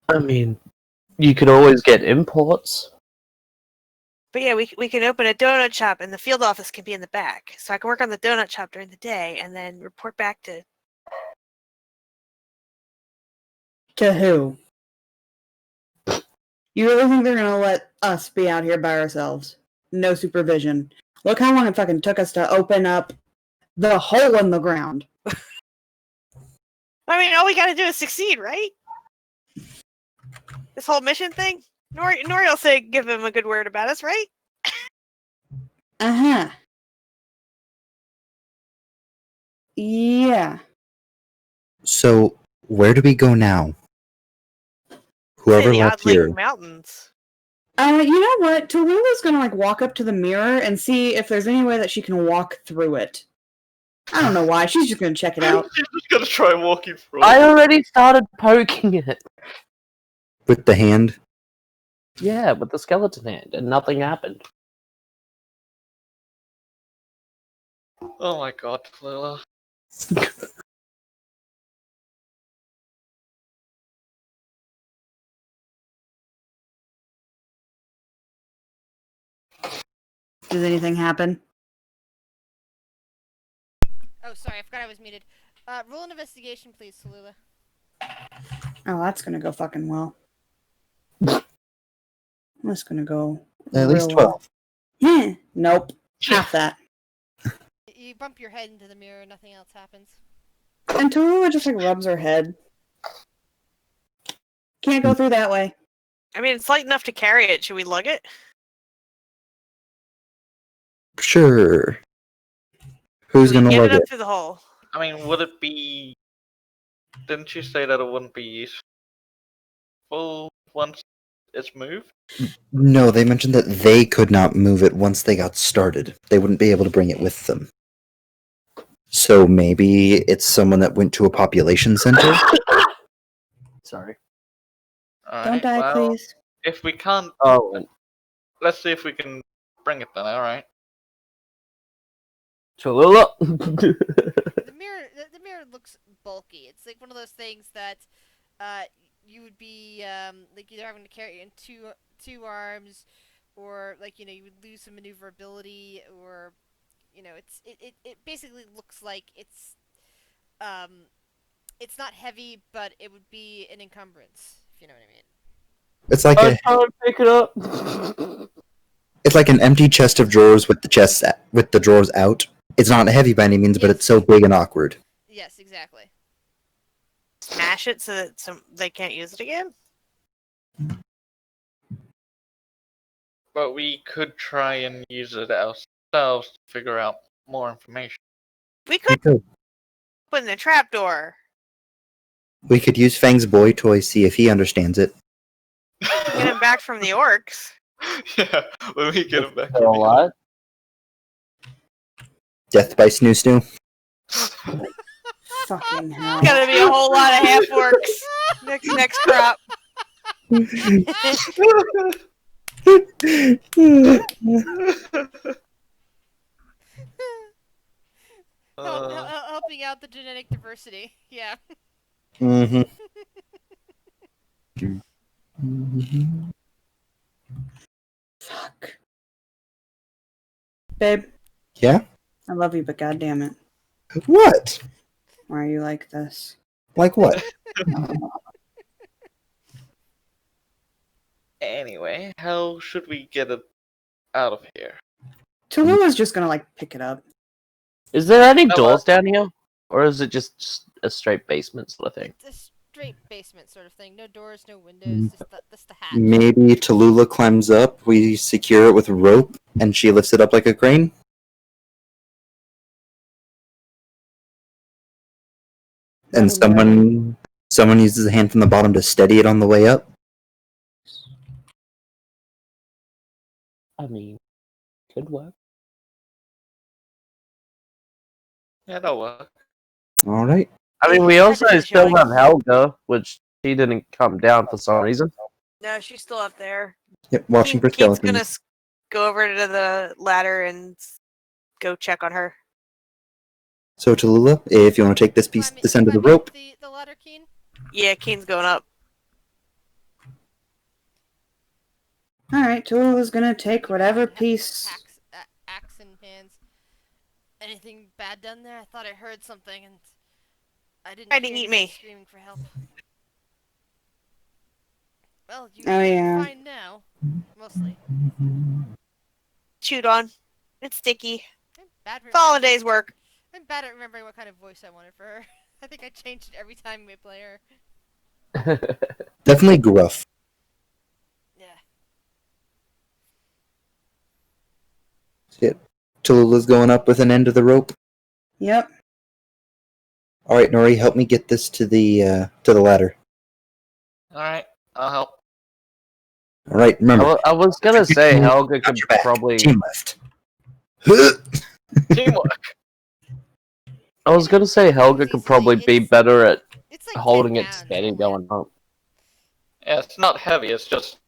I mean, you could always get imports. But yeah, we can open a donut shop and the field office can be in the back. So I can work on the donut shop during the day and then report back to... To who? You really think they're gonna let us be out here by ourselves? No supervision. Look how long it fucking took us to open up the hole in the ground. I mean, all we gotta do is succeed, right? This whole mission thing? Nori will say give him a good word about us, right? Uh-huh. Yeah. So, where do we go now? Say Whoever the left Odd Lake here. Mountains. You know what? Tallulah's gonna walk up to the mirror and see if there's any way that she can walk through it. I don't know why. She's just gonna check it out. She's just gonna try walking through. I already started poking it. With the hand. Yeah, with the skeleton hand, and nothing happened. Oh my god, Lila. Does anything happen? Oh, sorry, I forgot I was muted. Roll an investigation, please, Tallulah. Oh, that's gonna go fucking well. That's gonna go At least real well. 12. Nope. Half that. You bump your head into the mirror, nothing else happens. And Tallulah just rubs her head. Can't go through that way. I mean, it's light enough to carry it. Should we lug it? Sure. Who's Can we gonna get lug it up it? through the hole? I mean, would it be... Didn't you say that it wouldn't be useful once it's moved? No, they mentioned that they could not move it once they got started. They wouldn't be able to bring it with them. So maybe it's someone that went to a population center? Sorry. Alright, Don't die, well, please. if we can't... Oh, and Let's see if we can bring it then, alright? Cholula. The mirror looks bulky. It's like one of those things that you would be like either having to carry it in two arms, or like you would lose some maneuverability, or it basically looks like it's not heavy, but it would be an encumbrance, if you know what I mean. It's like I can't pick it up. it's like an empty chest of drawers with the drawers out. It's not heavy by any means, but Yes. it's so big and awkward. Yes, exactly. Smash it so that they can't use it again? But we could try and use it ourselves to figure out more information. We could open the trapdoor. We could use Fang's boy toy, see if he understands it. Get him back from the orcs. Yeah, when we get him back. So what? Death by Snoo Snoo. Fucking hell. Gonna be a whole lot of half orcs next crop. Helping out the genetic diversity. Yeah. Mm-hmm. Fuck. Babe, Yeah? I love you, but goddamn it. What? Why are you like this? Like what? Anyway, how should we get it out of here? Tallulah's just gonna, like, pick it up. Is there any No, doors down here? Or is it just a straight basement sort of thing? It's a straight basement sort of thing. No doors, no windows. Just the hatch. Maybe Tallulah climbs up, we secure it with rope, and she lifts it up like a crane? And someone uses a hand from the bottom to steady it on the way up? I mean, could work. Yeah, that'll work. Alright. I mean, we also Prejudice still showing. have Helga, which she didn't come down for some reason. No, she's still up there. Yep, watching for Keith's skeletons. gonna go over to the ladder and go check on her. So Tallulah, if you want to take this this end of the Climb rope, the ladder, Keen. Yeah, Keen's going up. Alright, Tallulah's gonna take whatever piece. Axe in hands. Anything bad done there? I thought I heard something and I didn't Tried to hear eat anybody me. screaming for help. Well, Oh, yeah. you're fine now. Mostly. Chewed on. It's sticky. I'm bad It's all a day's work. I'm bad at remembering what kind of voice I wanted for her. I think I changed it every time we play her. definitely gruff. Yeah. Shit. Tallulah's going up with an end of the rope. Yep. Alright, Nori, help me get this to the ladder. Alright, I'll help. Alright, remember. I was gonna say Helga Got could your back. probably. Team left. Teamwork! I was gonna say Helga could probably be better at It's like holding 10 it pounds, steady isn't it? going up. Yeah, it's not heavy, it's just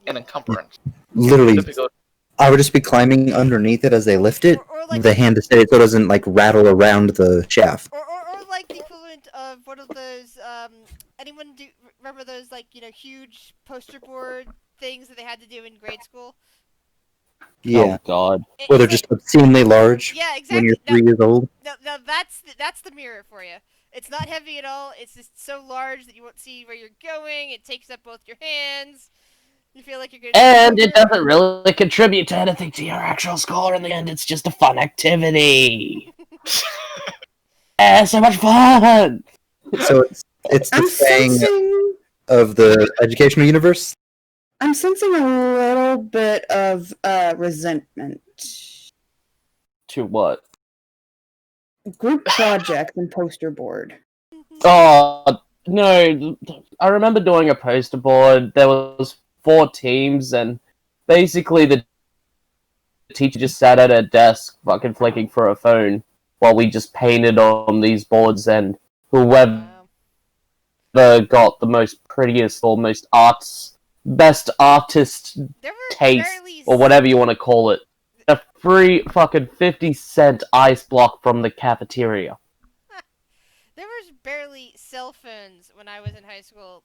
an encumbrance. Literally, Difficult. I would just be climbing underneath it as they lift it. Or like The hand to steady it so it doesn't like rattle around the shaft. Or like the equivalent of one of those, anyone remember those, like, huge poster board things that they had to do in grade school? Yeah. Oh god. Where they're It's just obscenely large yeah, when exactly. you're 3 years old. No, that's the mirror for you. It's not heavy at all. It's just so large that you won't see where you're going. It takes up both your hands. You feel like you're gonna. And it doesn't really contribute to anything to your actual score in the end. It's just a fun activity. So much fun. So it's the I'm thing sensing. of the educational universe. I'm sensing a little bit of resentment. To what? Group project and poster board. Oh no! I remember doing a poster board. There was 4 teams, and basically the teacher just sat at her desk, fucking flicking for a phone, while we just painted on these boards. And whoever got the most prettiest or most best artist There were taste, barely or whatever you want to call it, a free fucking 50-cent ice block from the cafeteria. There was barely cell phones when I was in high school.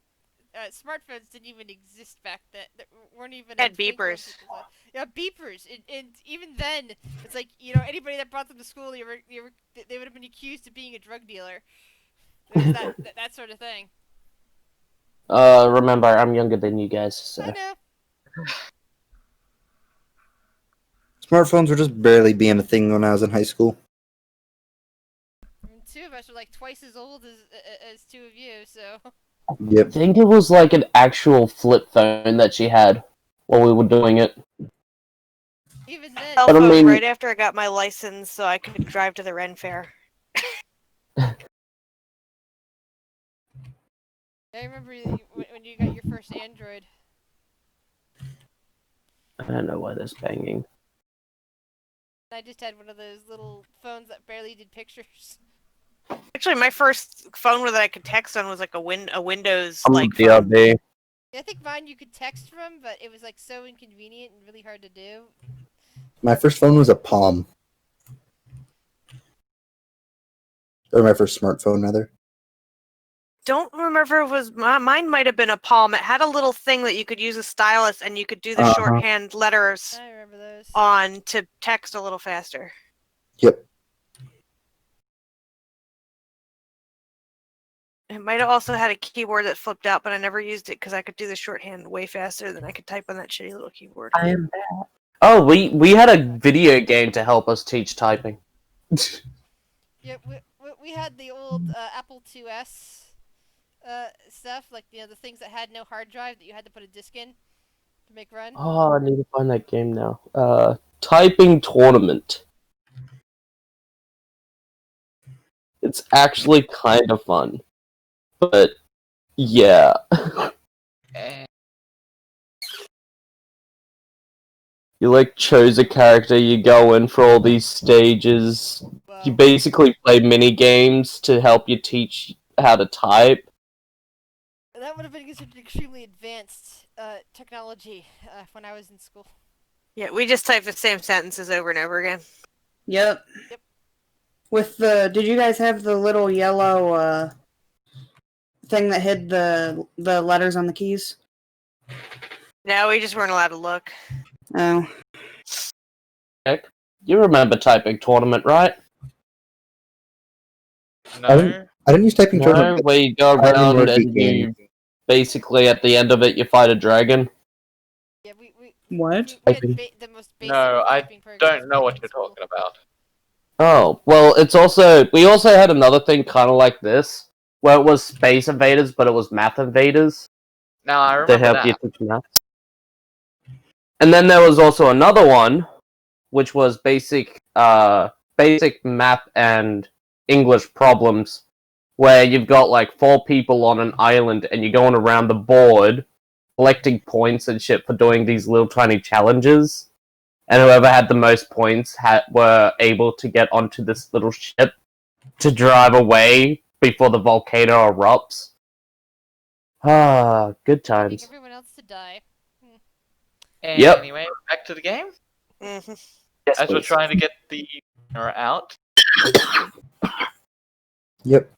Smartphones didn't even exist back then. There weren't even. Had a twinkle in beepers. people's eyes. Yeah, beepers. And even then, it's like anybody that brought them to school, they would have been accused of being a drug dealer. It was that sort of thing. Remember, I'm younger than you guys, so. I know. Smartphones were just barely being a thing when I was in high school. And 2 of us are like twice as old as 2 of you, so. I Yep. think it was like an actual flip phone that she had. while we were doing it. Even then, Cell But I phone mean- right after I got my license, so I could drive to the Ren Fair. I remember when you got your first Android. I don't know why there's banging. I just had one of those little phones that barely did pictures. Actually, my first phone that I could text on was like a Windows I'm like phone. BRB. I think mine you could text from, but it was like so inconvenient and really hard to do. My first phone was a Palm. Or my first smartphone, rather. Don't remember if it was mine. Might have been a Palm. It had a little thing that you could use a stylus, and you could do the Uh-huh. shorthand letters I remember those. on to text a little faster. Yep. It might have also had a keyboard that flipped out, but I never used it because I could do the shorthand way faster than I could type on that shitty little keyboard. I am back. Oh, we had a video game to help us teach typing. Yeah, we had the old Apple IIs stuff, like the things that had no hard drive that you had to put a disc in to make run. Oh, I need to find that game now. Typing tournament. It's actually kind of fun. But, yeah. You, like, chose a character, you go in for all these stages. Wow. You basically play mini games to help you teach how to type. That would have been considered extremely advanced technology when I was in school. Yeah, we just type the same sentences over and over again. Yep. Yep. With the, did you guys have the little yellow thing that hid the letters on the keys? No, we just weren't allowed to look. Oh. You remember typing tournament, right? No. I didn't use typing No, tournament. where you go I remember around it and being- you basically at the end of it you fight a dragon. Yeah, we What? had the most basic No, I typing programs don't know back what in you're school. talking about. Oh, well, we also had another thing kind of like this, where it was Space Invaders, but it was Math Invaders Now I to remember help that. you teach math. And then there was also another one, which was basic math and English problems, where you've got like 4 people on an island and you're going around the board collecting points and shit for doing these little tiny challenges. And whoever had the most points were able to get onto this little ship to drive away before the volcano erupts. Ah, good Make times. everyone else to die. Yep. Anyway, back to the game. hmm Yes, As we're please. trying to get the winner out. Yep.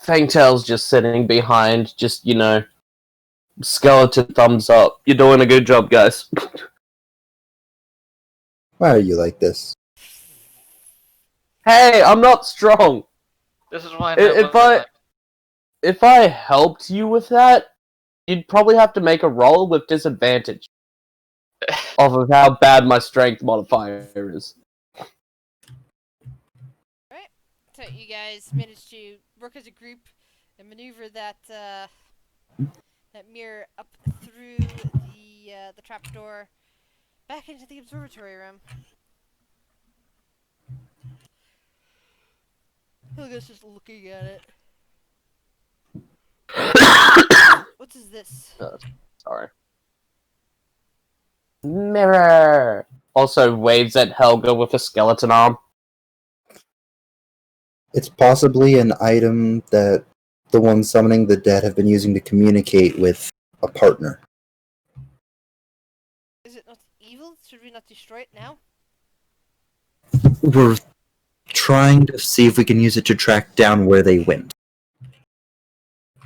Fangtail's just sitting behind, just, skeleton thumbs up. You're doing a good job, guys. Why are you like this? Hey, I'm not strong. This is why If I helped you with that, you'd probably have to make a roll with disadvantage off of how bad my strength modifier is. So you guys managed to work as a group and maneuver that mirror up through the trapdoor back into the observatory room. Helga's just looking at it. What is this? Sorry. Mirror! Also waves at Helga with a skeleton arm. It's possibly an item that the ones summoning the dead have been using to communicate with a partner. Is it not evil? Should we not destroy it now? We're trying to see if we can use it to track down where they went.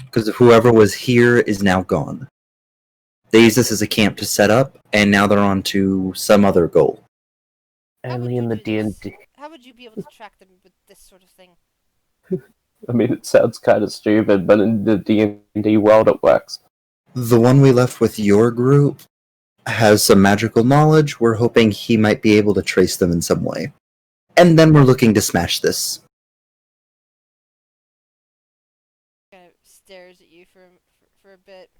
Because whoever was here is now gone. They used this as a camp to set up, and now they're on to some other goal. How would Only you in the do this? D&D. How would you be able to track them with this sort of thing? I mean, it sounds kind of stupid, but in the D&D world it works. The one we left with your group has some magical knowledge. We're hoping he might be able to trace them in some way. And then we're looking to smash this. Kind of stares at you for a bit.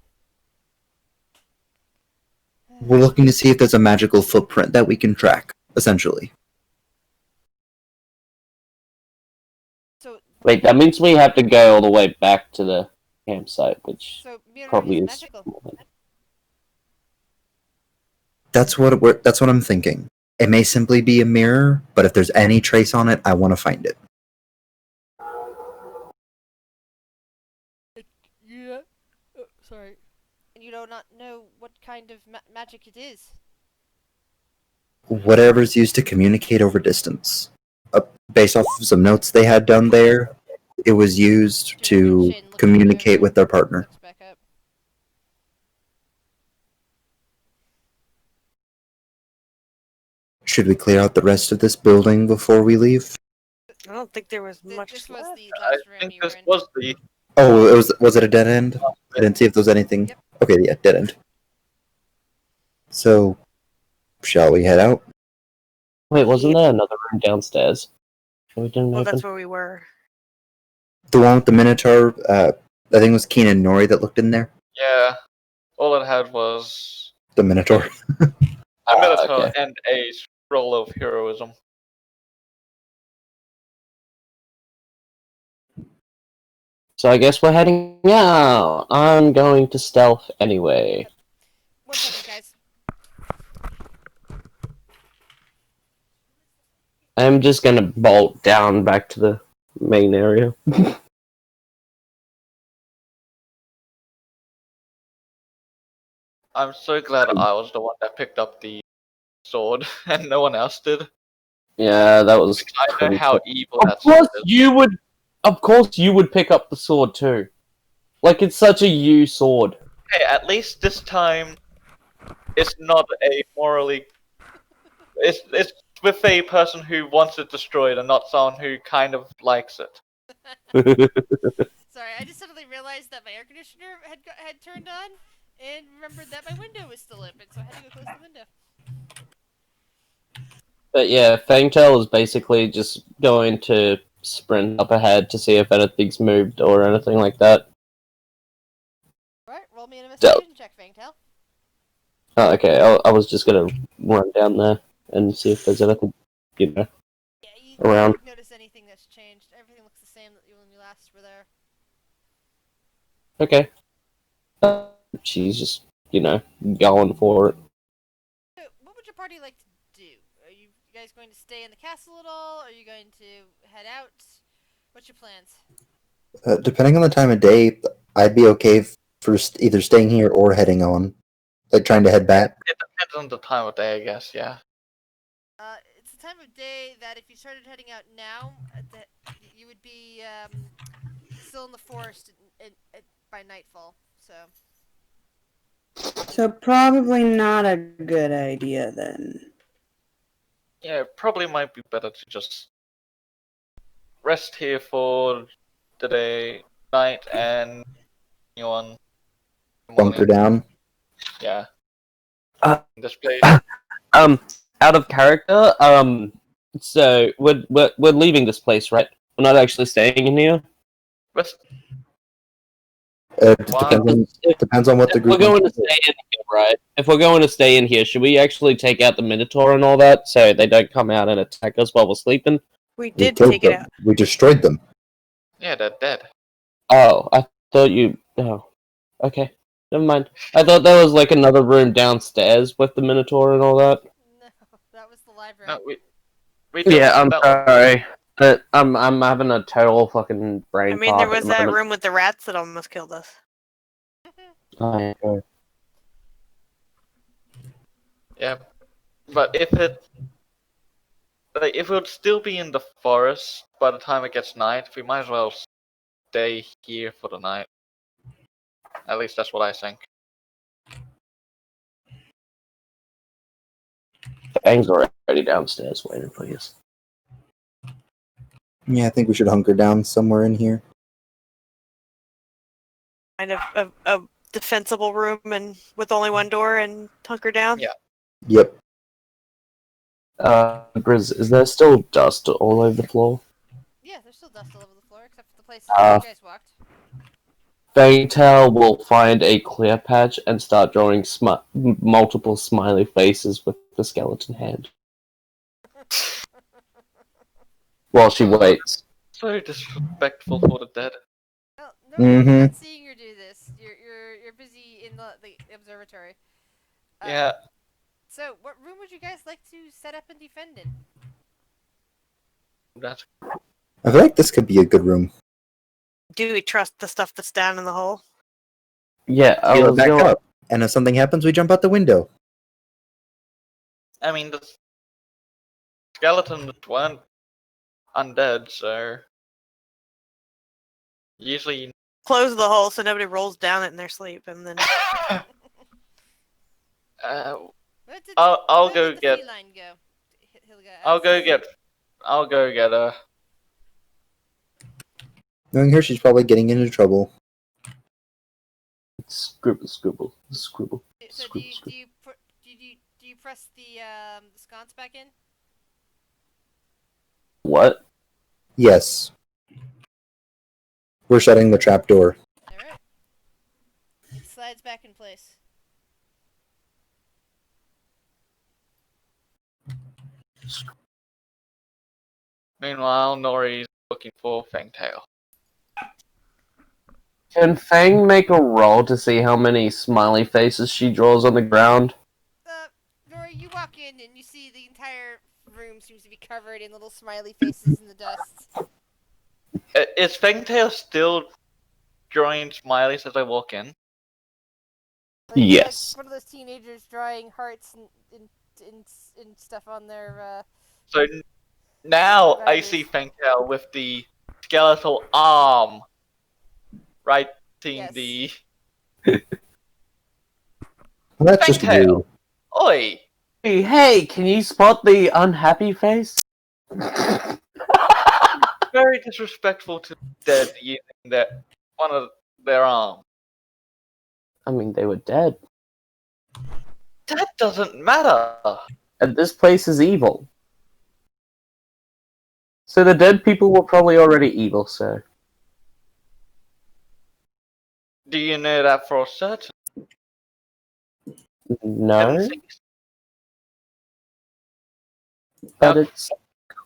We're looking to see if there's a magical footprint that we can track, essentially. So Wait, that means we have to go all the way back to the campsite, which so Mjolnir probably is is. magical. That's what I'm thinking. It may simply be a mirror, but if there's any trace on it, I want to find it. Yeah. Oh, sorry. And you do not know what kind of magic it is. Whatever's used to communicate over distance. Based off of some notes they had done there, it was used to communicate with their partner. Looks back up. Should we clear out the rest of this building before we leave? I don't think there was much This was left. the I last room think you were this in. was the. Oh, was it a dead end? I didn't see if there was anything. Yep. Okay, yeah, dead end. So, shall we head out? Wait, wasn't there another room downstairs? We didn't Well, open? that's where we were. The one with the Minotaur, I think it was Keen and Nori that looked in there. Yeah. All it had was The Minotaur. a Minotaur okay. and a scroll of heroism. So I guess we're heading out. I'm going to stealth anyway. 1 second, guys. I'm just gonna bolt down back to the main area. I'm so glad I was the one that picked up the sword and no one else did. Yeah, that was. I know how evil Of that sword course is. you would. Of course you would pick up the sword too. Like it's such a you sword. Hey, at least this time, it's not a morally. It's with a person who wants it destroyed and not someone who kind of likes it. Sorry, I just suddenly realized that my air conditioner had turned on, and remembered that my window was still open, so I had to go close the window. But yeah, Fangtail is basically just going to sprint up ahead to see if anything's moved or anything like that. Alright, roll me an investigation check, Fangtail. Oh, okay, I was just gonna run down there and see if there's anything, you know. Yeah, you Around. don't notice anything that's changed. Everything looks the same that when you last were there. Okay. She's just, you know, going for it. So, what would your party like to do? Are you guys going to stay in the castle at all? Are you going to head out? What's your plans? Depending on the time of day, I'd be okay for either staying here or heading on. Like trying to head back. It depends on the time of day, I guess. Yeah. It's the time of day that if you started heading out now, that you would be still in the forest by nightfall. So. So probably not a good idea then. Yeah, it probably might be better to just rest here for the day, night, and you on the morning. Bunker down. Yeah. This place. Out of character, so we're leaving this place, right? We're not actually staying in here. Rest. Depends on what the If we're group going to wants to do. stay in here, right? If we're going to stay in here, should we actually take out the Minotaur and all that so they don't come out and attack us while we're sleeping? We We did killed take it them. out. We destroyed them. Yeah, they're dead. Oh, I thought you. Oh, okay. Never mind. I thought there was like another room downstairs with the Minotaur and all that. No, that was the library. No, we don't Yeah, know I'm that one. sorry. But I'm having a total fucking brain I mean, there fart at was the that moment. room with the rats that almost killed us. Oh, yeah. Yeah, but if it would still be in the forest by the time it gets night, we might as well stay here for the night. At least that's what I think. Fang's already downstairs waiting for you. Yeah, I think we should hunker down somewhere in here. Kind of a defensible room and with only one door and hunker down? Yeah. Yep. Grizz, is there still dust all over the floor? Yeah, there's still dust all over the floor, except for the places Uh, where you guys walked. Fangtail will find a clear patch and start drawing multiple smiley faces with the skeleton hand while she waits. So disrespectful for the dead. Well, no, I'm not seeing you do this. You're busy in the observatory. Yeah. So, what room would you guys like to set up and defend in? That's I feel like this could be a good room. Do we trust the stuff that's down in the hole? Yeah, I Peel it was back going. up, and if something happens, we jump out the window. I mean, the skeletons weren't undead, so usually. Close the hole so nobody rolls down it in their sleep, and then I'll Where go did the get. feline go? Hilga I'll asks. go get her. Knowing her, she's probably getting into trouble. Scribble. So do Scribble. you press the sconce back in? What? Yes. We're shutting the trapdoor. All right. It slides back in place. Meanwhile, Nori's looking for Fangtail. Can Fang make a roll to see how many smiley faces she draws on the ground? Nori, you walk in and you see the entire room seems to be covered in little smiley faces in the dust. Is Fangtail still drawing smileys as I walk in? Like, you're Yes. like one of those teenagers drawing hearts and stuff on their. So now I Riders. see Fangtail with the skeletal arm writing Yes. the. Well, that's just Fangtail! rude. Oi! Hey, can you spot the unhappy face? Very disrespectful to the dead using that one of their arm. I mean, they were dead. That doesn't matter. And this place is evil. So the dead people were probably already evil, sir. Do you know that for certain? No, Since but it's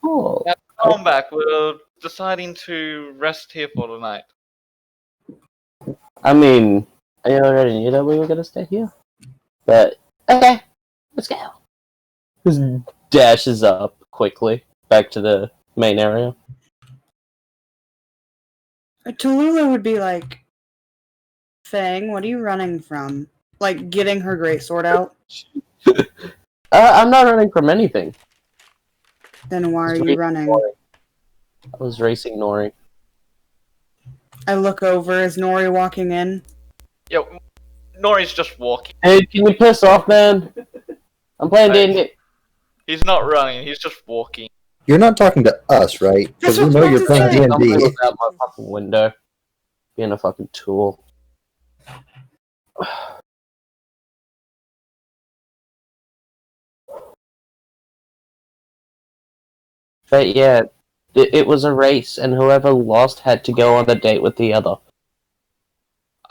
cool. Now, come back. We're deciding to rest here for the night. I mean, I already knew that we were gonna stay here. But, okay, let's go. Just dashes up quickly back to the main area. Tallulah would be like, Fang, what are you running from? Like, getting her greatsword out? I'm not running from anything. Then why are Just you racing running? Nori. I was racing Nori. I look over, is Nori walking in? Yo, Nori's just walking. Hey, can you piss off, man? I'm playing D&D. He's not running. He's just walking. You're not talking to us, right? Because That's we what know I you're was playing about to say. Somebody D&D. was out my fucking window. Being a fucking tool. But yeah, it was a race, and whoever lost had to go on a date with the other.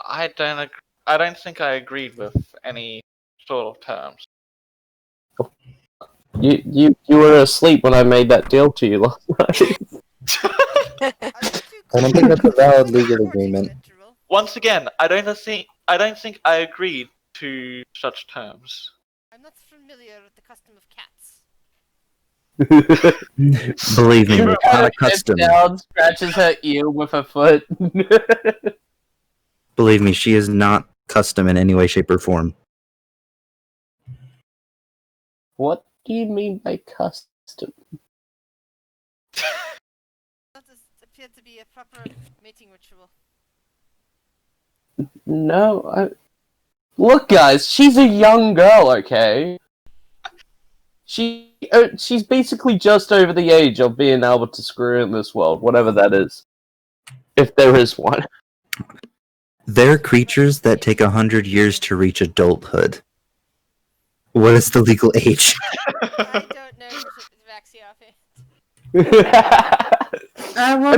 I don't think I agreed with any sort of terms. You were asleep when I made that deal to you last night. I don't think that's a valid legal agreement. Once again, I don't think I agreed to such terms. I'm not familiar with the custom of cats. Believe me, we're not Sits accustomed. down, scratches her ear with her foot. Believe me, she is not custom in any way, shape, or form. What do you mean by custom? That does appear to be a proper mating ritual. No, Look, guys, she's a young girl, okay? She's basically just over the age of being able to screw in this world, whatever that is. If there is one. They're creatures that take 100 years to reach adulthood. What is the legal age? I don't know Vaxi offhand.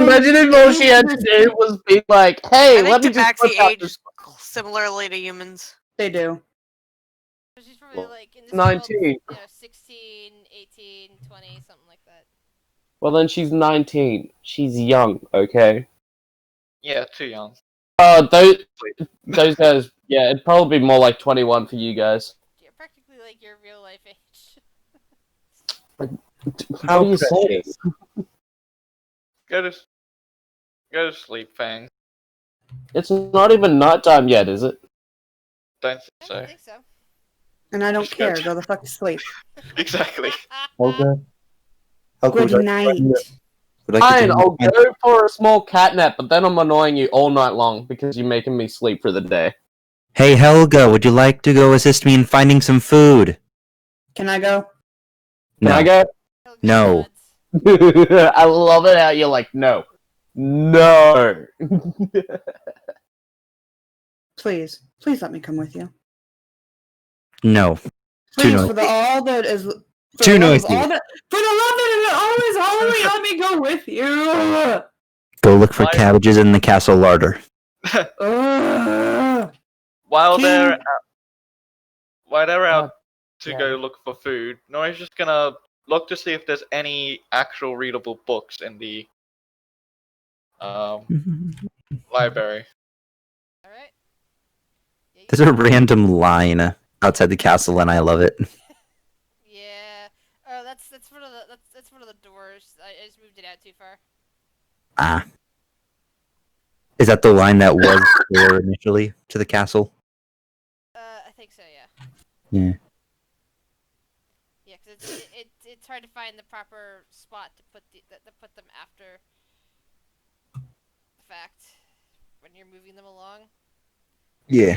Imagine if all she had to do was be like, "Hey, I let think me just Tabaxi put out age this similarly to humans. They do. So she's probably like in this 19. world, 16, 18, 20, something like that. Well, then she's 19. She's young, okay? Yeah, too young. Those guys, yeah, it'd probably be more like 21 for you guys. Yeah, practically like your real life age. How What are you saying? precious. Go to sleep, Fang. It's not even nighttime yet, is it? Don't I think don't so. think so. And I don't Just go care. to- Go the fuck to sleep. Exactly. Okay. How Good could night. Fine, I'll go for a small catnap, but then I'm annoying you all night long because you're making me sleep for the day. Hey Helga, would you like to go assist me in finding some food? Can I go? Can I go? No. I love it how you're like, no. No. Please. Please let me come with you. No. Please, noisy. for the all that is... For Too the love of noisy. all that, for the love that is always holy, let me go with you! Go look for Why- cabbages in the castle larder. While King- they're out to yeah. go look for food, Nori's just gonna look to see if there's any actual readable books in the library. Alright. Yeah, There's a random line outside the castle and I love it. yeah. Oh, that's one of the that's one of the doors. I just moved it out too far. Ah. Is that the line that was there initially to the castle? I think so. Yeah. Yeah. Yeah, because it's hard to find the proper spot to put put them after the fact when you're moving them along. Yeah.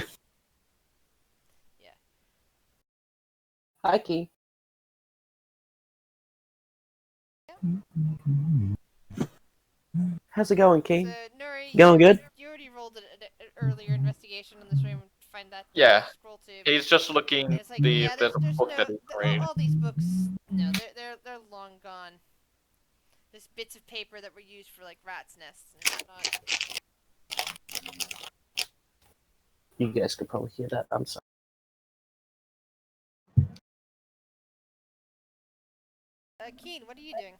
Hi, Key. How's it going, Key? So Nuri, Going good? You already rolled an earlier investigation in this room to find that Yeah. scroll tube. He's just looking And to it's like, see yeah, if there's a there's book no that he can read. all these books. No, they're long gone. There's bits of paper that were used for like rats' nests and whatnot. You guys could probably hear that. I'm sorry. Keen, what are you doing?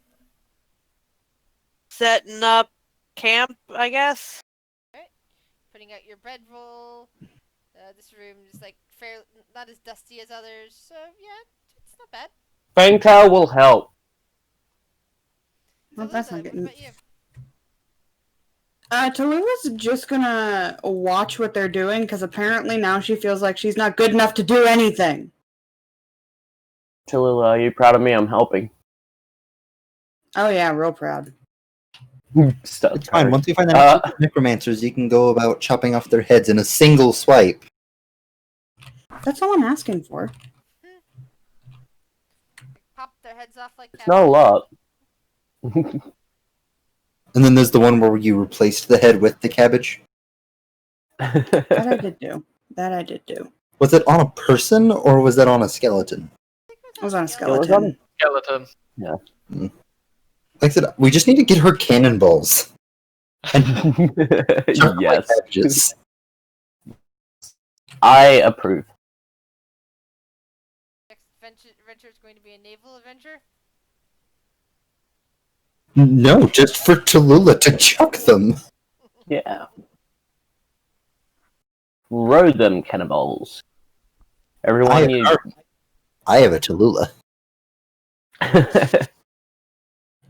Setting up camp, I guess. Putting out your bread roll. This room is like not as dusty as others, so yeah, it's not bad. Fangtail will help. Well, Tallulah, that's not what getting... about you? Tallulah's just gonna watch what they're doing, because apparently now she feels like she's not good enough to do anything. Tallulah, are you proud of me? I'm helping. Oh yeah, real proud. Stuff. It's fine. Once you find the necromancers, you can go about chopping off their heads in a single swipe. That's all I'm asking for. Pop their heads off like It's not a lot. And then there's the one where you replaced the head with the cabbage. That I did do. That I did do. Was it on a person or was that on a skeleton? It was on a Skeleton? skeleton. Skeleton. Like I said, we just need to get her cannonballs. And chop like Yes. cabbages. I approve. Next adventure is going to be a naval adventure. No, just for Tallulah to chuck them. Yeah. Throw them cannonballs. Everyone you... I have a Tallulah.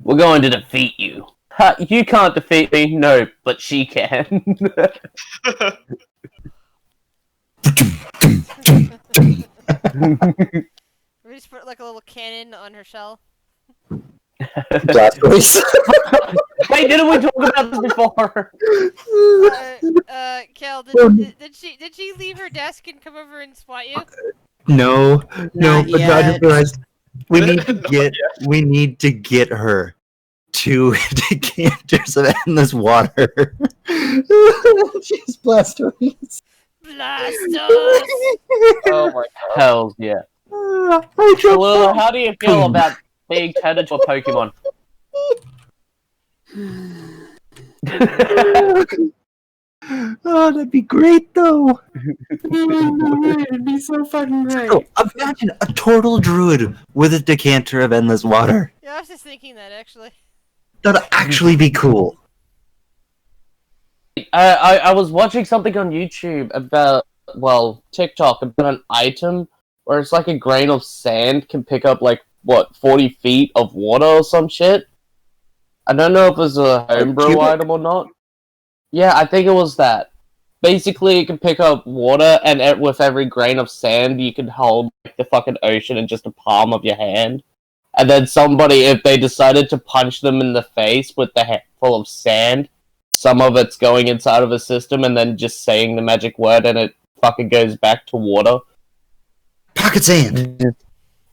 We're going to defeat you. Ha, you can't defeat me. No, but she can. We just put like a little cannon on her shell. Blast voice. Wait, didn't we talk about this before? Kel, did she leave her desk and come over and swat you? No, Not but yet. I just realized we need to Not get her. 2 decanters of endless water. Jeez, Blastoise. Blastos! Oh my god. Hells yeah. I dropped Lula, how do you feel Boom. about being turned into a Pokemon? Oh, that'd be great, though. It'd be so fucking great. So, imagine a total druid with a decanter of endless water. Yeah, I was just thinking that actually. That'd actually be cool. I was watching something on YouTube about, well, TikTok, about an item where it's like a grain of sand can pick up, like, what, 40 feet of water or some shit? I don't know if it was a homebrew Cubic? item or not. Yeah, I think it was that. Basically, it can pick up water, and with every grain of sand, you can hold like, the fucking ocean in just the palm of your hand. And then somebody, if they decided to punch them in the face with the head full of sand, some of it's going inside of a system, and then just saying the magic word, and it fucking goes back to water. Pocket sand.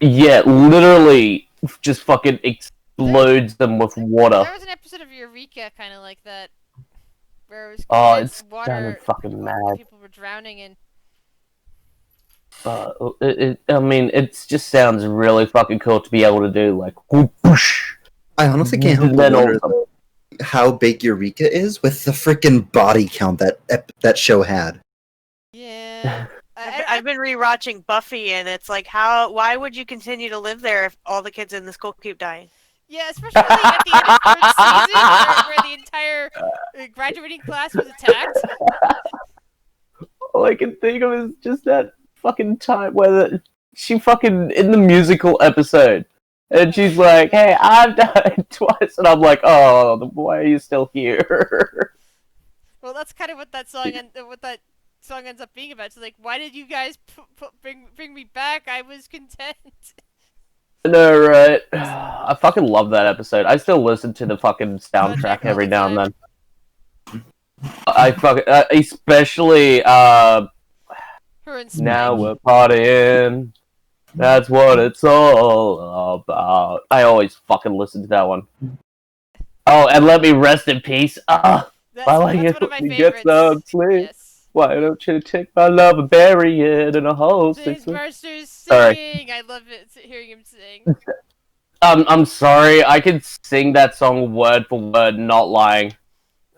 Yeah, literally, just fucking explodes them with water. There was an episode of Eureka kind of like that. Where it was Oh, condensed it's water sounded fucking mad. people were drowning in. I mean, it just sounds really fucking cool to be able to do, like, whoosh. I honestly can't help but Then wonder also- how big Eureka is with the freaking body count that show had. Yeah. I've been rewatching Buffy, and it's like, why would you continue to live there if all the kids in the school keep dying? Yeah, especially at the end of third season, where the entire graduating class was attacked. All I can think of is just that fucking time where she fucking, in the musical episode, and she's like, hey, I've died twice, and I'm like, oh, why are you still here? Well, that's kind of what that song ends up being about. It's like, why did you guys bring me back? I was content. No, right. I fucking love that episode. I still listen to the fucking soundtrack every now and then. I fucking, especially, Her and Spike. now we're partying. That's what it's all about. I always fucking listen to that one. Oh, and let me rest in peace. That's one of my You favorites. get some sleep. Yes. Why don't you take my love and bury it in a hole? James Marsters Sorry. singing. I love it hearing him sing. I'm sorry. I can sing that song word for word, not lying.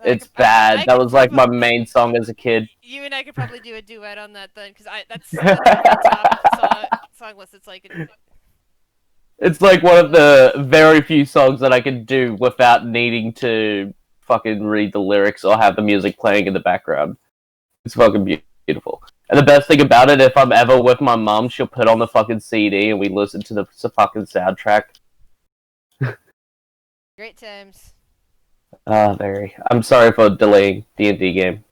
It's bad. That was like my main song as a kid. You and I could probably do a duet on that then, because that's like the top song list. It's like It's like one of the very few songs that I can do without needing to fucking read the lyrics or have the music playing in the background. It's fucking beautiful. And the best thing about it, if I'm ever with my mom, she'll put on the fucking CD and we listen to the fucking soundtrack. great times. Very. I'm sorry for delaying D&D game.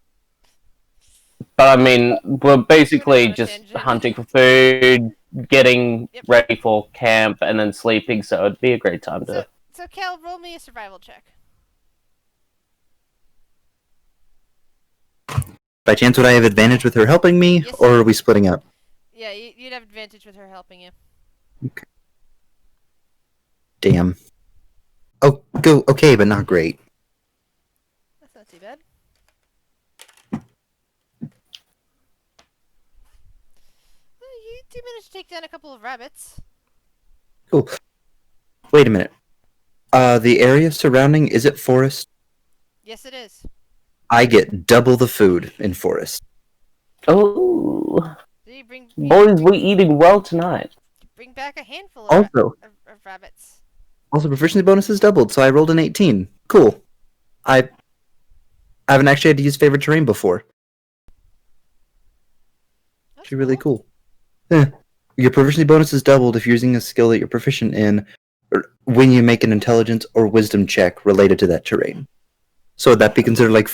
But I mean, we're basically on a just tangent. hunting for food, getting Yep. ready for camp, and then sleeping, so it'd be a great time to... So Cal, roll me a survival check. By chance, would I have advantage with her helping me, Yes. or are we splitting up? Yeah, you'd have advantage with her helping you. Damn. Oh, go okay, but not great. That's not too bad. Well, you do manage to take down a couple of rabbits. Cool. Wait a minute. The area surrounding, is it forest? Yes, it is. I get double the food in forest. Oh, So you boys, we eating well tonight. bring back a handful of, Also, of rabbits. proficiency bonus is doubled, so I rolled an 18. Cool. I haven't actually had to use favorite terrain before. That's Actually really cool. Your proficiency bonus is doubled if you're using a skill that you're proficient in, or when you make an intelligence or wisdom check related to that terrain. So would that be considered like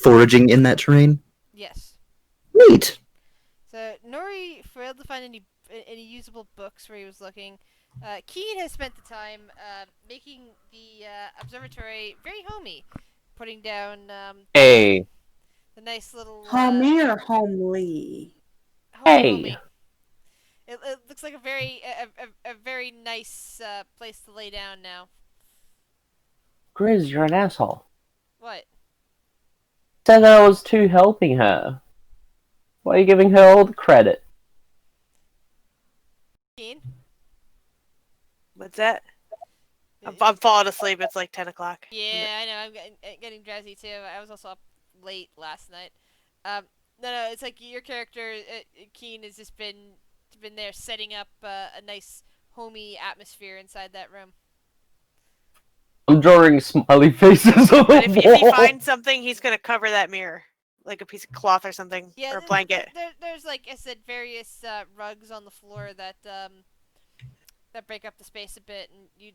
foraging in that terrain? Yes. Neat. So Nori failed to find any usable books where he was looking. Keen has spent the time making the observatory very homey, putting down Hey. the nice little Homey or homely? Hey. homey. It looks like a very nice place to lay down now. Grizz, you're an asshole. What? Said that I was too helping her. Why are you giving her all the credit? Keen? What's that? I'm falling asleep. It's like 10 o'clock. Yeah, I know. I'm getting drowsy too. I was also up late last night. No, it's like your character, Keen, has just been there setting up a nice homey atmosphere inside that room. I'm drawing smiley faces on But the if he wall. finds something, he's gonna cover that mirror. Like a piece of cloth or something. Yeah, or a blanket. there's like I said, various rugs on the floor that that break up the space a bit, and you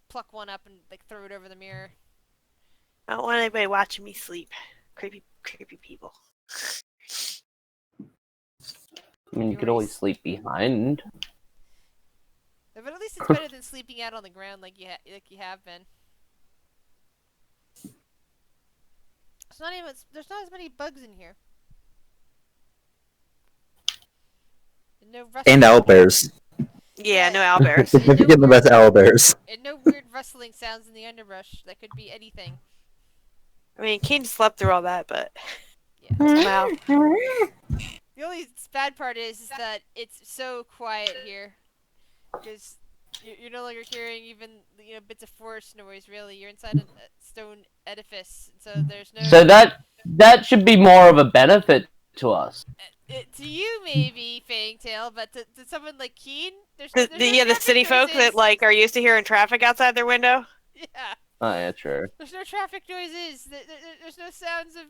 pluck one up and like throw it over the mirror. I don't want anybody watching me sleep. Creepy people. I mean, you could always sleep behind. But at least it's better than sleeping out on the ground like you have been. There's not as many bugs in here. And no And owlbears. Yeah, no owlbears. Significant the best owlbears. And no weird rustling sounds in the underbrush. That could be anything. I mean, Keen slept through all that, but Yeah. somehow. The only bad part is that it's so quiet here. Because you're no longer hearing even bits of forest noise. Really, you're inside a stone edifice, so there's no. So that should be more of a benefit to us. To you maybe, Fangtail, but to someone like Keen, there's The traffic city folk noises. that like are used to hearing traffic outside their window. Yeah. Oh yeah, true. There's no traffic noises. There's no sounds of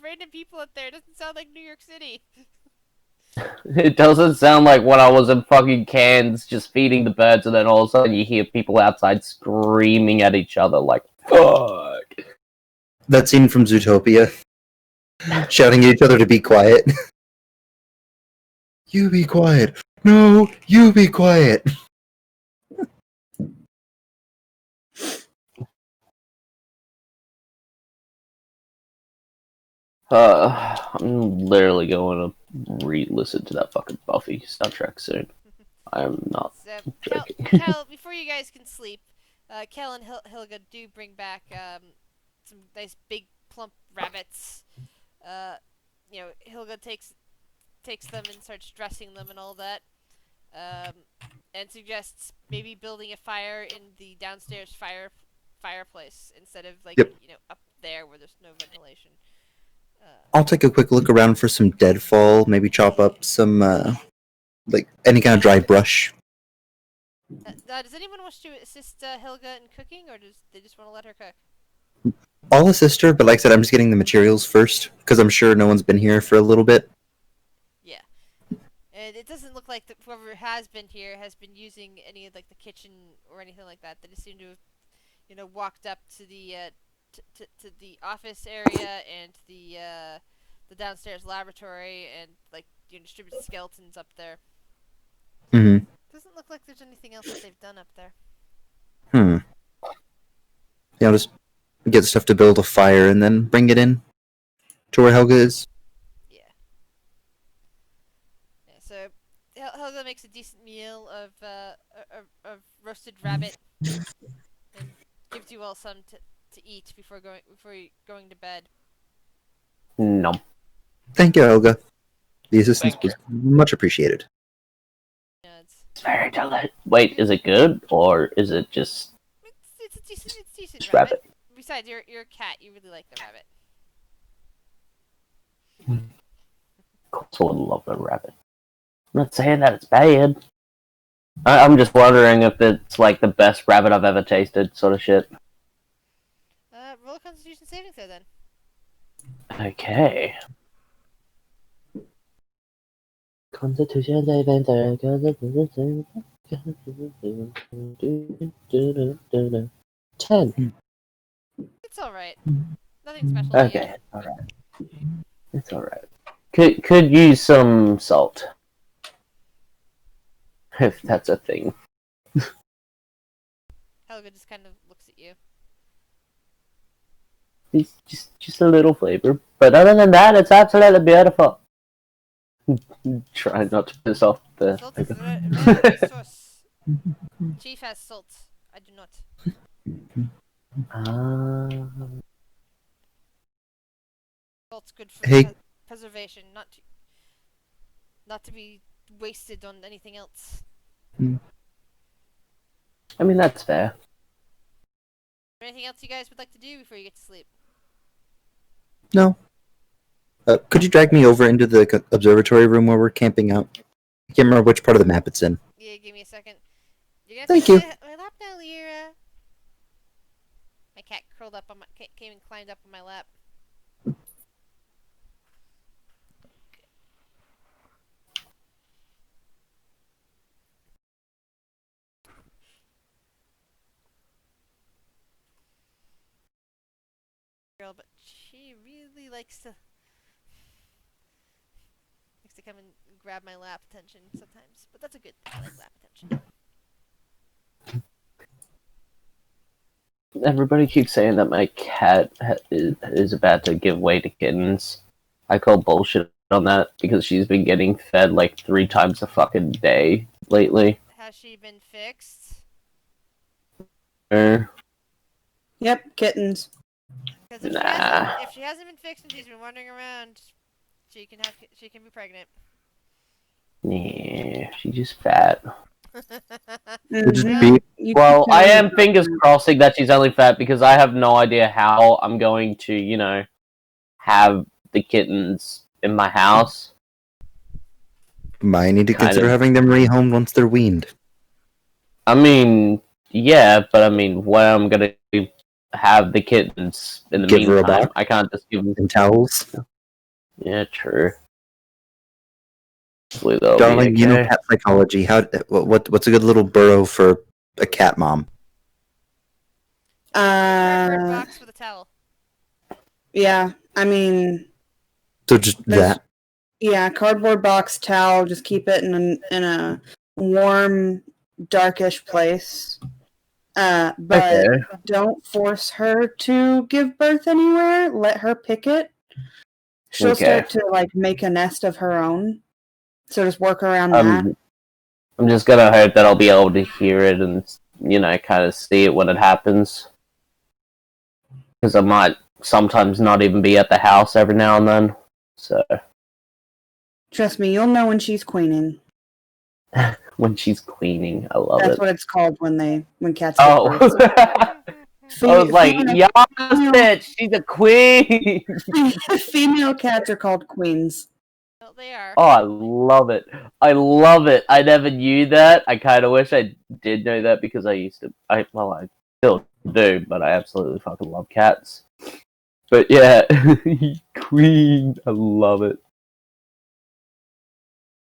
random people out there. It doesn't sound like New York City. It doesn't sound like when I was in fucking Cairns just feeding the birds and then all of a sudden you hear people outside screaming at each other like, fuck. That scene from Zootopia. Shouting at each other to be quiet. You be quiet. No, you be quiet. I'm literally going to re-listen to that fucking Buffy soundtrack soon. I am not So, joking. Kel, before you guys can sleep, Kel and Hilga do bring back some nice big plump rabbits. Hilga takes them and starts dressing them and all that, and suggests maybe building a fire in the downstairs fireplace instead of up there where there's no ventilation. I'll take a quick look around for some deadfall, maybe chop up some, any kind of dry brush. Does anyone wish to assist Hilga in cooking, or does they just want to let her cook? I'll assist her, but like I said, I'm just getting the materials first, because I'm sure no one's been here for a little bit. Yeah. And it doesn't look like whoever has been here has been using any of the kitchen or anything like that. They just seem to have, walked up to the to the office area and the downstairs laboratory and distributed skeletons up there. Mm-hmm. Doesn't look like there's anything else that they've done up there. Yeah, I'll just get stuff to build a fire and then bring it in to where Helga is. Yeah. So Helga makes a decent meal of roasted rabbit and gives you all some to eat before going to bed. No. Thank you, Helga. The assistance Thank you. was much appreciated. Yeah, It's very delicious. Wait, is it good or is it just it's decent just rabbit? Besides, you're a cat. You really like the rabbit. Of course, I would love the rabbit. I'm not saying that it's bad. I'm just wondering if it's like the best rabbit I've ever tasted, sort of shit. Roll a Constitution saving throw then. Okay. Constitution saving throw. 10. It's all right. Nothing special. to Okay, alright. It's alright. Could use some salt. If that's a thing. Helga just kind of looks at you. It's just a little flavor. But other than that, it's absolutely beautiful. Try not to piss off the... Salt is very sauce. Chief has salt. I do not. Well, it's good for Hey. preservation, not to be wasted on anything else. I mean, that's fair. Anything else you guys would like to do before you get to sleep? No. Could you drag me over into the observatory room where we're camping out? I can't remember which part of the map it's in. Yeah, give me a second. You're gonna Thank have to you. sit on my lap now, Lyra. My cat curled up on my came and climbed up on my lap. Girl, but she really likes to come and grab my lap attention sometimes. But that's a good thing. I like lap attention. Everybody keeps saying that my cat is about to give way to kittens. I call bullshit on that because she's been getting fed like 3 times a fucking day lately. Has she been fixed? Yep, kittens. Because if, Nah. if she hasn't been fixed and she's been wandering around, she can be pregnant. Yeah, she's just fat. Just Mhm. be- You Well, keep I telling am me. fingers crossing that she's only fat because I have no idea how I'm going to, you know, have the kittens in my house. Might need to Kind consider of. having them rehomed once they're weaned. I mean, yeah, but I mean, where I'm gonna have the kittens in the Give her a meantime? box? I can't just give them. And towels. Yeah, true. Hopefully they'll be Darling, you know okay. cat psychology. What's a good little burrow for a cat mom? Cardboard box with a towel. Yeah, I mean, So just There's- that. yeah, cardboard box, towel. Just keep it in a warm, darkish place. But Okay. don't force her to give birth anywhere. Let her pick it. She'll Okay. start to like make a nest of her own. So just work around that. I'm just gonna hope that I'll be able to hear it and, you know, kind of see it when it happens. Because I might sometimes not even be at the house every now and then. So, Trust me, you'll know when she's queening. when she's queening, I love That's it. what it's called when cats give Oh! birth. I was like, Female- yes, bitch, she's a queen! female cats are called queens. Well, they are. Oh, I love it. I love it. I never knew that. I kind of wish I did know that because I still do, but I absolutely fucking love cats. But yeah, queen, I love it.